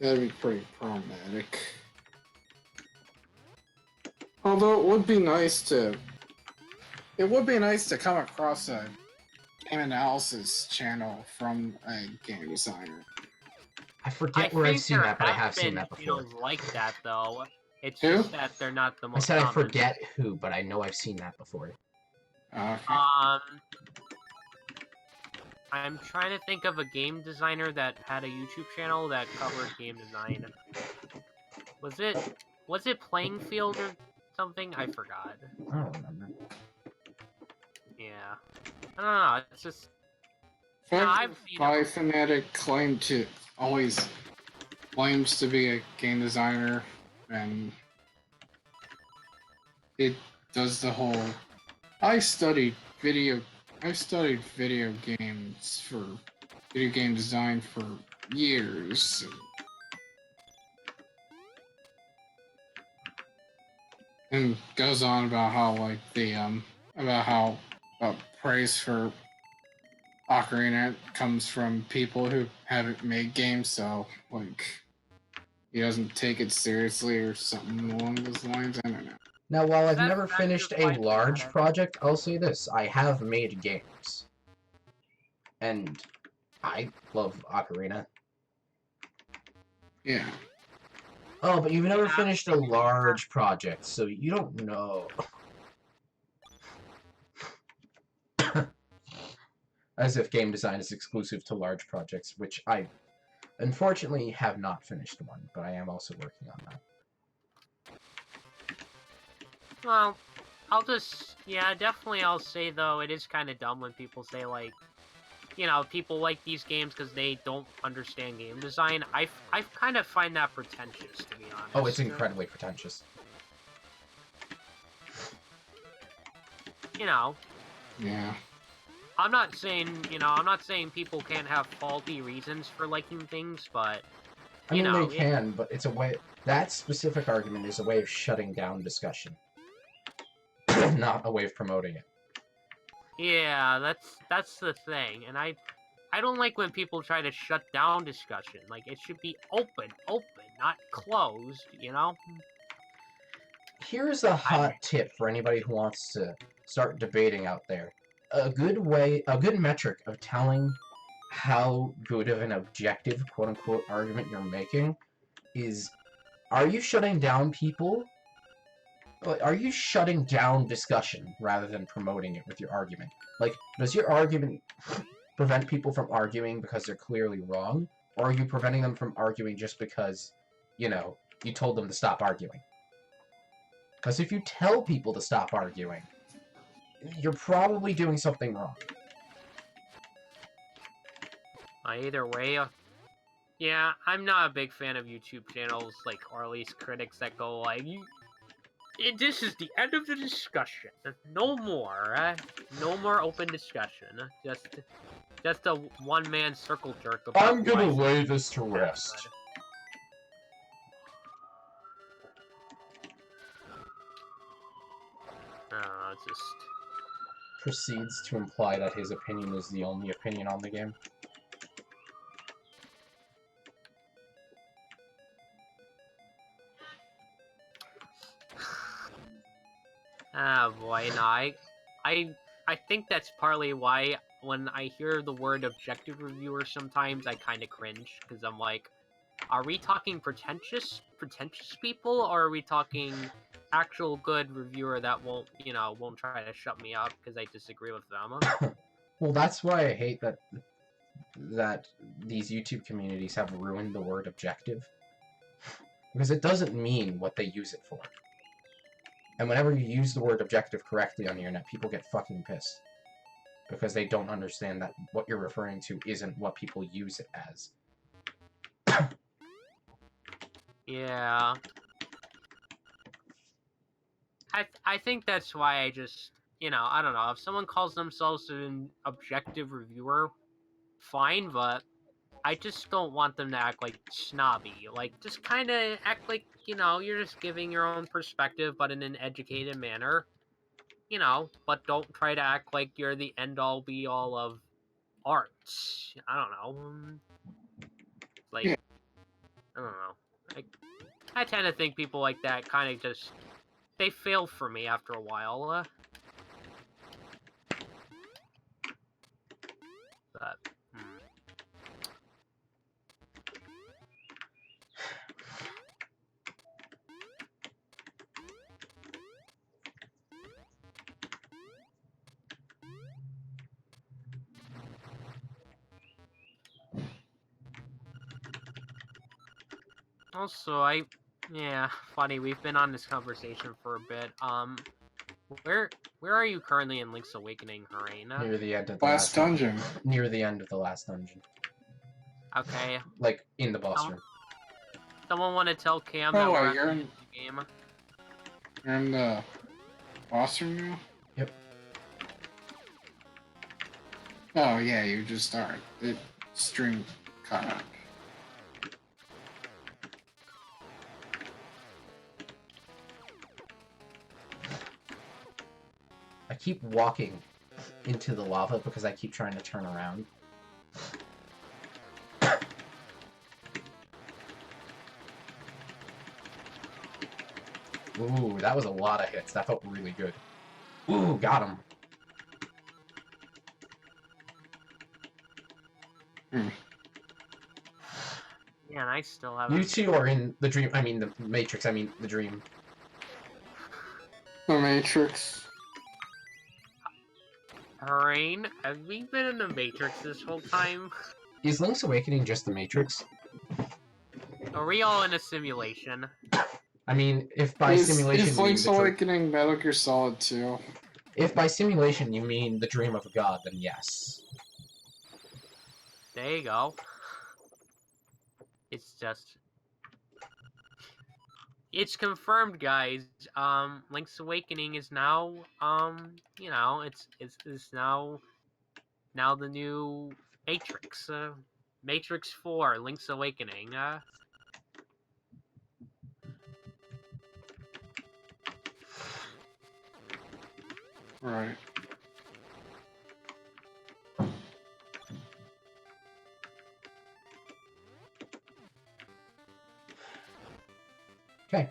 pretty problematic. Although it would be nice to come across a game analysis channel from a game designer. I forget where I've seen that, but I have seen been that before. channels like that though. It's Who? just that they're not the I most said I common. forget who, but I know I've seen that before. Okay. I'm trying to think of a game designer that had a YouTube channel that covered game design. Was it Playing Field or something? I forgot. I don't remember. Yeah. I don't know. It's just. I've Fanatic always claims to be a game designer, and it does the whole. I studied video game design for years. And goes on about how like about praise for Ocarina comes from people who haven't made games, so like he doesn't take it seriously or something along those lines. I don't know. Now, while I've never finished a large project, I'll say this: I have made games, and I love Ocarina. Yeah. Oh, but you've never finished a large project, so you don't know. As if game design is exclusive to large projects, which I, unfortunately, have not finished one, but I am also working on that. Well, definitely I'll say, though, it is kind of dumb when people say, like, people like these games because they don't understand game design. I kind of find that pretentious, to be honest. Oh, it's incredibly pretentious. Yeah. I'm not saying people can't have faulty reasons for liking things, but I mean, they can, but it's a way. That specific argument is a way of shutting down discussion, not a way of promoting it. Yeah, that's the thing, and I don't like when people try to shut down discussion. Like, it should be open, not closed. Here's a hot tip for anybody who wants to start debating out there. A good metric of telling how good of an objective, quote-unquote, argument you're making is, are you shutting down people? Are you shutting down discussion rather than promoting it with your argument? Like, does your argument prevent people from arguing because they're clearly wrong? Or are you preventing them from arguing just because, you told them to stop arguing? Because if you tell people to stop arguing, you're probably doing something wrong. Either way, yeah, I'm not a big fan of YouTube channels, like, or at least critics that go like, this is the end of the discussion. No more. No more open discussion. Just a one-man circle jerk about I'm gonna lay this to rest. Just proceeds to imply that his opinion is the only opinion on the game. Ah, boy, no, I think that's partly why when I hear the word objective reviewer sometimes I kind of cringe, because I'm like, are we talking pretentious people, or are we talking actual good reviewer that won't try to shut me up because I disagree with them? Well, that's why I hate that these YouTube communities have ruined the word objective. Because it doesn't mean what they use it for. And whenever you use the word objective correctly on the internet, people get fucking pissed. Because they don't understand that what you're referring to isn't what people use it as. Yeah. I think that's why I just, I don't know. If someone calls themselves an objective reviewer, fine, but I just don't want them to act like snobby. Like, just kind of act like, you're just giving your own perspective, but in an educated manner. But don't try to act like you're the end-all, be-all of art. I don't know. Like, Yeah. I don't know. I tend to think people like that kind of just... They fail for me after a while. But... Also, yeah, funny, we've been on this conversation for a bit. Where are you currently in Link's Awakening, Harena? Near the end of the Last dungeon. Near the end of the last dungeon. Okay. Like, in the boss room. Someone want to tell Cam Oh, that we're you're at the in- game? You're in the boss room now? Yep. Oh, yeah, you just aren't. The stream caught up. I keep walking into the lava because I keep trying to turn around. Ooh, that was a lot of hits. That felt really good. Ooh, got him. Yeah, and I still haven't... You two are in the dream. I mean, the Matrix. I mean, the dream. The Matrix. Harene, have we been in the Matrix this whole time? Is Link's Awakening just the Matrix? Are we all in a simulation? I mean, if by simulation Is you mean Link's Awakening Metal Gear Solid 2? If by simulation you mean the dream of a god, then yes. There you go. It's just... It's confirmed, guys. Link's Awakening is now, it's now the new Matrix. Matrix 4, Link's Awakening. Right. Okay.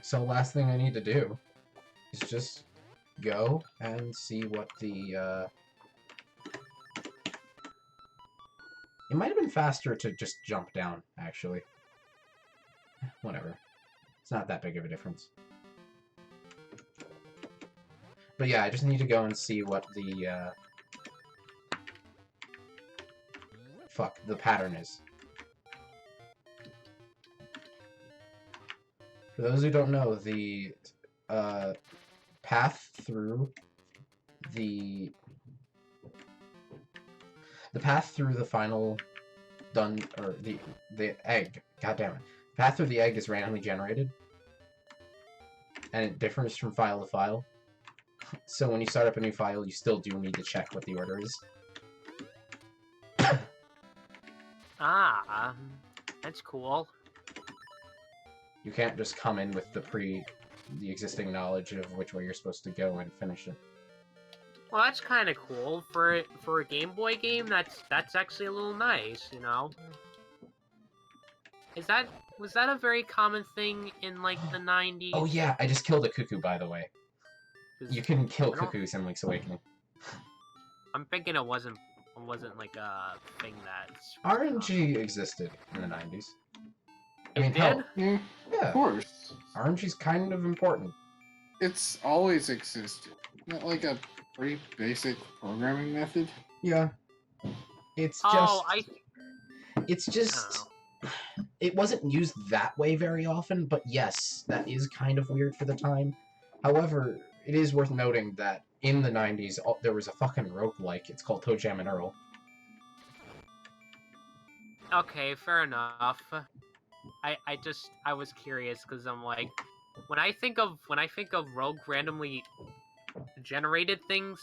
So last thing I need to do is just go and see what the, It might have been faster to just jump down, actually. Whatever. It's not that big of a difference. But yeah, I just need to go and see what the, the pattern is. For those who don't know, the, path through the final the egg, god damn it. Path through the egg is randomly generated. And it differs from file to file. So when you start up a new file, you still do need to check what the order is. That's cool. You can't just come in with the existing knowledge of which way you're supposed to go and finish it. Well, that's kind of cool for a Game Boy game. That's actually a little nice, you know. Was that a very common thing in like the 90s? Oh yeah, I just killed a cuckoo, by the way. You can kill cuckoos in Link's Awakening. I'm thinking it wasn't like a thing that's... RNG existed in the 90s. I mean, It did? hell, Yeah, yeah, of course. RNG's kind of important. It's always existed. Not like a pretty basic programming method. Yeah. It's just... Oh, It's just... It wasn't used that way very often, but yes, that is kind of weird for the time. However, it is worth noting that in the 90s, there was a fucking roguelike. It's called ToeJam and Earl. Okay, fair enough. I was curious because I'm like, when I think of rogue randomly generated things,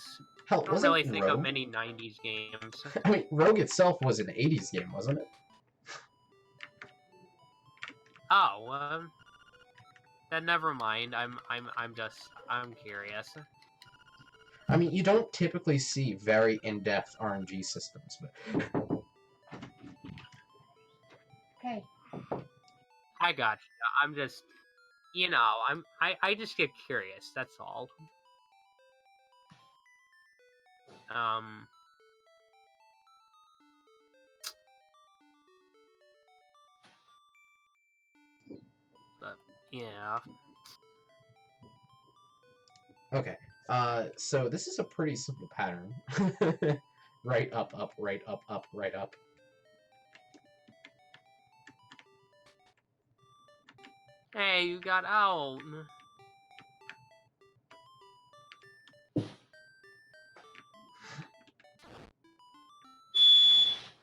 Hell, I don't wasn't really think of Rogue? many 90s games. I mean, Rogue itself was an 80s game, wasn't it? Oh, then never mind. I'm curious. I mean, you don't typically see very in-depth RNG systems, but... Hey. I got you. I'm just, I just get curious. That's all. But yeah. Okay. So this is a pretty simple pattern. Right, up, up, right, up, right, up. Hey, you got out.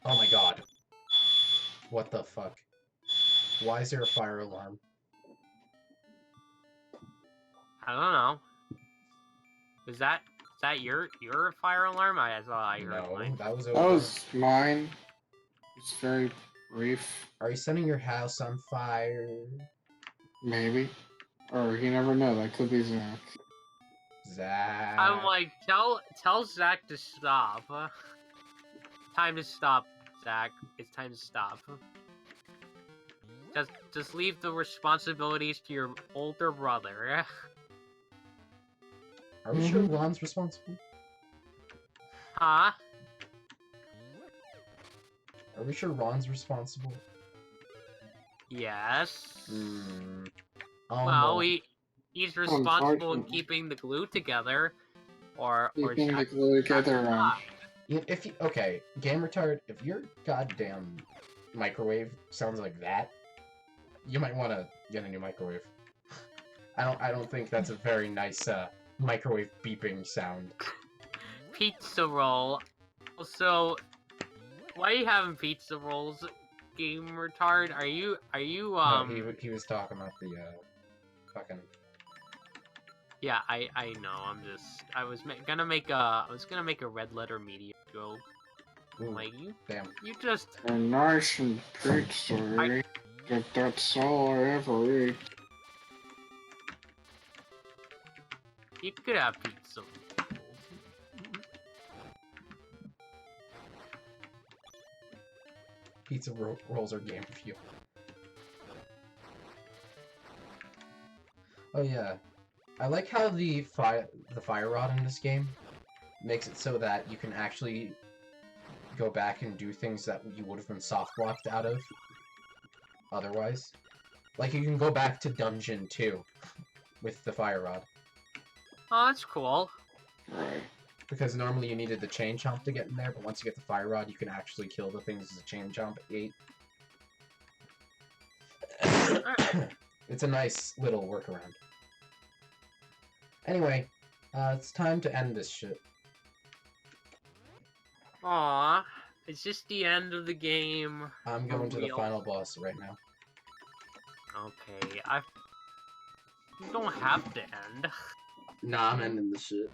Oh my god. What the fuck? Why is there a fire alarm? I don't know. Is that your fire alarm? I thought I heard No, mine. that was That over. was mine. It's very brief, Are you setting your house on fire? maybe. Or you never know, that could be Zach. Zach. I'm like, tell Zach to stop. Time to stop, Zach. It's time to stop. Just leave the responsibilities to your older brother. Are we sure Ron's responsible? Huh? Are we sure Ron's responsible? Yes. Oh, Well, he's responsible in keeping the glue together, or Keeping the Zach- glue together Zach's on. not. if you, okay, Game Retard, if your goddamn microwave sounds like that, you might want to get a new microwave. I don't think that's a very nice microwave beeping sound. Pizza roll. Also, why are you having pizza rolls? Game retard? Are you No, he was talking about the fucking. Yeah, I know. I was gonna make a red letter media joke. Ooh, Like damn. you just A nice and pizza, but that's all I ever eat. you could have pizza rolls. Pizza rolls are game fuel. Oh yeah, I like how the fire rod in this game makes it so that you can actually go back and do things that you would have been soft blocked out of otherwise. Like you can go back to Dungeon 2 with the fire rod. Oh, that's cool. Right. Because normally you needed the chain chomp to get in there, but once you get the fire rod, you can actually kill the things as a chain chomp at gate. It's a nice little workaround. Anyway, it's time to end this shit. Aw, it's just the end of the game. I'm going to the final boss right now. Okay, you don't have to end. Nah, I'm ending this shit.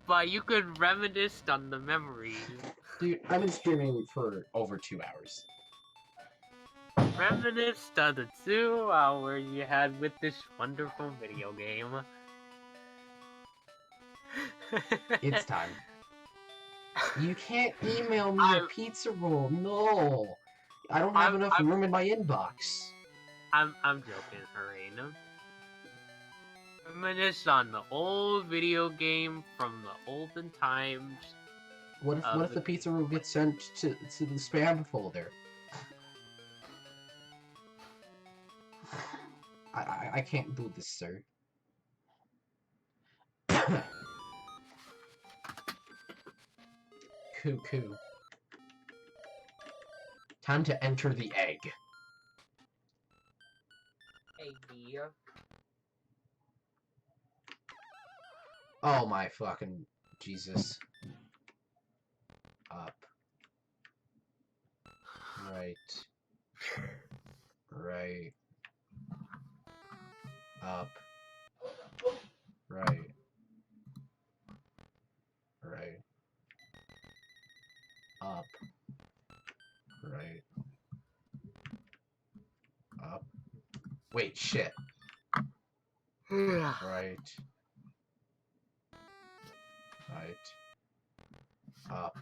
But you could reminisce on the memories. Dude, I've been streaming for over 2 hours. Reminisce on the 2 hours you had with this wonderful video game. It's time. You can't email me a pizza roll, no! I don't have enough room in my inbox. I'm joking, Harina. Reminisce on the old video game from the olden times. What if the pizza roll gets sent to the spam folder? I can't do this, sir. Cuckoo. Time to enter the egg. Eggy. Oh my fucking Jesus. Up. Right. Right. Up. Right. Wait, shit. Ugh. Right. Right. Up.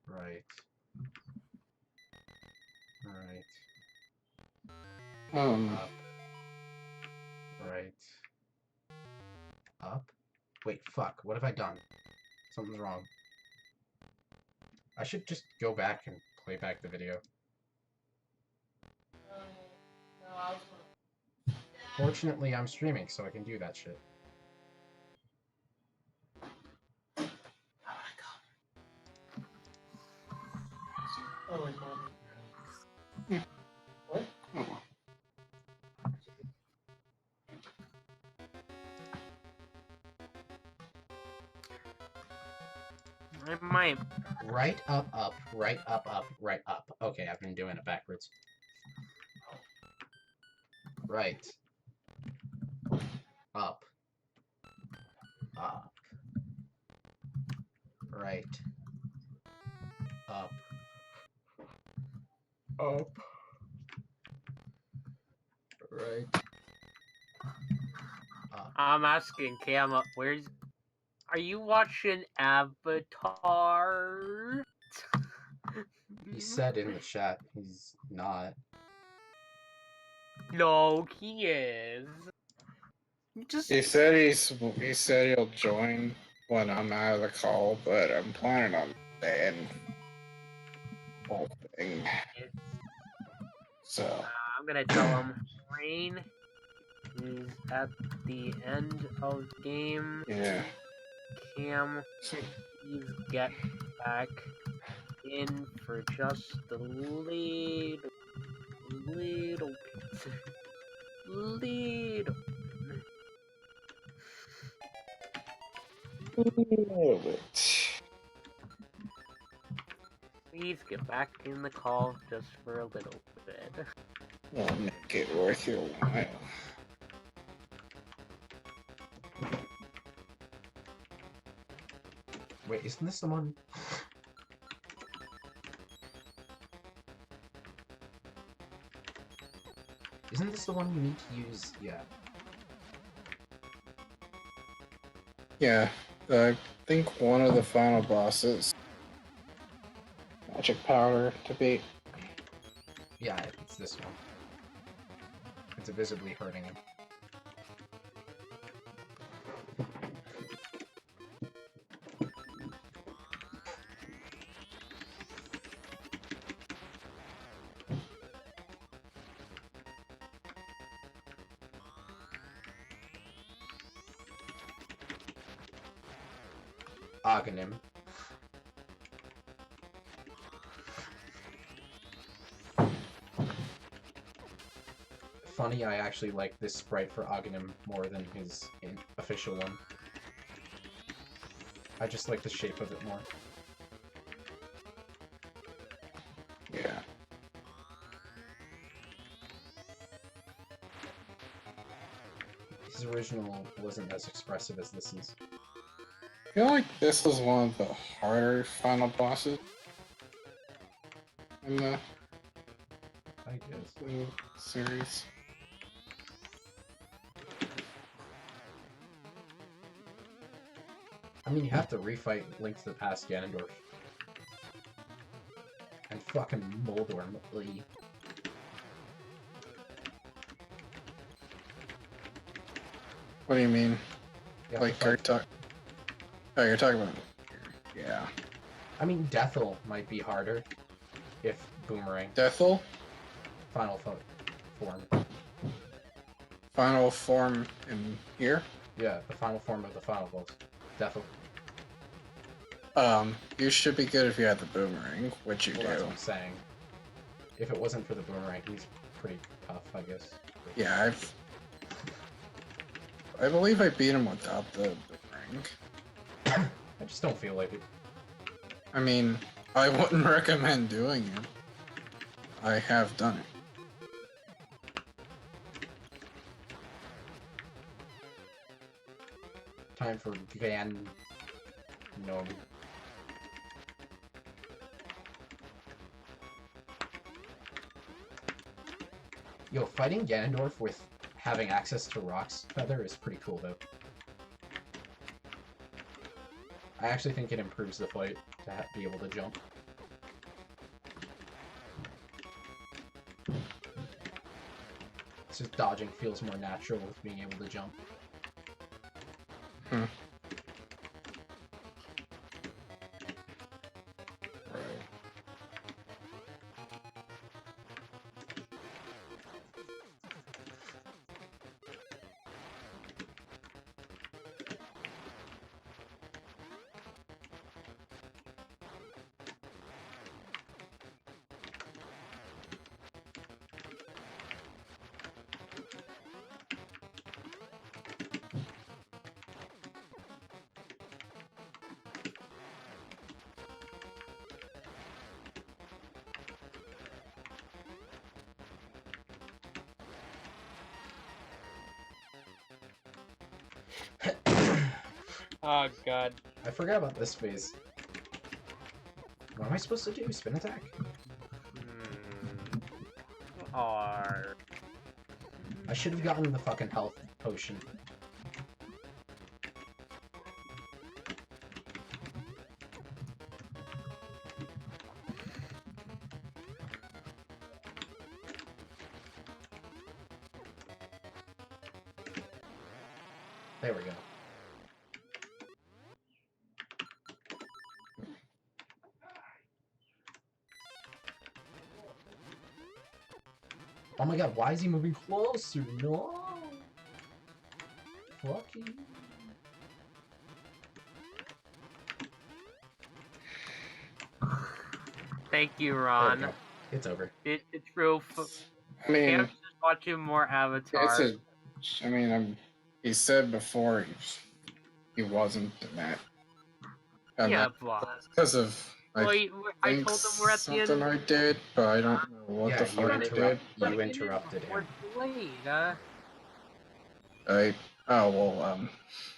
Right. Right. Up. Right. Up. Wait, fuck. What have I done? Something's wrong. I should just go back and play back the video. Fortunately, I'm streaming, so I can do that shit. Oh my god. What? Oh. I might. Right, up, up, right, up, up, right, up. Okay, I've been doing it backwards. Right. Up. Up. Right. Up. Up. Right. Up. I'm asking Cam, where's... Are you watching Avatar? He said in the chat he's not. No, he is. Just... He said he'll join when I'm out of the call, but I'm planning on staying whole thing. So I'm gonna tell him Rain is at the end of game. yeah. Cam, please get back in for just a little bit. Little. A little bit. Please get back in the call just for a little bit. I'll make it worth your while. Wait, isn't this the one? Isn't this the one you need to use? Yeah. Yeah, I think one of the final bosses. Magic powder to beat. Yeah, it's this one. It's visibly hurting him. Aghanim. Funny, I actually like this sprite for Aghanim more than his official one. I just like the shape of it more. Yeah. His original wasn't as expressive as this is. I feel like this is one of the harder final bosses in the I guess. series. I mean, you have to refight Link to the Past Ganondorf. And fucking Moldorm. Lee. What do you mean? You have Like, to fight- oh, you're talking about... Yeah. I mean, Deathel might be harder if Boomerang. Deathel? Final form. Final form in here? Yeah, the final form of the final boss. Deathel. You should be good if you had the boomerang, which you Well, that's do. what I'm saying. If it wasn't for the Boomerang, he's pretty tough, I guess. Yeah, I believe I beat him without the boomerang. I just don't feel like it. I mean, I wouldn't recommend doing it. I have done it. Time for Van Gnome. Yo, fighting Ganondorf with having access to Rock's Feather is pretty cool, though. I actually think it improves the fight to be able to jump. It's just dodging feels more natural with being able to jump. Hmm. Oh god. I forgot about this phase. What am I supposed to do? Spin attack? R. I should have gotten the fucking health potion. There we go. Oh my god, why is he moving closer? No! Fuck you. Thank you, There we Ron. go. It's over. It's real. I mean, Cam's just watching more Avatar. He said before he wasn't in that. And Yeah, that blah. because of Well, I I think told him we're at the end. something I did, but I don't know what Yeah, the fuck I did. you interrupted We're him. delayed.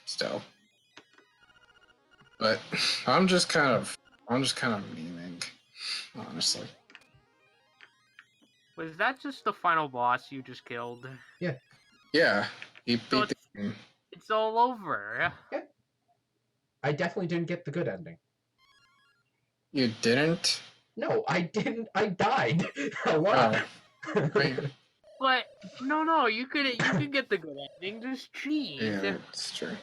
Still. But I'm just kind of memeing, honestly. Was that just the final boss you just killed? Yeah, he So beat the game. It's all over. Yeah. I definitely didn't get the good ending. You didn't? No, I didn't. I died a lot. Wait, But no, you could get the good ending. Just cheat. yeah, it's true.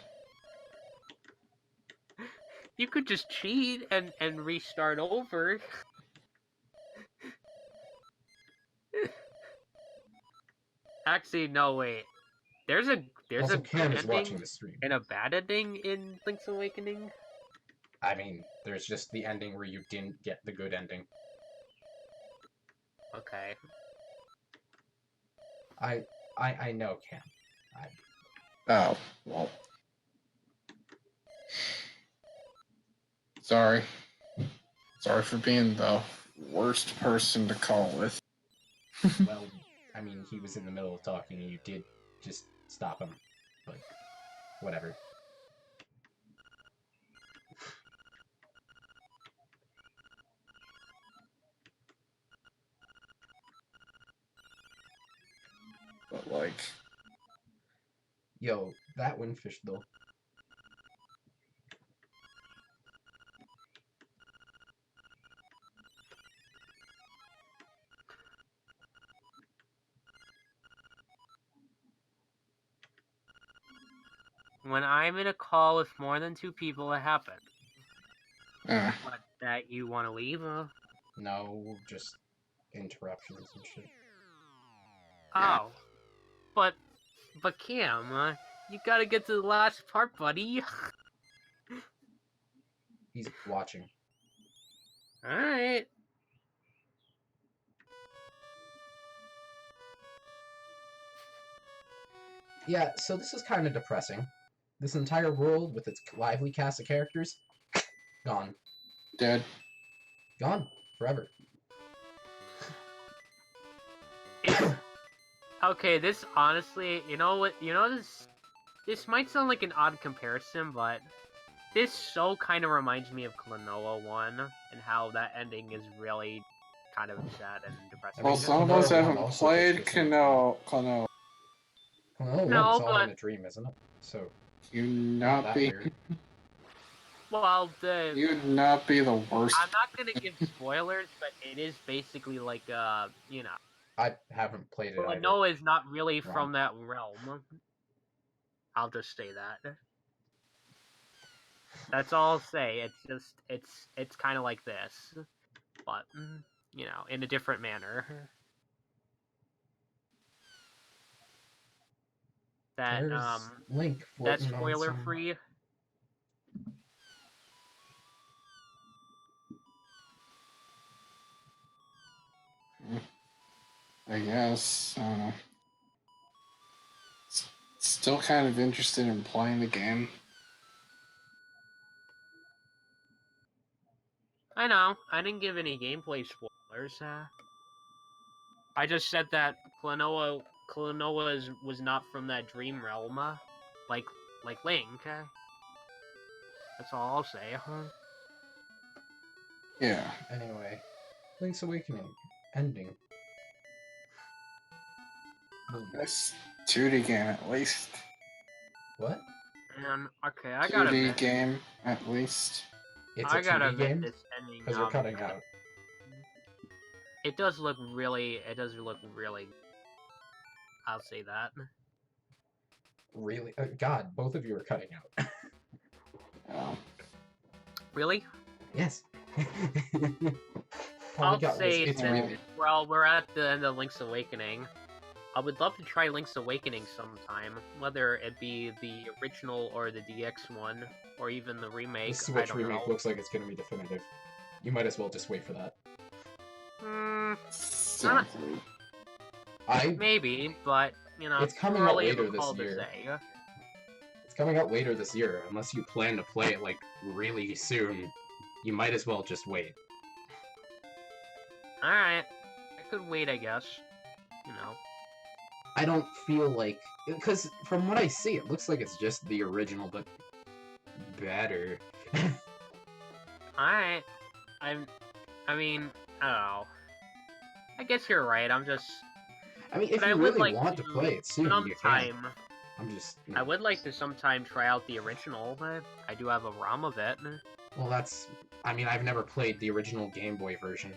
You could just cheat and restart over. Actually, no, wait. There's a Also, good Cam is watching ending the stream. and a bad ending in Link's Awakening. I mean, there's just the ending where you didn't get the good ending. Okay. I know, Cam. Oh, well. Sorry. Sorry for being the worst person to call with. Well, I mean, he was in the middle of talking and you did just stop him. But, whatever. But, like... Yo, that windfish, though. When I'm in a call with more than 2 people, it happens. What, that you want to leave? No, just interruptions and shit. Oh. But Cam, you gotta get to the last part, buddy. He's watching. Alright. Yeah, so this is kind of depressing. This entire world with its lively cast of characters, gone. Dead. Gone. Forever. Okay, this honestly, you know what? You know this might sound like an odd comparison, but this so kind of reminds me of Klonoa 1 and how that ending is really kind of sad and depressing. Well, some of us haven't played Klonoa. Klonoa 1 No, is all but in a dream, isn't it? So You not not that be. weird. well, You'd not be the worst. I'm not gonna give spoilers, but it is basically like you know, I haven't played it either. Noah is not really Wrong. from that realm. I'll just say that. That's all I'll say. It's just it's kind of like this, but you know, in a different manner. That There's Link that's floating on spoiler some... free. I guess. I don't know. Still kind of interested in playing the game. I know. I didn't give any gameplay spoilers. I just said that Klonoa was not from that dream realm, like Link. That's all I'll say. Yeah. Anyway, Link's Awakening ending. Boom. That's 2D game at least. What? And okay, I gotta 2D admit, game at least. It's a I gotta 2D admit game? this ending. Because you're cutting out. It does look really. It does look really. I'll say that. Really? God, both of you are cutting out. Oh. Really? Yes. I'll God, say it's that, really... well, we're at the end of Link's Awakening. I would love to try Link's Awakening sometime, whether it be the original or the DX one, or even the remake. The Switch I don't remake know. looks like it's going to be definitive. You might as well just wait for that. Exactly. Maybe, but you know, It's coming out early in later the this call to year. say. It's coming out later this year. Unless you plan to play it, like, really soon, you might as well just wait. Alright. I could wait, I guess. You know. I don't feel like... Because from what I see, it looks like it's just the original, but better. Alright. I mean, I don't know. I guess you're right, I'm just... I mean, if But you I would really like want to play it soon, you can. sometime... I'm just... I would like to sometime try out the original. I do have a ROM of it. Well, that's... I mean, I've never played the original Game Boy version.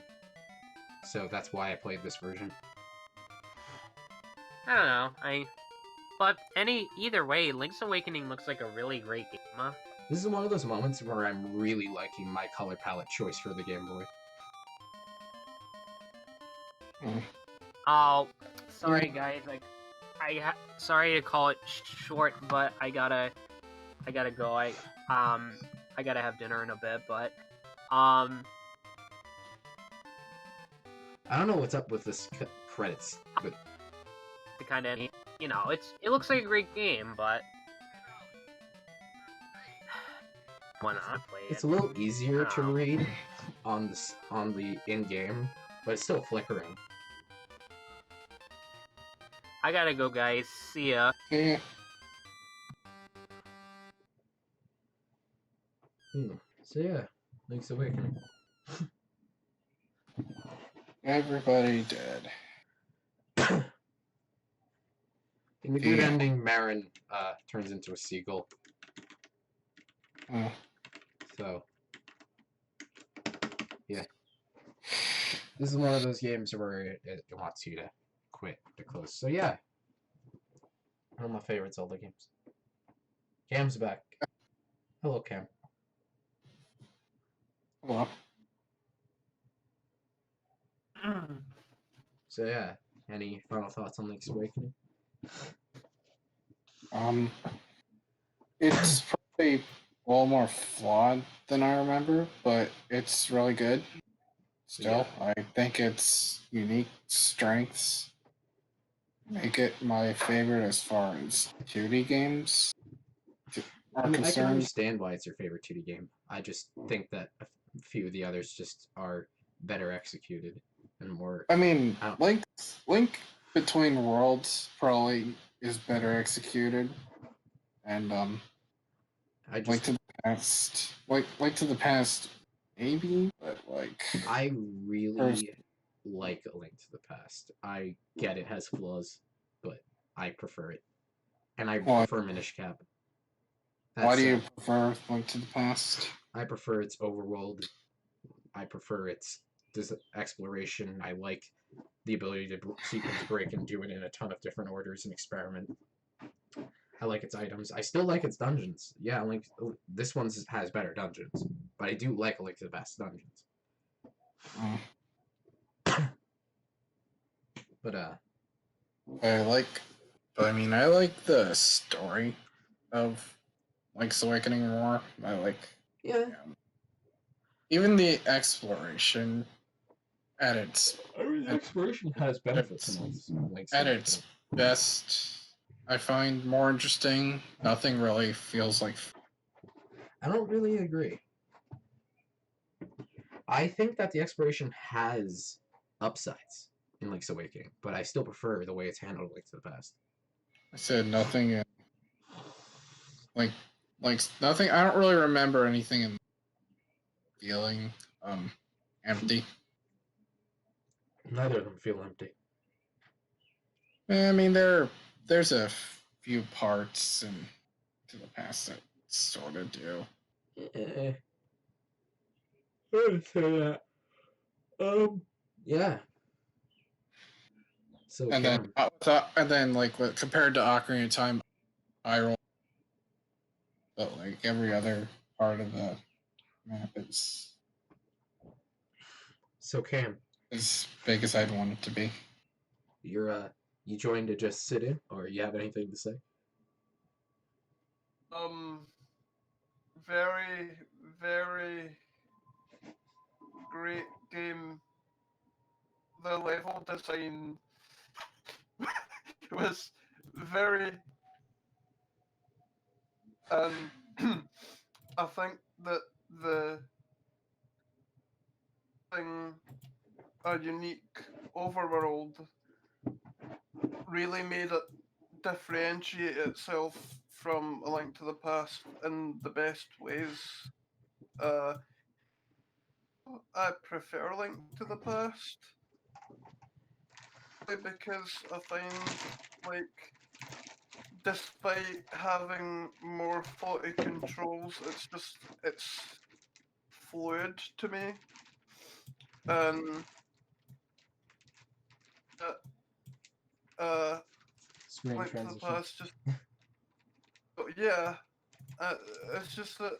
So that's why I played this version. I don't know. But either way, Link's Awakening looks like a really great game. This is one of those moments where I'm really liking my color palette choice for the Game Boy. Oh, sorry guys. Sorry to call it short, but I gotta go. I gotta have dinner in a bit, but I don't know what's up with this credits, but to kind of, you know, it looks like a great game, but why not play it? it's a little easier to read on the in-game, but it's still flickering. I gotta go, guys. See ya. Yeah. So yeah, Link's Awakening. Everybody dead. In the good ending, Marin turns into a seagull. Oh. So, yeah. This is one of those games where it wants you to quit to close. So yeah. One of my favorite Zelda games. Cam's back. Hello, Cam. Well. So yeah, any final thoughts on Link's Awakening? It's probably a little more flawed than I remember, but it's really good. Still, I think its unique strengths make it my favorite as far as 2D games are I mean, I can concerned. understand why it's your favorite 2D game. I just think that a few of the others just are better executed and more... I mean, Link Between Worlds probably is better executed, and Link to the Past, Link to the Past, maybe, but like I really like A Link to the Past. I get it has flaws, but I prefer it, and I Why? prefer Minish Cap. Why That's do you prefer Link to the Past? I prefer its overworld. I prefer its exploration. I like the ability to sequence break and do it in a ton of different orders and experiment. I like its items. I still like its dungeons. Yeah, like this one has better dungeons, but I do like A Link to the Past dungeons. Oh. But I like the story of Link's Awakening more. yeah, Even the exploration at its I mean, exploration has benefits in Link's at Awakening. its best. I find more interesting. Nothing really feels like. I don't really agree. I think that the exploration has upsides in Link's Awakening, but I still prefer the way it's handled in Link to the Past. I said nothing. Like nothing. I don't really remember anything in feeling empty. Neither of them feel empty. I mean, there's a few parts in to the past that sort of do. I would say that. Yeah. So And Cam, then compared to Ocarina of Time, I roll, but like every other part of the map is so Cam, as big as I'd want it to be. you joined to just sit in, or you have anything to say? Very, very great game. The level design was very, and I think that the thing, a unique overworld, really made it differentiate itself from A Link to the Past in the best ways. I prefer Link to the Past because I find, like, despite having more floaty controls, it's fluid to me, and Screen Link to the transition. Past just yeah, it's just that,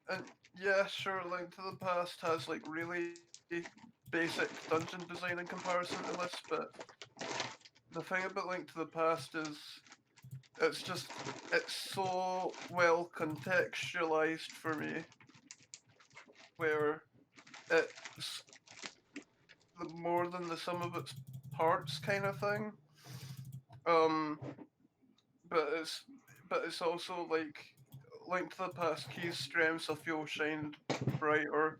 and yeah, sure, Link to the Past has like really basic dungeon design in comparison to this, but the thing about Link to the Past is it's so well contextualized for me, where it's more than the sum of its parts kind of thing. But it's also like Link to the Past key's strengths I feel shined brighter.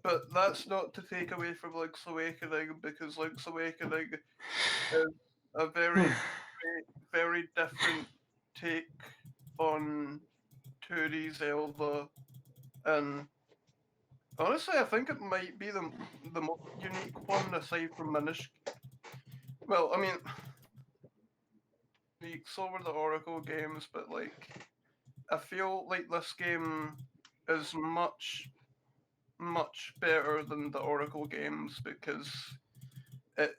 But that's not to take away from Link's Awakening, because Link's Awakening is a very, very different take on 2D Zelda, and honestly, I think it might be the most unique one aside from Minish. Well, I mean, unique's over the Oracle games, but like, I feel like this game is much, much better than the Oracle games because it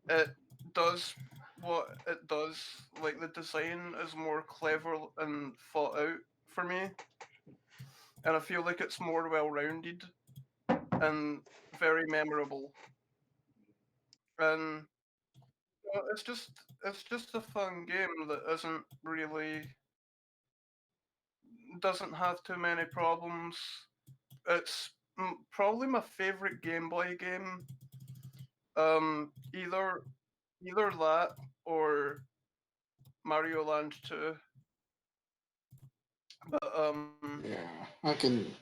it does what it does. Like, the design is more clever and thought out for me, and I feel like it's more well-rounded and very memorable. And it's just a fun game that doesn't have too many problems. It's probably my favorite Game Boy game. Either that or Mario Land 2. But Yeah, I can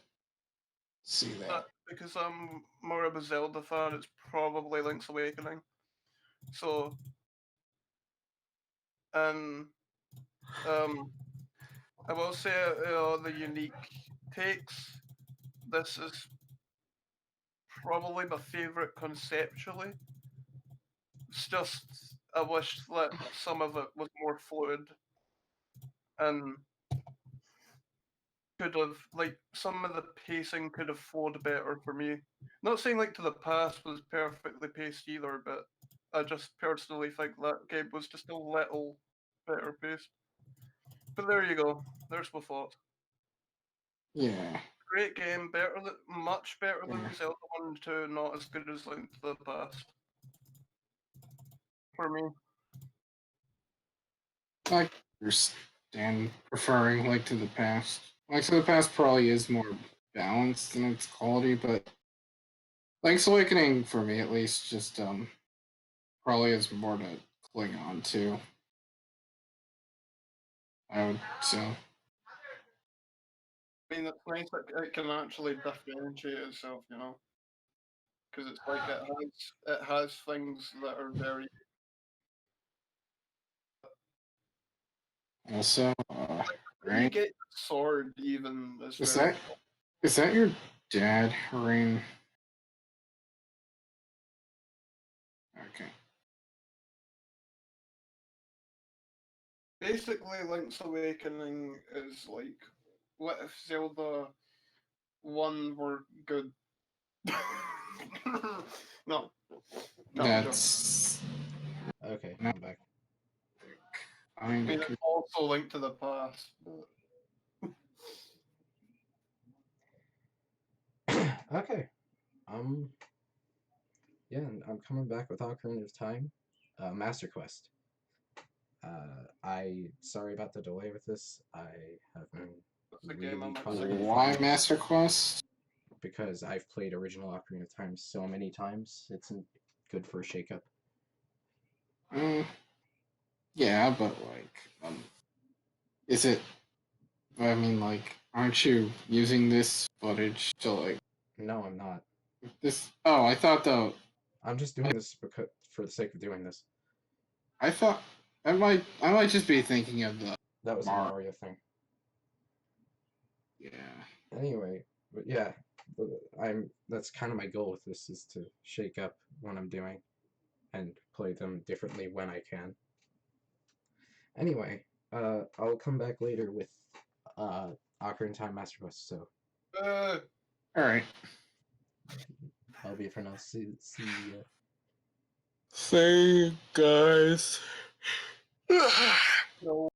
see that. because I'm more of a Zelda fan, it's probably Link's Awakening. So, and I will say, the unique takes. This is probably my favourite conceptually. It's just I wish that some of it was more fluid and could have some of the pacing could have flowed better for me. Not saying To the Past was perfectly paced either, but I just personally think that game was just a little better paced. But there you go. There's my thought. Yeah. Great game, much better than Zelda 1 and 2, not as good as Link to the Past. For me. I understand preferring Link to the Past. Link to the Past probably is more balanced in its quality, but Link's Awakening, for me at least, just probably has more to cling on to. I would say. I mean, it's nice that it can actually differentiate itself, because it's it has things that are very. Also, You Rain, get the sword even as is very. that your dad, Rain? Okay. Basically, Link's Awakening is like, what if Zelda 1 were good? No. That's Okay, no. I'm back. I mean, it's also Link to the Past. Okay. Yeah, and I'm coming back with Ocarina of Time, Master Quest. Sorry about the delay with this. I have been really caught up in Why fun Master Quest? because I've played original Ocarina of Time so many times. It's good for a shakeup. Yeah, but is it? I mean, aren't you using this footage to No, I'm not. this? Oh, I thought though. I'm just doing this because for the sake of doing this. I thought I might just be thinking of the. That was a Mario thing. Yeah. Anyway, but yeah, that's kind of my goal with this is to shake up what I'm doing and play them differently when I can. Anyway, I'll come back later with Ocarina of Time Master Quest. So, all right. I'll be for now. See ya. See you guys. No.